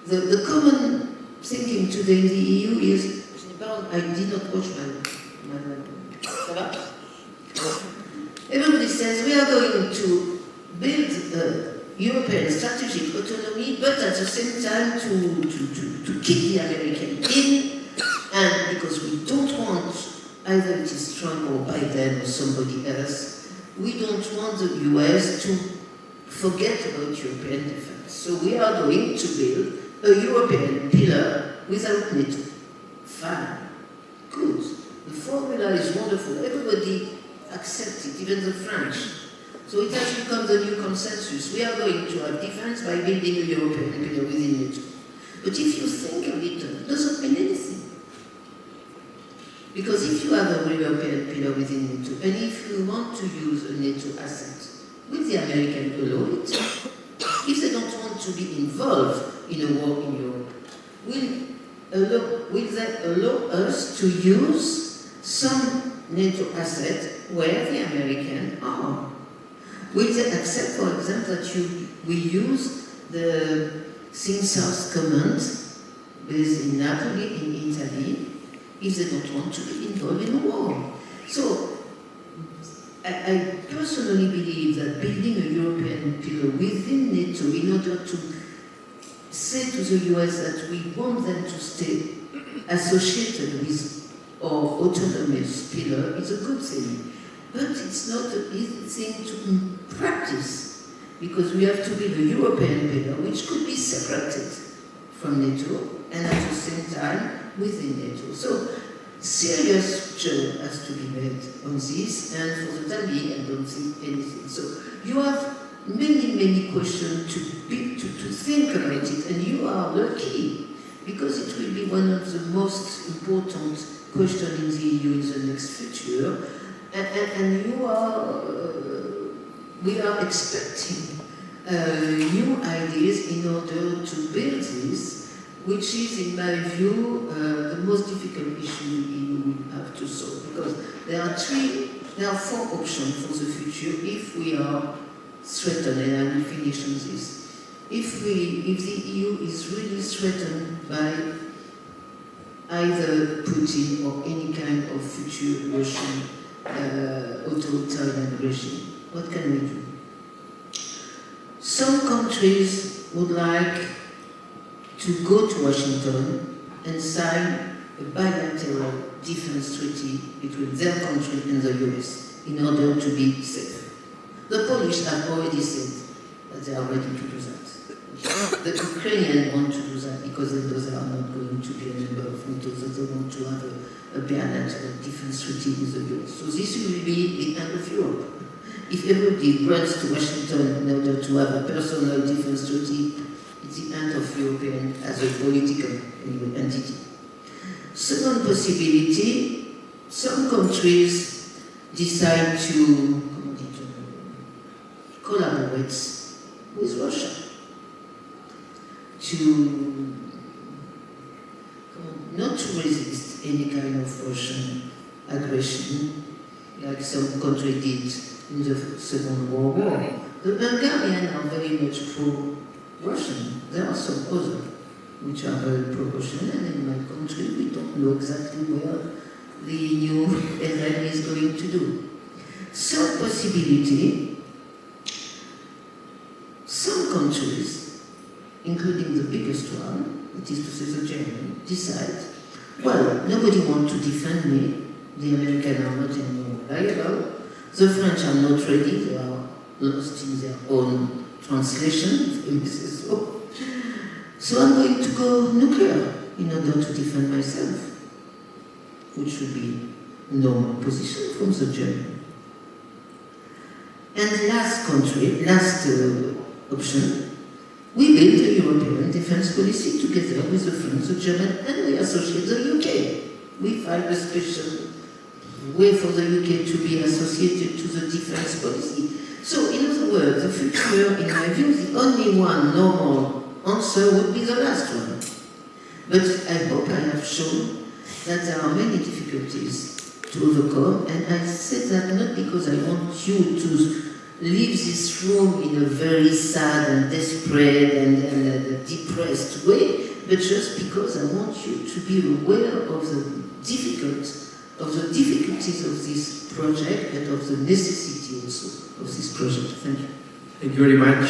The common thinking today in the EU is, I did not watch my everybody says we are going to build European strategic autonomy, but at the same time to keep the American in, and because we don't want either it is Trump or Biden or somebody else, we don't want the US to forget about European defense. So we are going to build a European pillar without NATO. fine, good. The formula is wonderful. Everybody accepts it, even the French. So it has become the new consensus. We are going to have defense by building a European pillar within NATO. But if you think of it, it doesn't mean anything. Because if you have a European pillar within NATO, and if you want to use a NATO asset, will the Americans allow it? If they don't want to be involved in a war in Europe, will they allow us to use some NATO asset where the Americans are? Will they accept, for example, that we use the South Command based in Napoli, in Italy, if they don't want to be involved in a war? So, I personally believe that building a European pillar within NATO in order to say to the US that we want them to stay associated with our autonomous pillar is a good thing. But it's not an easy thing to practice, because we have to build a European pillar which could be separated from NATO and at the same time within NATO. So serious job has to be made on this, and for the time being I don't think anything. So you have many questions to think about it, and you are lucky, because it will be one of the most important questions in the EU in the next future. And we are expecting new ideas in order to build this, which is, in my view, the most difficult issue the EU will have to solve. Because there are four options for the future if we are threatened, and I will finish on this. If the EU is really threatened by either Putin or any kind of future Russian authoritarian regime, what can we do? Some countries would like to go to Washington and sign a bilateral defense treaty between their country and the US in order to be safe. The Polish have already said that they are ready to do that. The Ukrainians want to do that because they know they are not going to be a member of NATO, that they want to have a bilateral defense treaty with the US. So this will be the end of Europe. If everybody runs to Washington in order to have a personal defense treaty, it's the end of European as a political entity. Second possibility, some countries decide to collaborate with Russia not to resist any kind of Russian aggression, like some country did in the Second World War. The Hungarians are very much pro-Russian. There are some others which are very pro-Russian, and in my country we don't know exactly where the new enemy is going to do. Third possibility, some countries, including the biggest one, that is to say the German, decide, well, nobody wants to defend me, the Americans are not anymore reliable, the French are not ready, they are lost in their own translation, if I may say so. So I'm going to go nuclear in order to defend myself, which would be a normal position from the German. And last option, we build a European defense policy together with the French, the German, and we associate the UK. We find a special way for the UK to be associated to the defense policy. So, in other words, the future, in my view, the only one normal answer would be the last one. But I hope I have shown that there are many difficulties to overcome, and I say that not because I want you to leave this room in a very sad and desperate and depressed way, but just because I want you to be aware of the difficulties of this project and of the necessity also of this project. Thank you. Thank you very much.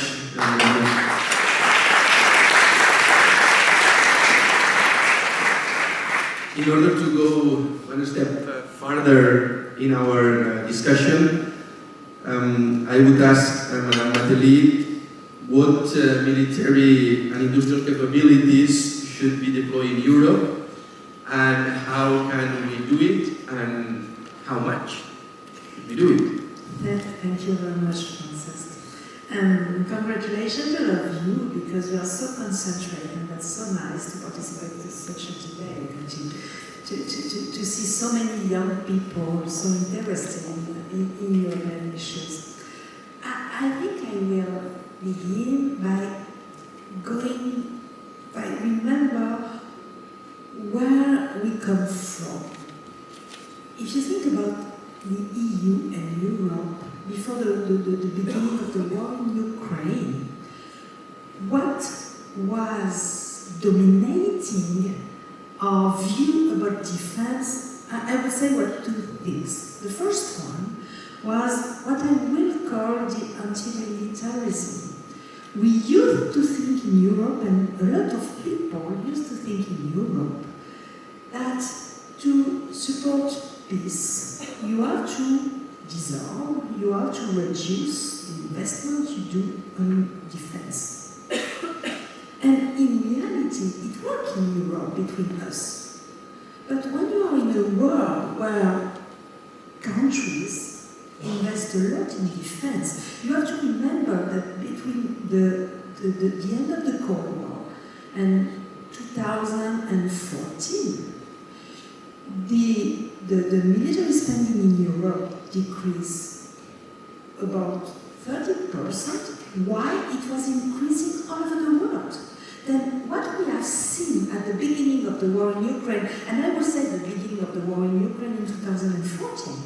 In order to go one step further in our discussion, I would ask Madame Matelly what military and industrial capabilities should be deployed in Europe, and how can we do it, and how much should we do it? Thank you very much, Francis. And congratulations to all of you, because we are so concentrated, and that's so nice to participate in such a debate, and to see so many young people so interested in European issues. I think I will begin by remember where we come from. If you think about the EU and Europe before the beginning of the war in Ukraine, what was dominating our view about defense? I would say were two things. The first one was what I will call the anti-militarism. We used to think in Europe, and a lot of people used to think in Europe, that to support peace, you have to dissolve, you have to reduce the investment you do on defense. And in reality, it works in Europe between us. But when you are in a world where countries invest a lot in defense, you have to remember that between the end of the Cold War and 2014, the military spending in Europe decreased about 30%, while it was increasing all over the world. Then what we have seen at the beginning of the war in Ukraine, and I would say the beginning of the war in Ukraine in 2014,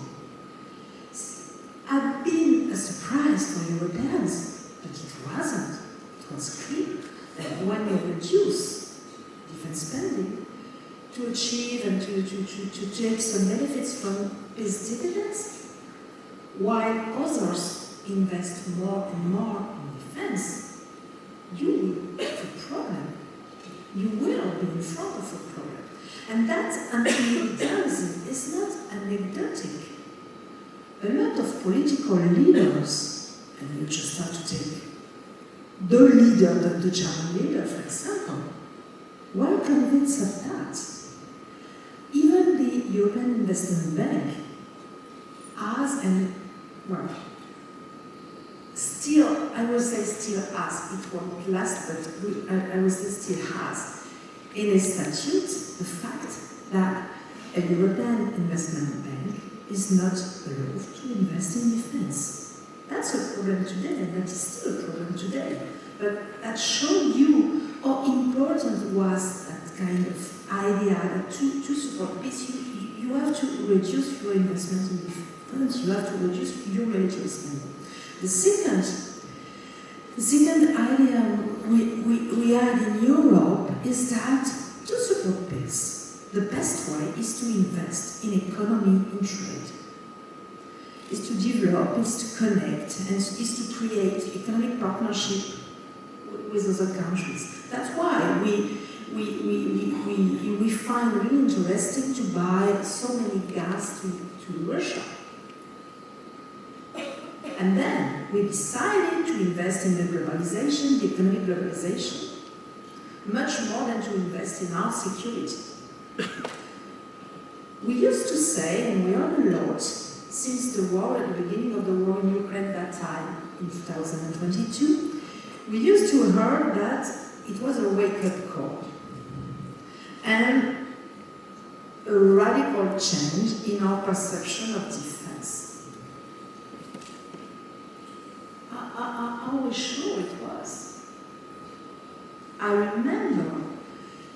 had been a surprise for Europeans, but it wasn't. It was clear that when you reduce defense spending to achieve and to take some benefits from peace dividends, while others invest more and more in defense, you will have a problem. You will be in front of a problem. And that anti-militarism is not anecdotic. A lot of political leaders, and you just have to take the leader, the German leader, for example, were convinced of that. Even the European Investment Bank has, and well, still, I would say still has, it won't last, but I would say still has, in its statute, the fact that a European Investment Bank is not allowed to invest in defense. That's a problem today, and that is still a problem today. But that showed you how important was that kind of idea that to support peace, you have to reduce your investment in defense, you have to reduce your military spending. The second idea we had in Europe is that to support peace, the best way is to invest in economy and trade, is to develop, is to connect, and is to create economic partnership with other countries. That's why we find it really interesting to buy so many gas to Russia. And then we decided to invest in the globalization, the economic globalization, much more than to invest in our security. We used to say, and we heard a lot, since the war, at the beginning of the war in Ukraine that time, in 2022, we used to hear that it was a wake-up call and a radical change in our perception of defense. Are we sure it was? I remember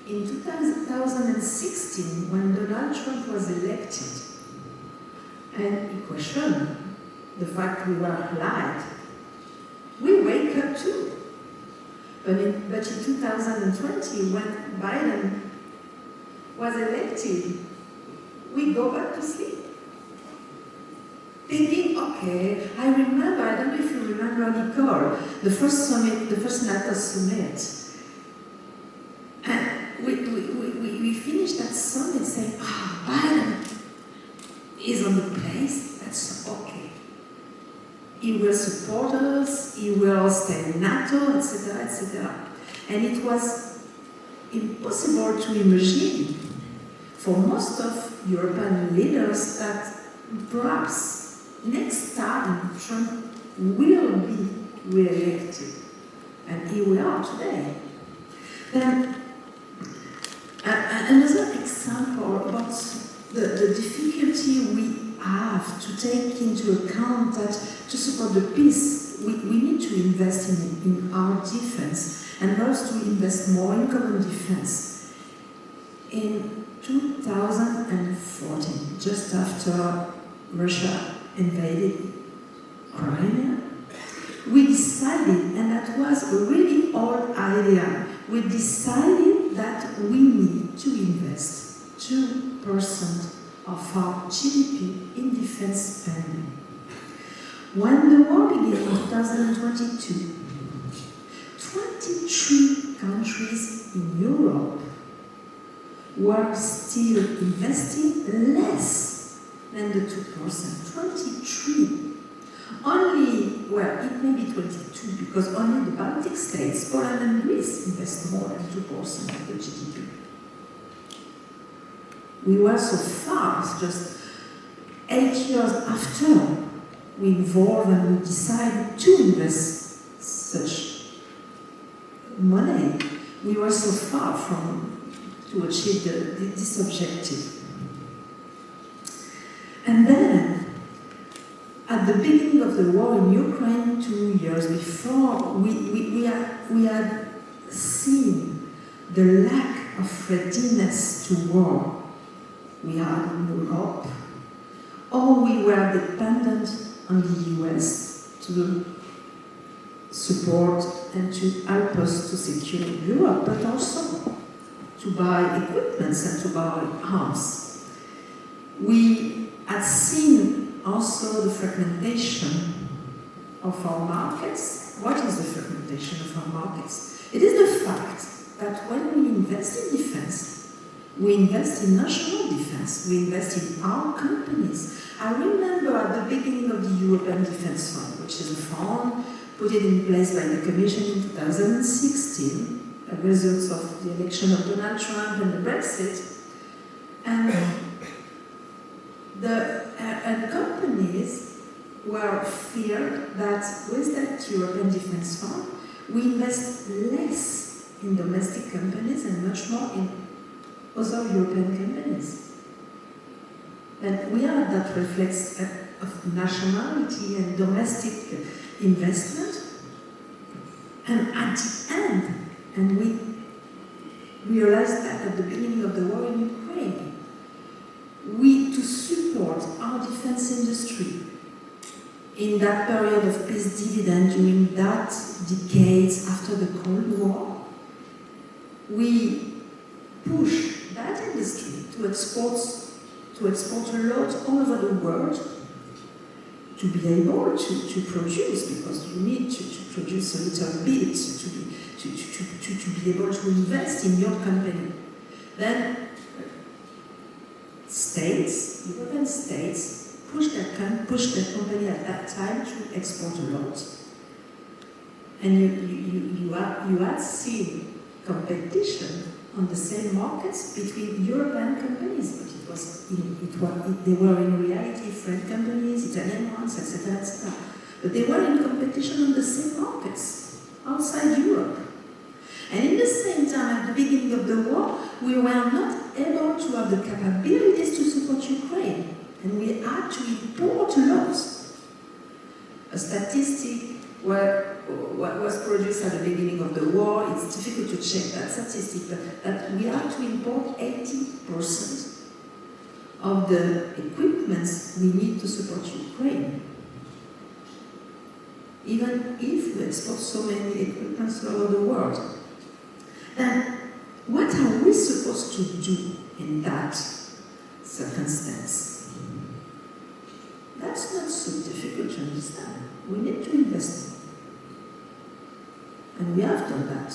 in 2016, when Donald Trump was elected, and he questioned the fact we were lied, we wake up too. But in 2020, when Biden was elected, we go back to sleep. Thinking, okay, I remember, I don't know if you remember Nicole, the first summit, the first NATO summit. And we finished that summit saying, Biden is on the place, that's okay. He will support us, he will stay in NATO, etc., etc. And it was impossible to imagine for most of European leaders that perhaps next time Trump will be re-elected. And here we are today. Then, another example about the difficulty we have to take into account that to support the peace, we need to invest in our defense and also to invest more in common defense. In 2014, just after Russia invaded Crimea, we decided, and that was a really old idea, we decided that we need to invest 2% of our GDP in defense spending. When the war began in 2022, 23 countries in Europe were still investing less than the 2%. 23. Only, well, it may be 22, because only the Baltic states, Poland and Greece, invest more than 2% of the GDP. We were so far, just 8 years after we involved and we decided to invest such money, we were so far from to achieve this objective. And then, at the beginning of the war in Ukraine, 2 years before, we had seen the lack of readiness to war we had in Europe, or we were dependent on the US to support and to help us to secure Europe, but also to buy equipments and to buy arms. We had seen also the fragmentation of our markets. What is the fragmentation of our markets? It is the fact that when we invest in defense, we invest in national defense, we invest in our companies. I remember at the beginning of the European Defense Fund, which is a fund put in place by the Commission in 2016, a result of the election of Donald Trump and the Brexit. And and companies were feared that with that European Defense Fund, we invest less in domestic companies and much more in other European companies. And we are that reflex of nationality and domestic investment. And at the end, and we realized that at the beginning of the war in Ukraine, to support our defense industry in that period of peace dividend during that decades after the Cold War, we push that industry to export a lot all over the world to be able to produce, because you need to produce a little bit to be able to invest in your company. Then states, European states, push their company at that time to export a lot. And you had seen competition on the same markets between European companies, but they were in reality French companies, Italian ones, etc., etc. But they were in competition on the same markets outside Europe. And in the same time, at the beginning of the war, we were not able to have the capabilities to support Ukraine, and we had to import a lot. A statistic was produced at the beginning of the war. It's difficult to check that statistic, but that we had to import 80% of the equipments we need to support Ukraine. Even if we export so many equipments all over the world. Then, what are we supposed to do in that circumstance? That's not so difficult to understand. We need to invest more. And we have done that.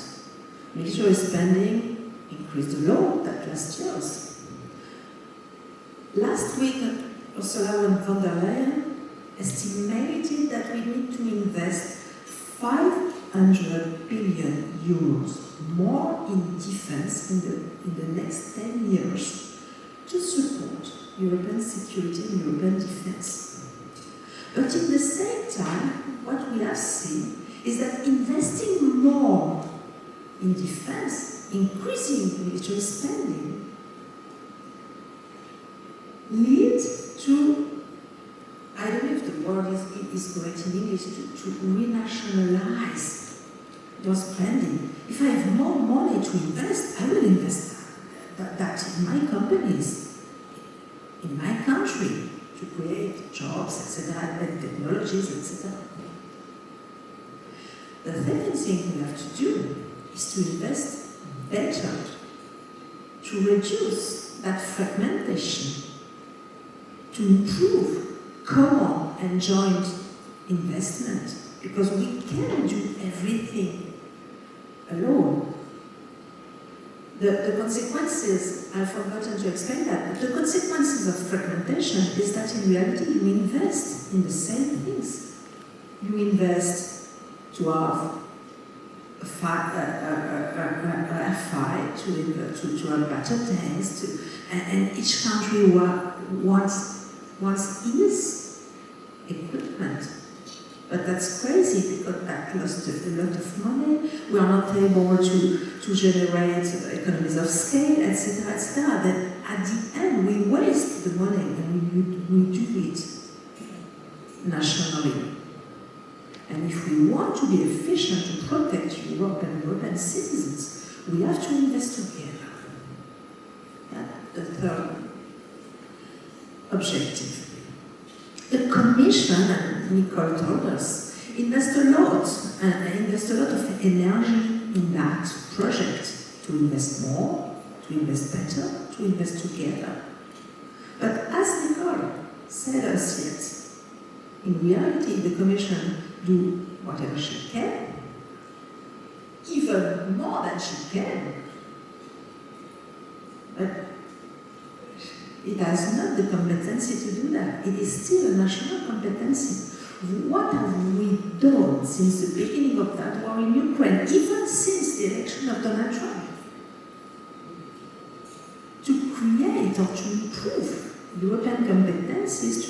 Military spending increased a lot that last year's. Last week, Ursula von der Leyen estimated that we need to invest 500 billion euros more in defense in the next 10 years to support European security and European defense. But at the same time, what we have seen is that investing more in defense, increasing military spending, leads to, I don't know if the word is correct in English, to renationalize your spending. If I have more money to invest, I will invest that in my companies, in my country, to create jobs, etc., and technologies, etc. The second thing we have to do is to invest better, to reduce that fragmentation, to improve common and joint investment, because we can't do everything alone. The consequences, I've forgotten to explain that, but the consequences of fragmentation is that in reality you invest in the same things. You invest to have a fight, to have better tanks, and each country wants its equipment. But that's crazy because that costs a lot of money. We are not able to generate economies of scale, etc., etc. Then at the end we waste the money and we do it nationally. And if we want to be efficient to protect Europe and European citizens, we have to invest together. The third objective. The Commission, and Nicole told us, invest a lot of energy in that project to invest more, to invest better, to invest together. But as Nicole said us yet, in reality, the Commission do whatever she can, even more than she can. But it has not the competency to do that. It is still a national competency. What have we done since the beginning of that war in Ukraine, even since the election of Donald Trump, to create or to improve European competencies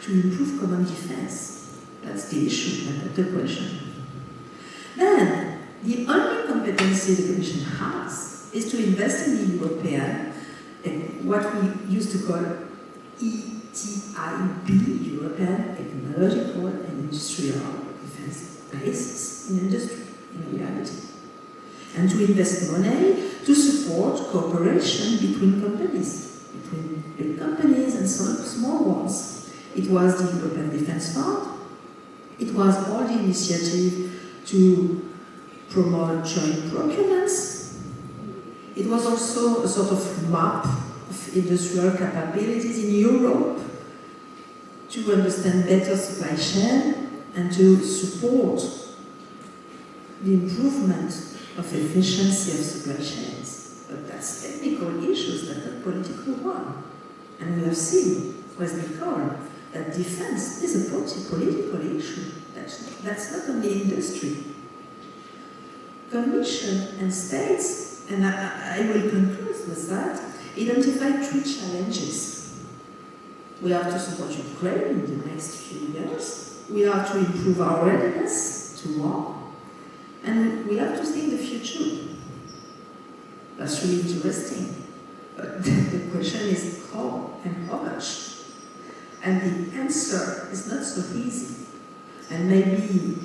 to improve common defense? That's the issue, and the question. Then, the only competency the Commission has is to invest in the European, what we used to call ETIB, European Technological and Industrial Defense Bases in industry, in reality. And to invest money to support cooperation between companies, between big companies and small ones. It was the European Defense Fund. It was all the initiative to promote joint procurements. It was also a sort of map of industrial capabilities in Europe to understand better supply chain and to support the improvement of efficiency of supply chains. But that's technical issues, that's not political one. And we have seen with Nicole that defense is a political issue. That's not only industry. Commission and states, and I will conclude with that, identify three challenges. We have to support Ukraine in the next few years. We have to improve our readiness to war. And we have to think the future. That's really interesting. But the question is how and how much. And the answer is not so easy. And maybe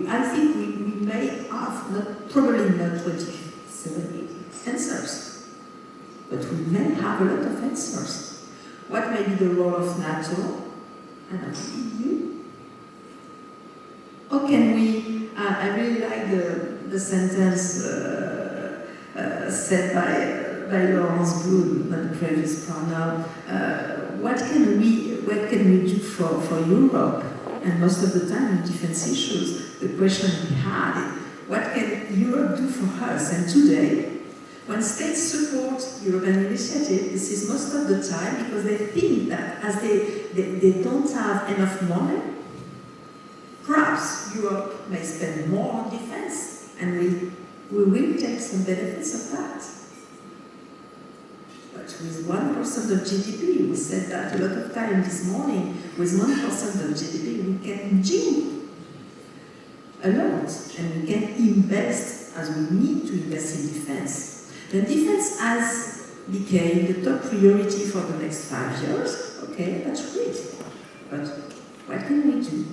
I think we may have probably not 27 answers, but we may have a lot of answers. What may be the role of NATO and of the EU? How can we? I really like the sentence said by Laurence Boone on the previous panel. What can we do for Europe? And most of the time in defense issues, the question we had is, what can Europe do for us? And today, when states support European initiative, this is most of the time because they think that as they don't have enough money, perhaps Europe may spend more on defense, and we will take some benefits of that. But with 1% of GDP, we said that a lot of time this morning, with 1% of GDP, we can do a lot, and we can invest as we need to invest in defense. The defense has become the top priority for the next 5 years. Okay, that's great. But what can we do?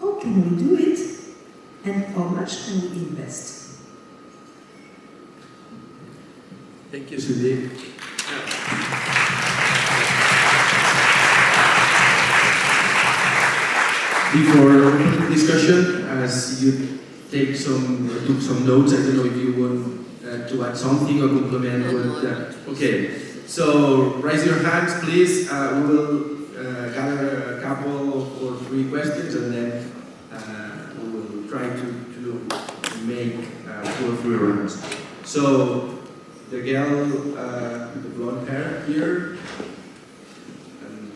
How can we do it? And how much can we invest? Thank you, Sylvie. Before opening the discussion, as you took some notes, I don't know if you want to add something or complement what. Okay, so raise your hands, please. We will gather a couple or 3 questions, and then we will try to make 2 or 3 rounds. So the girl with the blonde hair here, and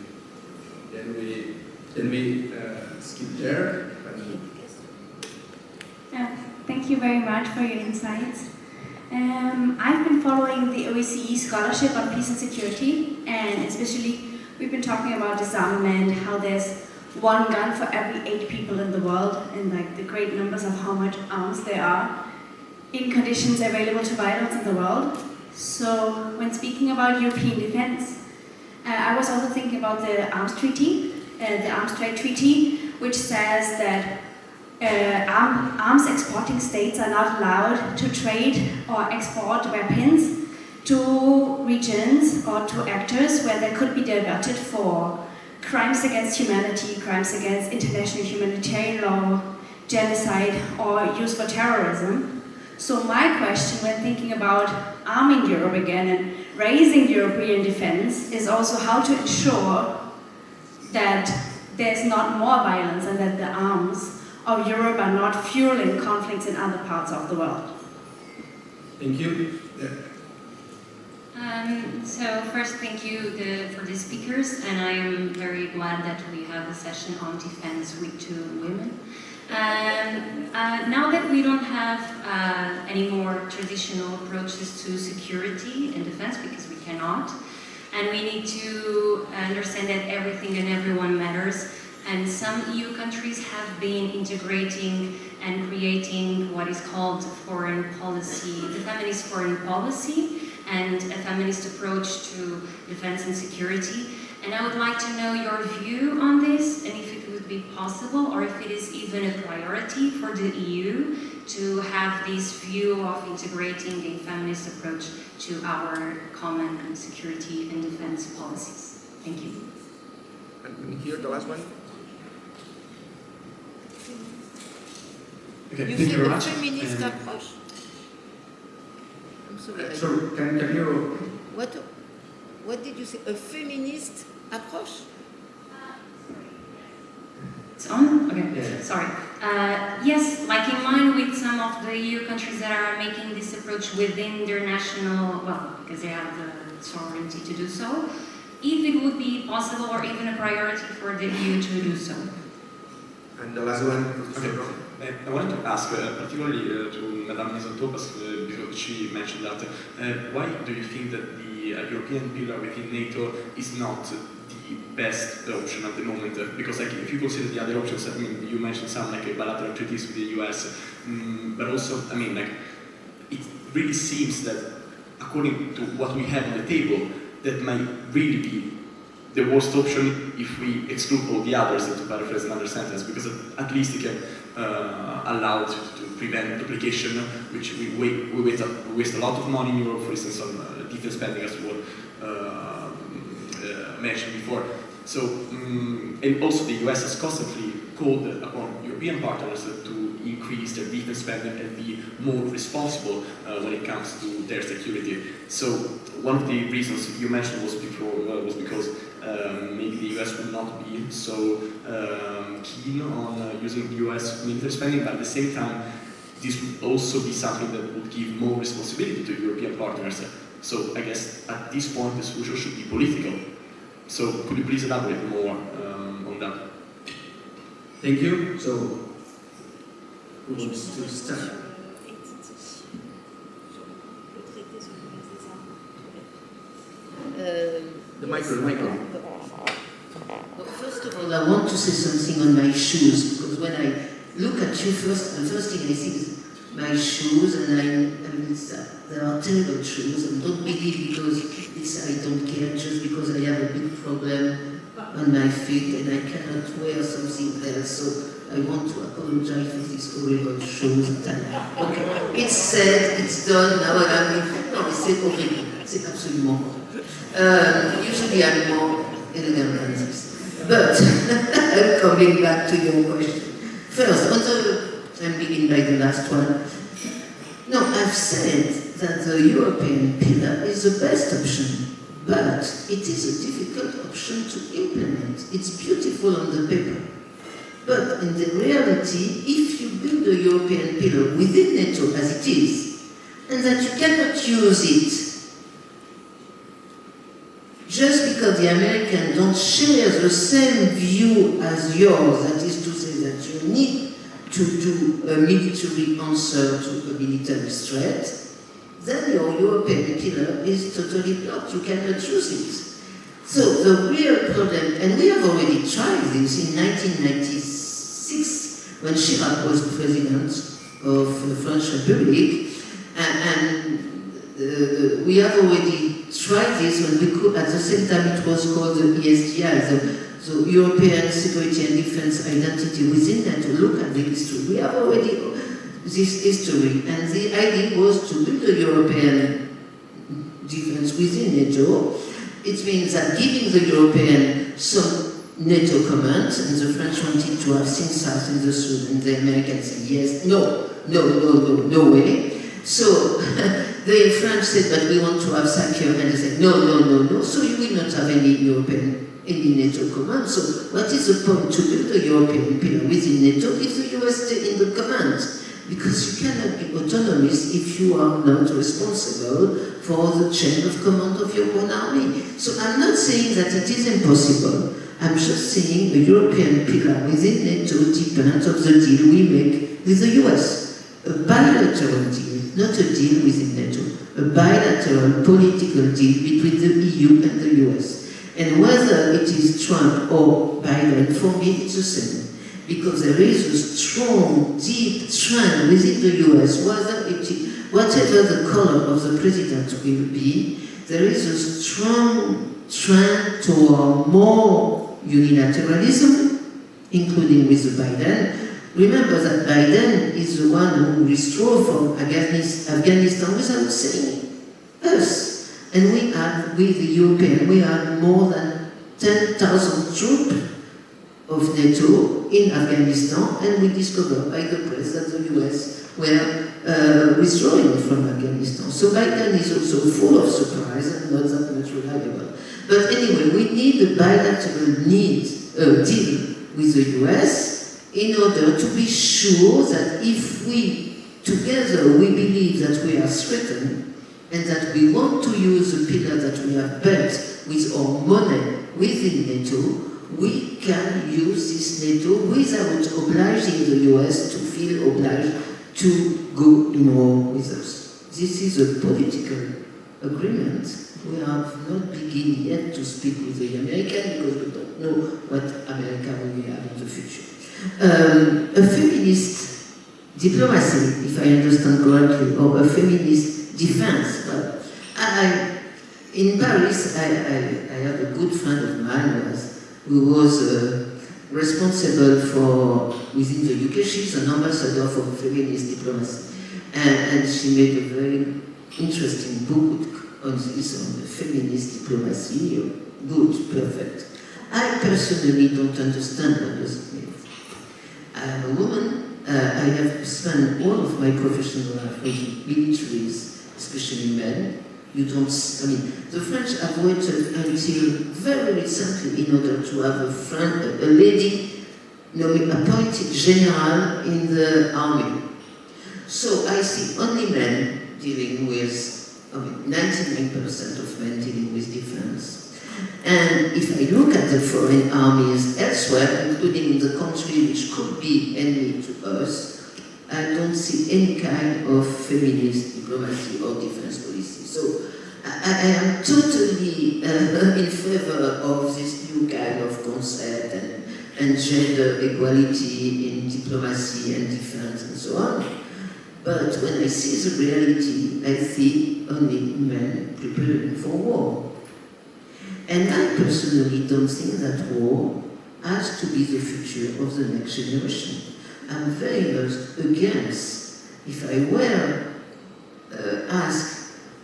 then we skip there. Thank you very much for your insights. I've been following the OSCE scholarship on peace and security, and especially we've been talking about disarmament, how there's 1 gun for every 8 people in the world, and like the great numbers of how much arms there are in conditions available to violence in the world. So when speaking about European defense, I was also thinking about the arms treaty, the arms trade treaty, which says that arms exporting states are not allowed to trade or export weapons to regions or to actors where they could be diverted for crimes against humanity, crimes against international humanitarian law, genocide, or use for terrorism. So my question when thinking about arming Europe again and raising European defense is also how to ensure that there's not more violence and that the arms of Europe are not fueling conflicts in other parts of the world. Thank you. Yeah. So first, thank you for the speakers, and I am very glad that we have a session on defense with 2 women. Now that we don't have any more traditional approaches to security and defense, because we cannot, and we need to understand that everything and everyone matters, and some EU countries have been integrating and creating what is called foreign policy, the feminist foreign policy, and a feminist approach to defense and security. And I would like to know your view on this, and if it would be possible, or if it is even a priority for the EU to have this view of integrating a feminist approach to our common security and defense policies. Thank you. And here, the last one. Okay, thank you very much. Feminist approach? I'm sorry. Sorry, can you... What did you say? A feminist approach? It's on? Okay, yeah. Sorry. Yes, like in line with some of the EU countries that are making this approach within their national, well, because they have the sovereignty to do so, if it would be possible or even a priority for the EU to do so. And the last one. Okay. I wanted to ask, particularly to Madame Gnesotto, because she mentioned that, why do you think that the European pillar within NATO is not the best option at the moment? Because like, if you consider the other options, I mean, you mentioned some like bilateral treaties with the US, but also, I mean, like, it really seems that according to what we have on the table, that might really be the worst option if we exclude all the others, to paraphrase another sentence, because at least it can allow to prevent duplication, which we waste a lot of money in Europe, for instance, on defense spending, as was mentioned before. So, and also the US has constantly called upon European partners to increase their defense spending and be more responsible when it comes to their security. So, one of the reasons you mentioned was because maybe the US would not be so keen on using US military spending, but at the same time, this would also be something that would give more responsibility to European partners. So I guess at this point the solution should be political. So could you please elaborate more on that? Thank you. So who wants to start? The micro. First of all, I want to say something on my shoes, because when I look at you first, the first thing I see is my shoes, and there are terrible shoes, and don't believe because I don't care, just because I have a big problem on my feet and I cannot wear something else, so I want to apologize for these horrible shoes. Okay, it's said, it's done, now no, c'est horrible, c'est absolument horrible. Usually I'm more elegant than this. But, I'm coming back to your question. First, I'm beginning by the last one. No, I've said that the European pillar is the best option, but it is a difficult option to implement. It's beautiful on the paper. But in the reality, if you build a European pillar within NATO as it is, and that you cannot use it just because the Americans don't share the same view as yours, that is to say that you need to do a military answer to a military threat, then your European pillar is totally blocked. You cannot use it. So the real problem, and we have already tried this in 1996 when Chirac was president of the French Republic, and we have already tried this when we could, at the same time it was called the ESDI, the European Security and Defense Identity within NATO. Look at the history. We have already this history, and the idea was to build a European defense within NATO. It means that giving the European some NATO commands, and the French wanted to have things south in the south, and the Americans said yes, no way. So the French said, but we want to have secure, and they said no. So you will not have any NATO command. So what is the point to build a European pillar within NATO if the US stay in the command? Because you cannot be autonomous if you are not responsible for the chain of command of your own army. So I'm not saying that it is impossible. I'm just saying the European pillar within NATO depends on the deal we make with the US. A bilateral deal, not a deal within NATO. A bilateral political deal between the EU and the US. And whether it is Trump or Biden, for me it's the same. Because there is a strong, deep trend within the US, whatever the color of the president will be, there is a strong trend toward more unilateralism, including with the Biden. Remember that Biden is the one who withdrew from Afghanistan without saying us. And we have, with the European, we have more than 10,000 troops of NATO in Afghanistan, and we discovered by the press that the US were withdrawing from Afghanistan. So Biden is also full of surprise and not that much reliable. But anyway, we need a bilateral deal with the US in order to be sure that if we together we believe that we are threatened and that we want to use the pillar that we have built with our money within NATO, we can use this NATO without obliging the US to feel obliged to go in war with us. This is a political agreement. We have not begun yet to speak with the Americans because we don't know what America will have in the future. A feminist diplomacy, if I understand correctly, or a feminist defense. Well, in Paris, I have a good friend of mine who was responsible for, within the UK, she's an ambassador for feminist diplomacy. And she made a very interesting book on this, on feminist diplomacy. Good, perfect. I personally don't understand what does it mean. I am a woman. I have spent all of my professional life with militaries, especially men. You don't, the French have waited until very recently in order to have a lady appointed general in the army. So I see only men dealing with, 99% of men dealing with defense. And if I look at the foreign armies elsewhere, including in the country which could be enemy to us, I don't see any kind of feminist diplomacy or defense policy. So I I am totally in favor of this new kind of concept and gender equality in diplomacy and defense and so on. But when I see the reality, I see only men preparing for war. And I personally don't think that war has to be the future of the next generation. I'm very much against, if I were asked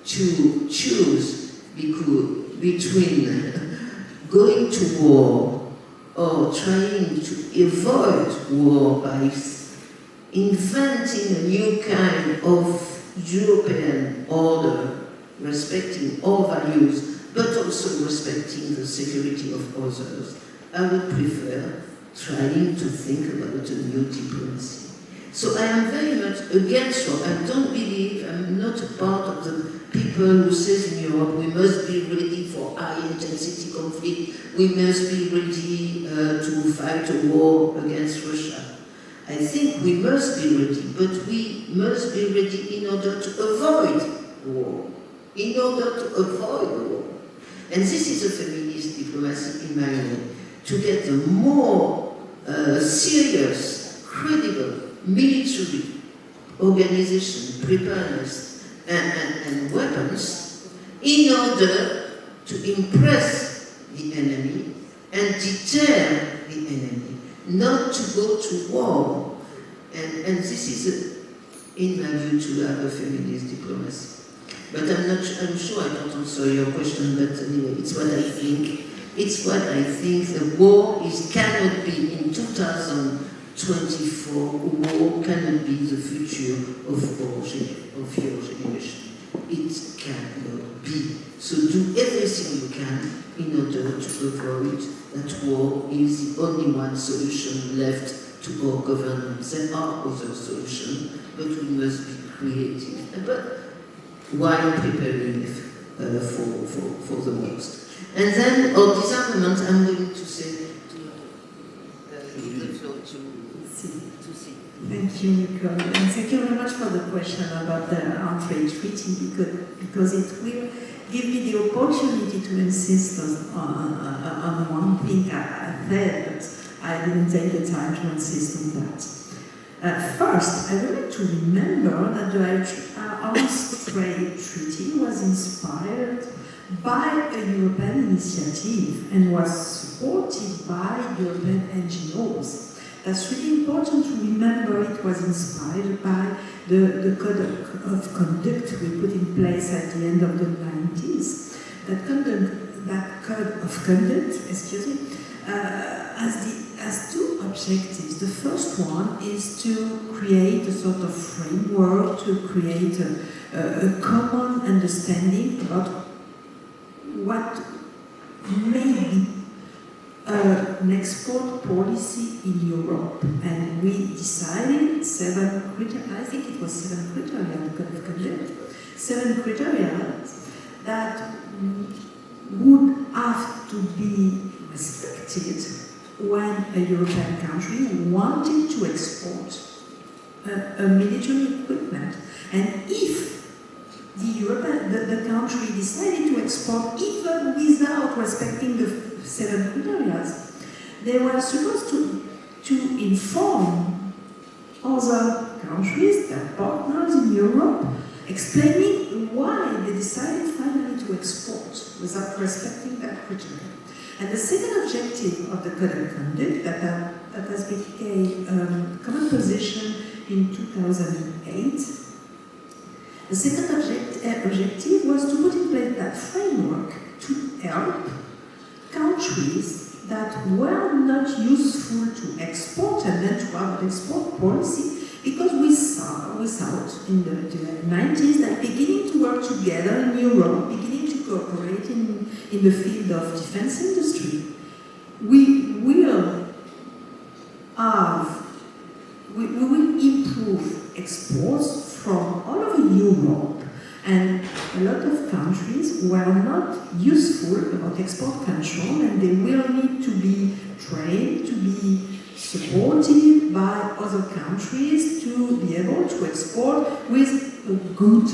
to choose between going to war or trying to avoid war by inventing a new kind of European order, respecting all values, but also respecting the security of others, I would prefer trying to think about a new diplomacy. So I am very much against war. I don't believe, I'm not a part of the people who says in Europe we must be ready for high intensity conflict, we must be ready to fight a war against Russia. I think we must be ready, but we must be ready in order to avoid war. In order to avoid war. And this is a feminist diplomacy in my way, to get a more serious, credible military organization, preparedness and weapons in order to impress the enemy and deter the enemy, not to go to war. And this is, in my view, to have a feminist diplomacy. But I'm sure I don't answer your question, but anyway, it's what I think. It's what I think. The war cannot be in 2024. War cannot be the future of your generation. It cannot be. So do everything you can in order to avoid that war is the only one solution left to our government. There are other solutions, but we must be creative. But while preparing for the worst. And then on disarmament, I'm going to say the floor to see. Thank you, Nicole. And thank you very much for the question about the arms trade treaty, because it will give me the opportunity to insist on one thing I said, but I didn't take the time to insist on that. First, I would like to remember that the Arms Trade Treaty was inspired by a European initiative and was supported by European NGOs. That's really important to remember. It was inspired by the Code of Conduct we put in place at the end of the 90s. That Code of Conduct, has two objectives. The first one is to create a sort of framework, to create a common understanding about what may be an export policy in Europe. And we decided I think it was seven criteria, the Code of Conduct, 7 criteria that would have to be respected when a European country wanted to export a military equipment. And if the country decided to export even without respecting the 7 criteria, they were supposed to inform other countries, their partners in Europe, explaining why they decided finally to export without respecting that criteria. And the second objective of the Code of Conduct that has become a common position in 2008, the second objective was to put in place that framework to help countries that were not useful to export and then to have an export policy, because we saw in the 90s that beginning to work together in Europe, beginning to cooperate in the field of defense industry, we will improve exports from all over Europe, and a lot of countries were not useful about export control, and they will need to be trained, to be supported by other countries to be able to export with a good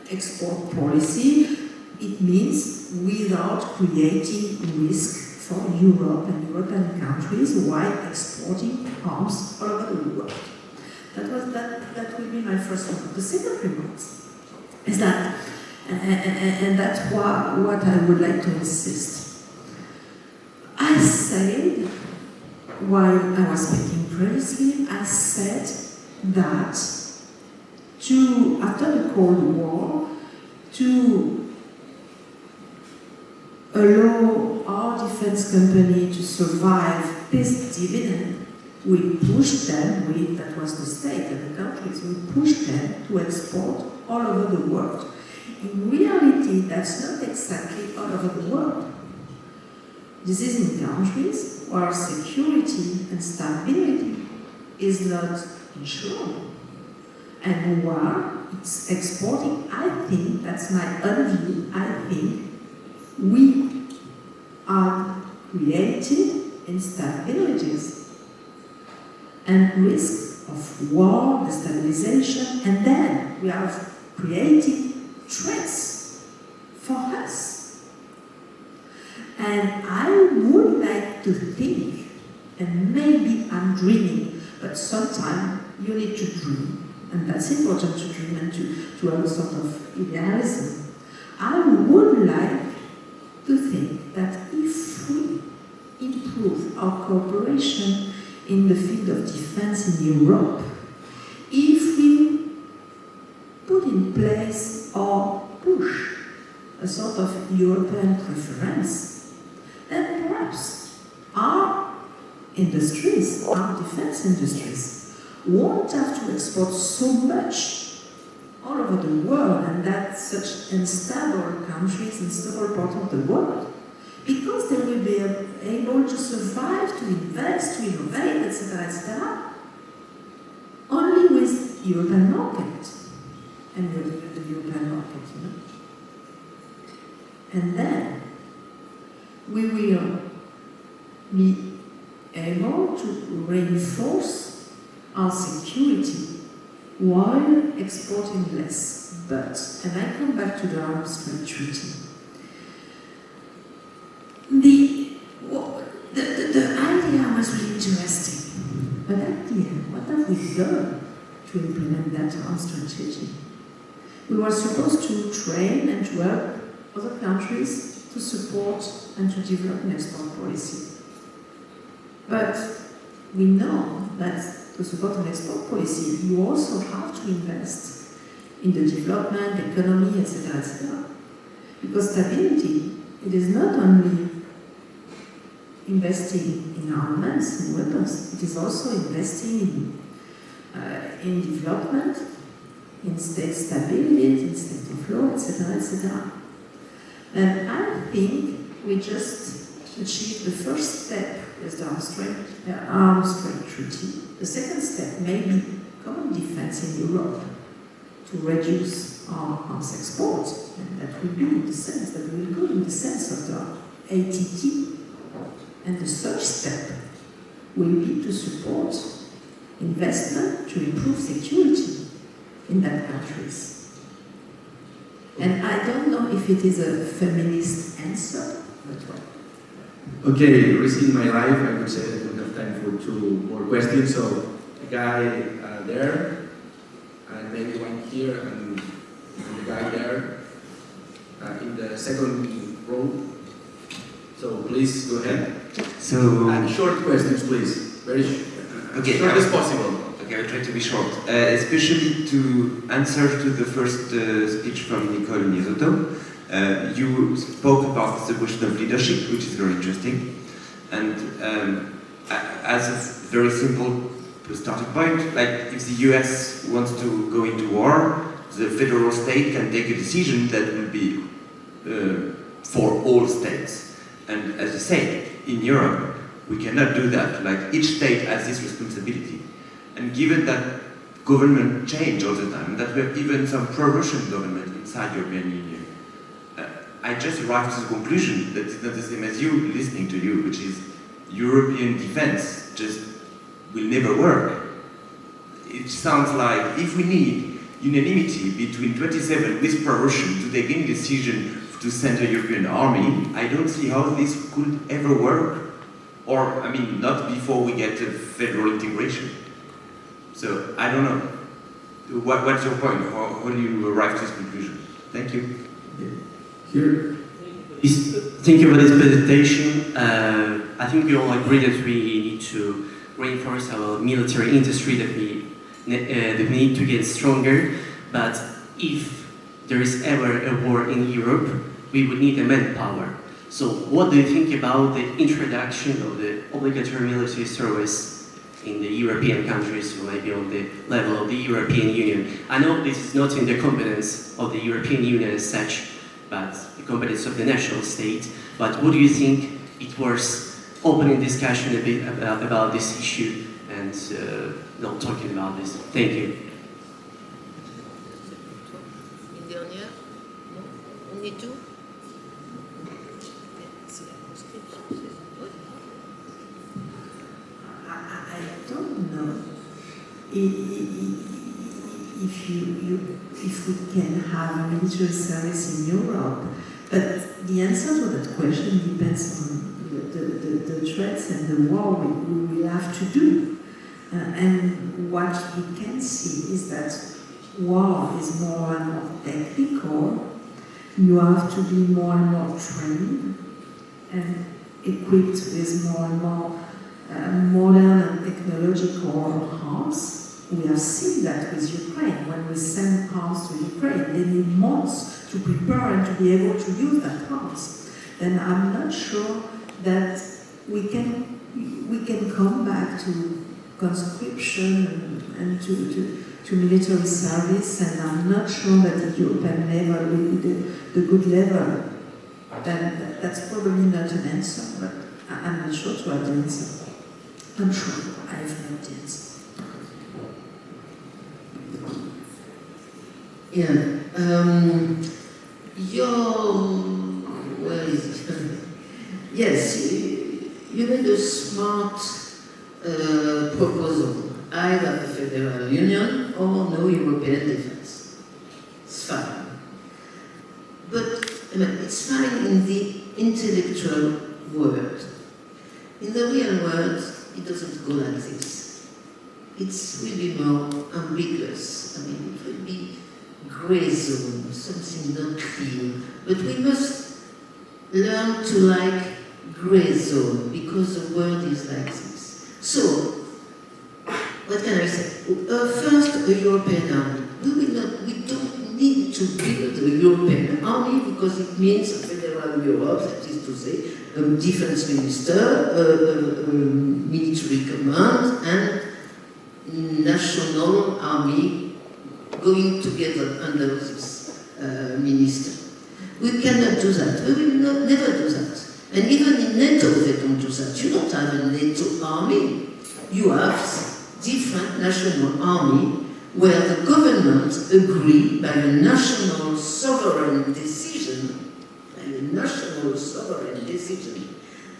export policy, it means without creating risk for Europe and European countries while exporting arms all over the world. That will be my first remark. The second remark is that, and that's what I would like to insist. I said, while I was speaking previously, I said that after the Cold War, to allow our defense company to survive this dividend, we pushed them, that was the state and the countries, we pushed them to export all over the world. In reality, that's not exactly all over the world. This is in countries where security and stability is not ensured. And where it's exporting, I think, that's my own view, I think we are creating instabilities and risk of war, destabilization, and then we are creating threats for us. And I would like to think, and maybe I'm dreaming, but sometimes you need to dream, and that's important to dream and to have a sort of idealism. I would like to think that if we improve our cooperation in the field of defense in Europe, if we put in place or push a sort of European preference, then perhaps our industries, our defense industries, won't have to export so much all over the world, and that such unstable countries in several parts of the world, because they will be able to survive, to invest, to innovate, etc., only with European market and with the European market, And then we will be able to reinforce our security while exporting less. But, and I come back to the Arms Trade Treaty, the idea was really interesting. But at the end, what have we done to implement that Arms Trade Treaty? We were supposed to train and to help other countries to support and to develop an export policy. But we know that to support an export policy, you also have to invest in the development, economy, etc., etc. Because stability, it is not only investing in armaments and weapons, it is also investing in development, in state stability, in state of law, etc., etc. And I think we just achieved the first step with the Arms Trade Treaty. The second step may be common defense in Europe to reduce our arms exports, and that will be in the sense that will go in the sense of the ATT. And the third step will be to support investment to improve security in that countries. And I don't know if it is a feminist answer, but well. Okay, risking my life, I would say that we have time for 2 more questions. So, a guy there, and maybe one here, and the guy there, in the second row. So, please go ahead. So, and short questions, please. Very okay, short as possible. Okay, I'll try to be short. Especially to answer to the first speech from Nicole and Gnesotto. You spoke about the question of leadership, which is very interesting. And as a very simple starting point, like if the US wants to go into war, the federal state can take a decision that will be for all states. And as you said, in Europe, we cannot do that. Like each state has this responsibility. And given that government change all the time, that we have even some pro-Russian government inside the European Union, I just arrived to the conclusion that it's not the same as you listening to you, which is European defense just will never work. It sounds like if we need unanimity between 27 with pro-Russian to take any decision to send a European army, I don't see how this could ever work. Or, I mean, not before we get to federal integration. So, I don't know. What's your point? How do you arrive to this conclusion? Thank you. Here. Thank you for this presentation. I think we all agree that we need to reinforce our military industry, that we need to get stronger. But if there is ever a war in Europe, we would need a manpower. So what do you think about the introduction of the obligatory military service in the European countries, or maybe on the level of the European Union? I know this is not in the competence of the European Union as such, but the competence of the national state. But what do you think it was opening discussion a bit about this issue and not talking about this? Thank you. Une dernière? Non? Only two? I don't know if we can have a military service in Europe, but the answer to that question depends on the threats and the war we will have to do. And what we can see is that war is more and more technical. You have to be more and more trained and equipped with more and more modern and technological arms. We have seen that with Ukraine. When we send arms to Ukraine, they need months to prepare and to be able to use that arms. And I'm not sure that we can come back to conscription and to military service, and I'm not sure that the European level will be the good level. Then that's probably not an answer, but I'm not sure to have the answer. I'm sure I have not the answer. Yeah. Where is it? Yes, you made a smart proposal. Either the Federal Union or no European defense. It's fine. But it's fine in the intellectual world. In the real world, it doesn't go like this. It's really more ambiguous. I mean, it will be grey zone, something not clear. But we must learn to like grey zone because the world is like this. So, what can I say? First, a European army. We don't need to build a European army because it means a federal Europe, that is to say, a defense minister, military command, and national army going together under this minister. We cannot do that. We will never do that. And even in NATO, they don't do that. You don't have a NATO army. You have different national army where the government agree by a national sovereign decision,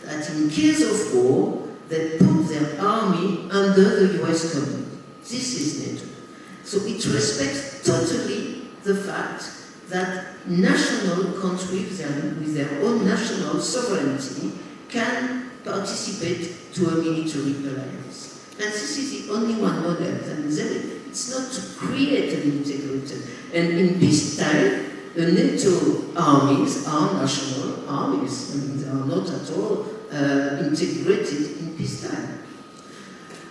that in case of war, they put their army under the US command. This is NATO. So it respects totally the fact that national countries with their own national sovereignty can participate to a military alliance. And this is the only one model. And it's not to create an integrated. And in peacetime, the NATO armies are national armies. I mean, they are not at all integrated in peacetime.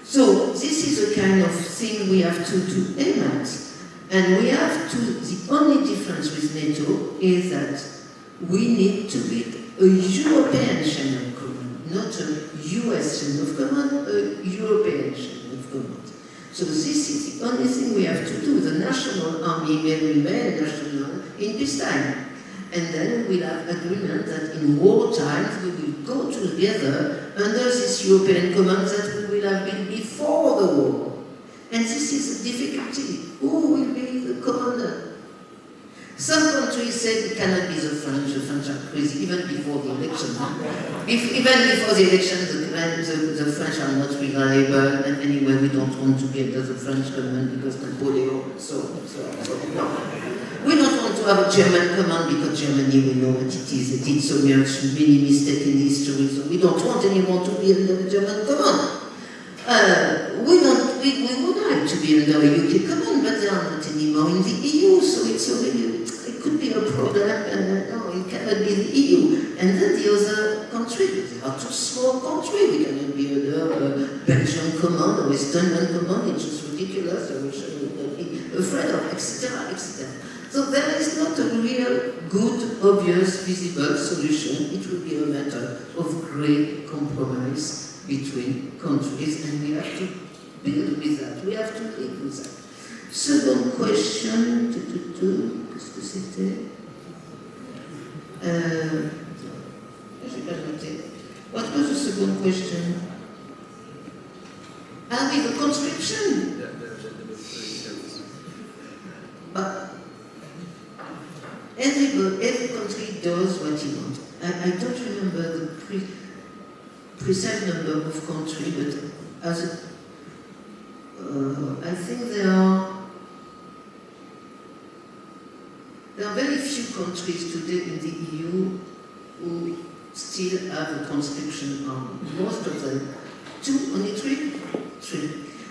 So this is the kind of thing we have to aim at. And we have to, the only difference with NATO is that we need to build a European chain of command, not a US chain of command, a European chain of command. So this is the only thing we have to do. The national army may remain national in peacetime. And then we'll have agreement that in war times we will go together under this European command that we will have been before the war. And this is the difficulty. Who will be the commander? Some countries say it cannot be the French. The French are crazy, even before the election. Even before the election, the French are not reliable, and anyway, we don't want to be under the French government because Napoleon, so no. We don't want to have a German command because Germany, we know what it is. It did so many mistakes in history, so we don't want anyone to be under the German command. We would like to be under a UK command, but they are not anymore in the EU, so it could be a problem, and no, it cannot be the EU. And then the other countries, they are too small countries, we cannot be under Belgian command or Estonian command, it's just ridiculous, I wish I would not be afraid of, etc., etc. So there is not a real good, obvious, visible solution. It will be a matter of great compromise between countries, and we have to build with that. We have to live with that. Second question, qu'est-ce que c'était? J'ai pas noté. What was the second question? With the conscription. But every country does what it wants. I don't remember the precise number of countries, but as I think there are very few countries today in the EU who still have a conscription army. Most of them, only three.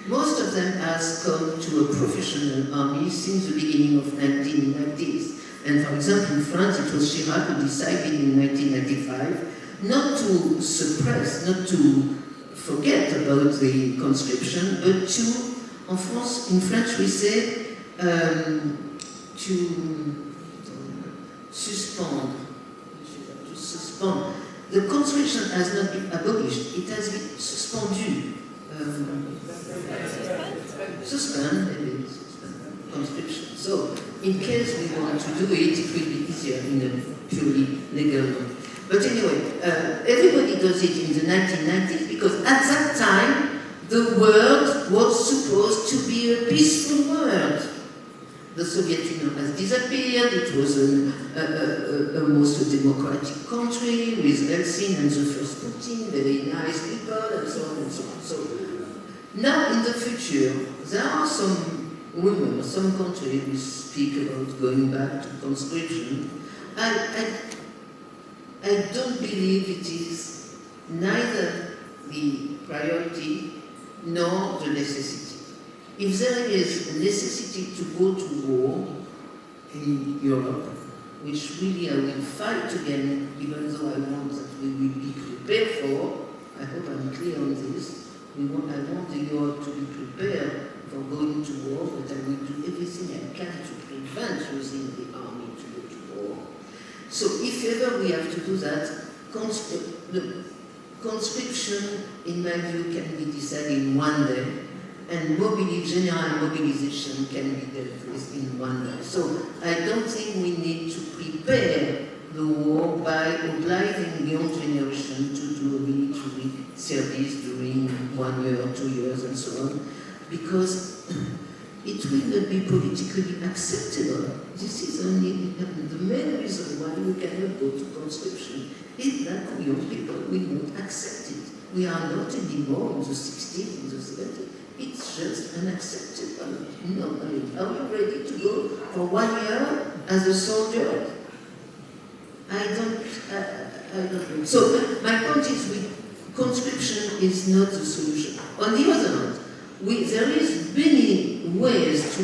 Most of them has come to a professional army since the beginning of 1990s. And for example, in France, it was Chirac who decided in 1995 not to suppress, not to forget about the conscription, but to, in French we say, to suspend. The conscription has not been abolished, it has been suspended. Suspend conscription. So, in case we want to do it, it will be easier in a purely legal way. But anyway, everybody does it in the 1990s because at that time the world was supposed to be a peaceful world. The Soviet Union has disappeared, it was almost a democratic country with Elisa and the first Putin, very nice people, and so on and so on. So now in the future, there are some women, some countries who speak about going back to conscription. I don't believe it is neither the priority nor the necessity. If there is a necessity to go to war in Europe, which really I will fight again, even though I want that we will be prepared for, I hope I'm clear on this, I want the Europe to be prepared for going to war, but I will do everything I can to prevent using the army to go to war. So if ever we have to do that, conscription, in my view, can be decided in one day, and general mobilization can be dealt with in one day. So I don't think we need to prepare the war by obliging the young generation to do a military service during 1 year or 2 years and so on, because it will not be politically acceptable. This is only the main reason why we cannot go to conscription is that young people will not accept it. We are not anymore in the 60s, in the 70s. It's just unacceptable. No, are you ready to go for 1 year as a soldier? I don't know. So my point is, conscription is not the solution. On the other hand, there is many ways to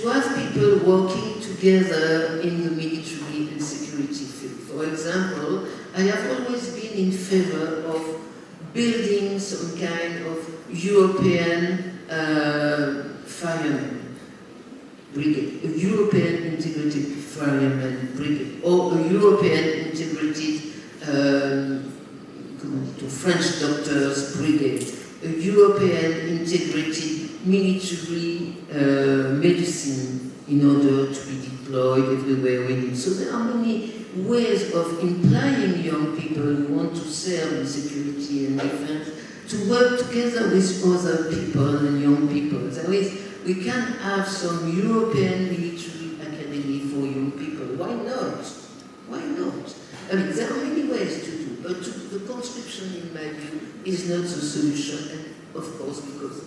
have people working together in the military and security field. For example, I have always been in favor of building some kind of European fireman brigade, a European integrated fireman brigade, or a European integrated French doctors brigade, a European integrated military medicine in order to be deployed everywhere we need. So there are many ways of implying young people who want to serve in security and defense to work together with other people and young people. That is, we can have some European military academy for young people. Why not? Why not? I mean, there are many ways to do, but the conscription, in my view, is not the solution, and of course, because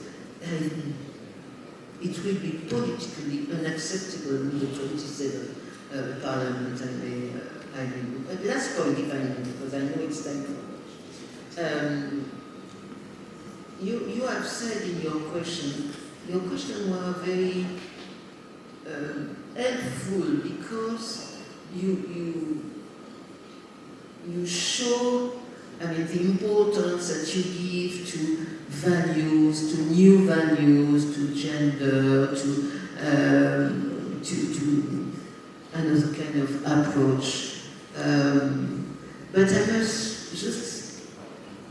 it will be politically unacceptable in the 27 Parliament, I mean. But last point, if I may, because I know it's time for you have said in your question were very helpful because you show, I mean, the importance that you give to values, to new values, to gender, to another kind of approach. But I must just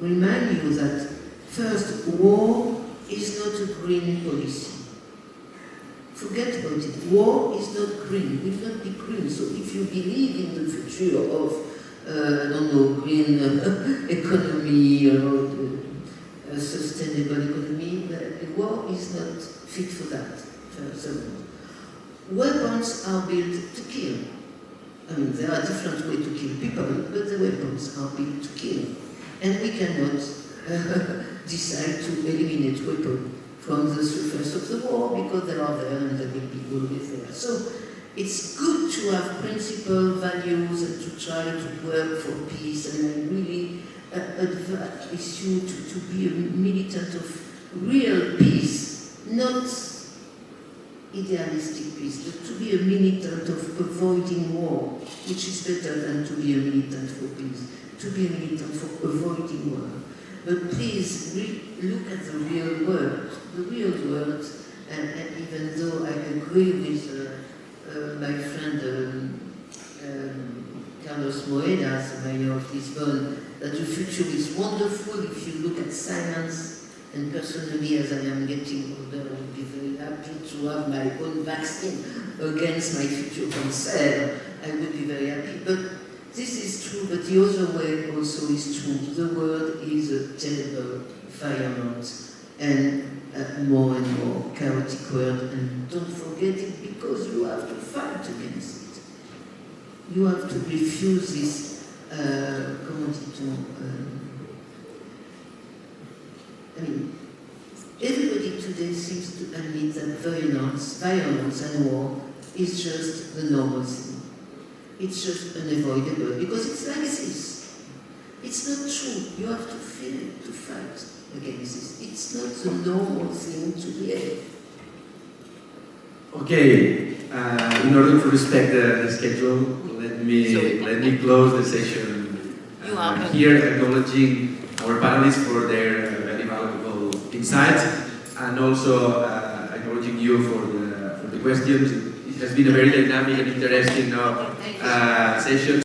remind you that first, war is not a green policy. Forget about it. War is not green. It will not be green. So if you believe in the future of, I don't know, green economy or a sustainable economy, the war is not fit for that. So, weapons are built to kill. I mean, there are different ways to kill people, but the weapons are built to kill. And we cannot decide to eliminate weapons from the surface of the war because they are there and they will be always there. So it's good to have principle, values, and to try to work for peace. And I really advise you to be a militant of real peace, not idealistic peace, but to be a militant of avoiding war, which is better than to be a militant for peace, to be a militant for avoiding war. But please look at the real world, and even though I agree with my friend Carlos Moedas, the mayor of Lisbon, that the future is wonderful if you look at science, and personally, as I am getting older, I would be very happy to have my own vaccine against my future cancer. I would be very happy. But this is true, but the other way also is true. The world is a terrible, violent, and more chaotic world. And don't forget it, because you have to fight against it. You have to refuse this, I mean, everybody today seems to admit that violence and war is just the normal thing. It's just unavoidable, because it's like this. It's not true. You have to feel it to fight against this. It's not the normal thing to behave. Okay, in order to respect the schedule, let me close the session here, acknowledging our panelists for their very valuable insights, and also acknowledging you for the questions. It has been a very dynamic and interesting session.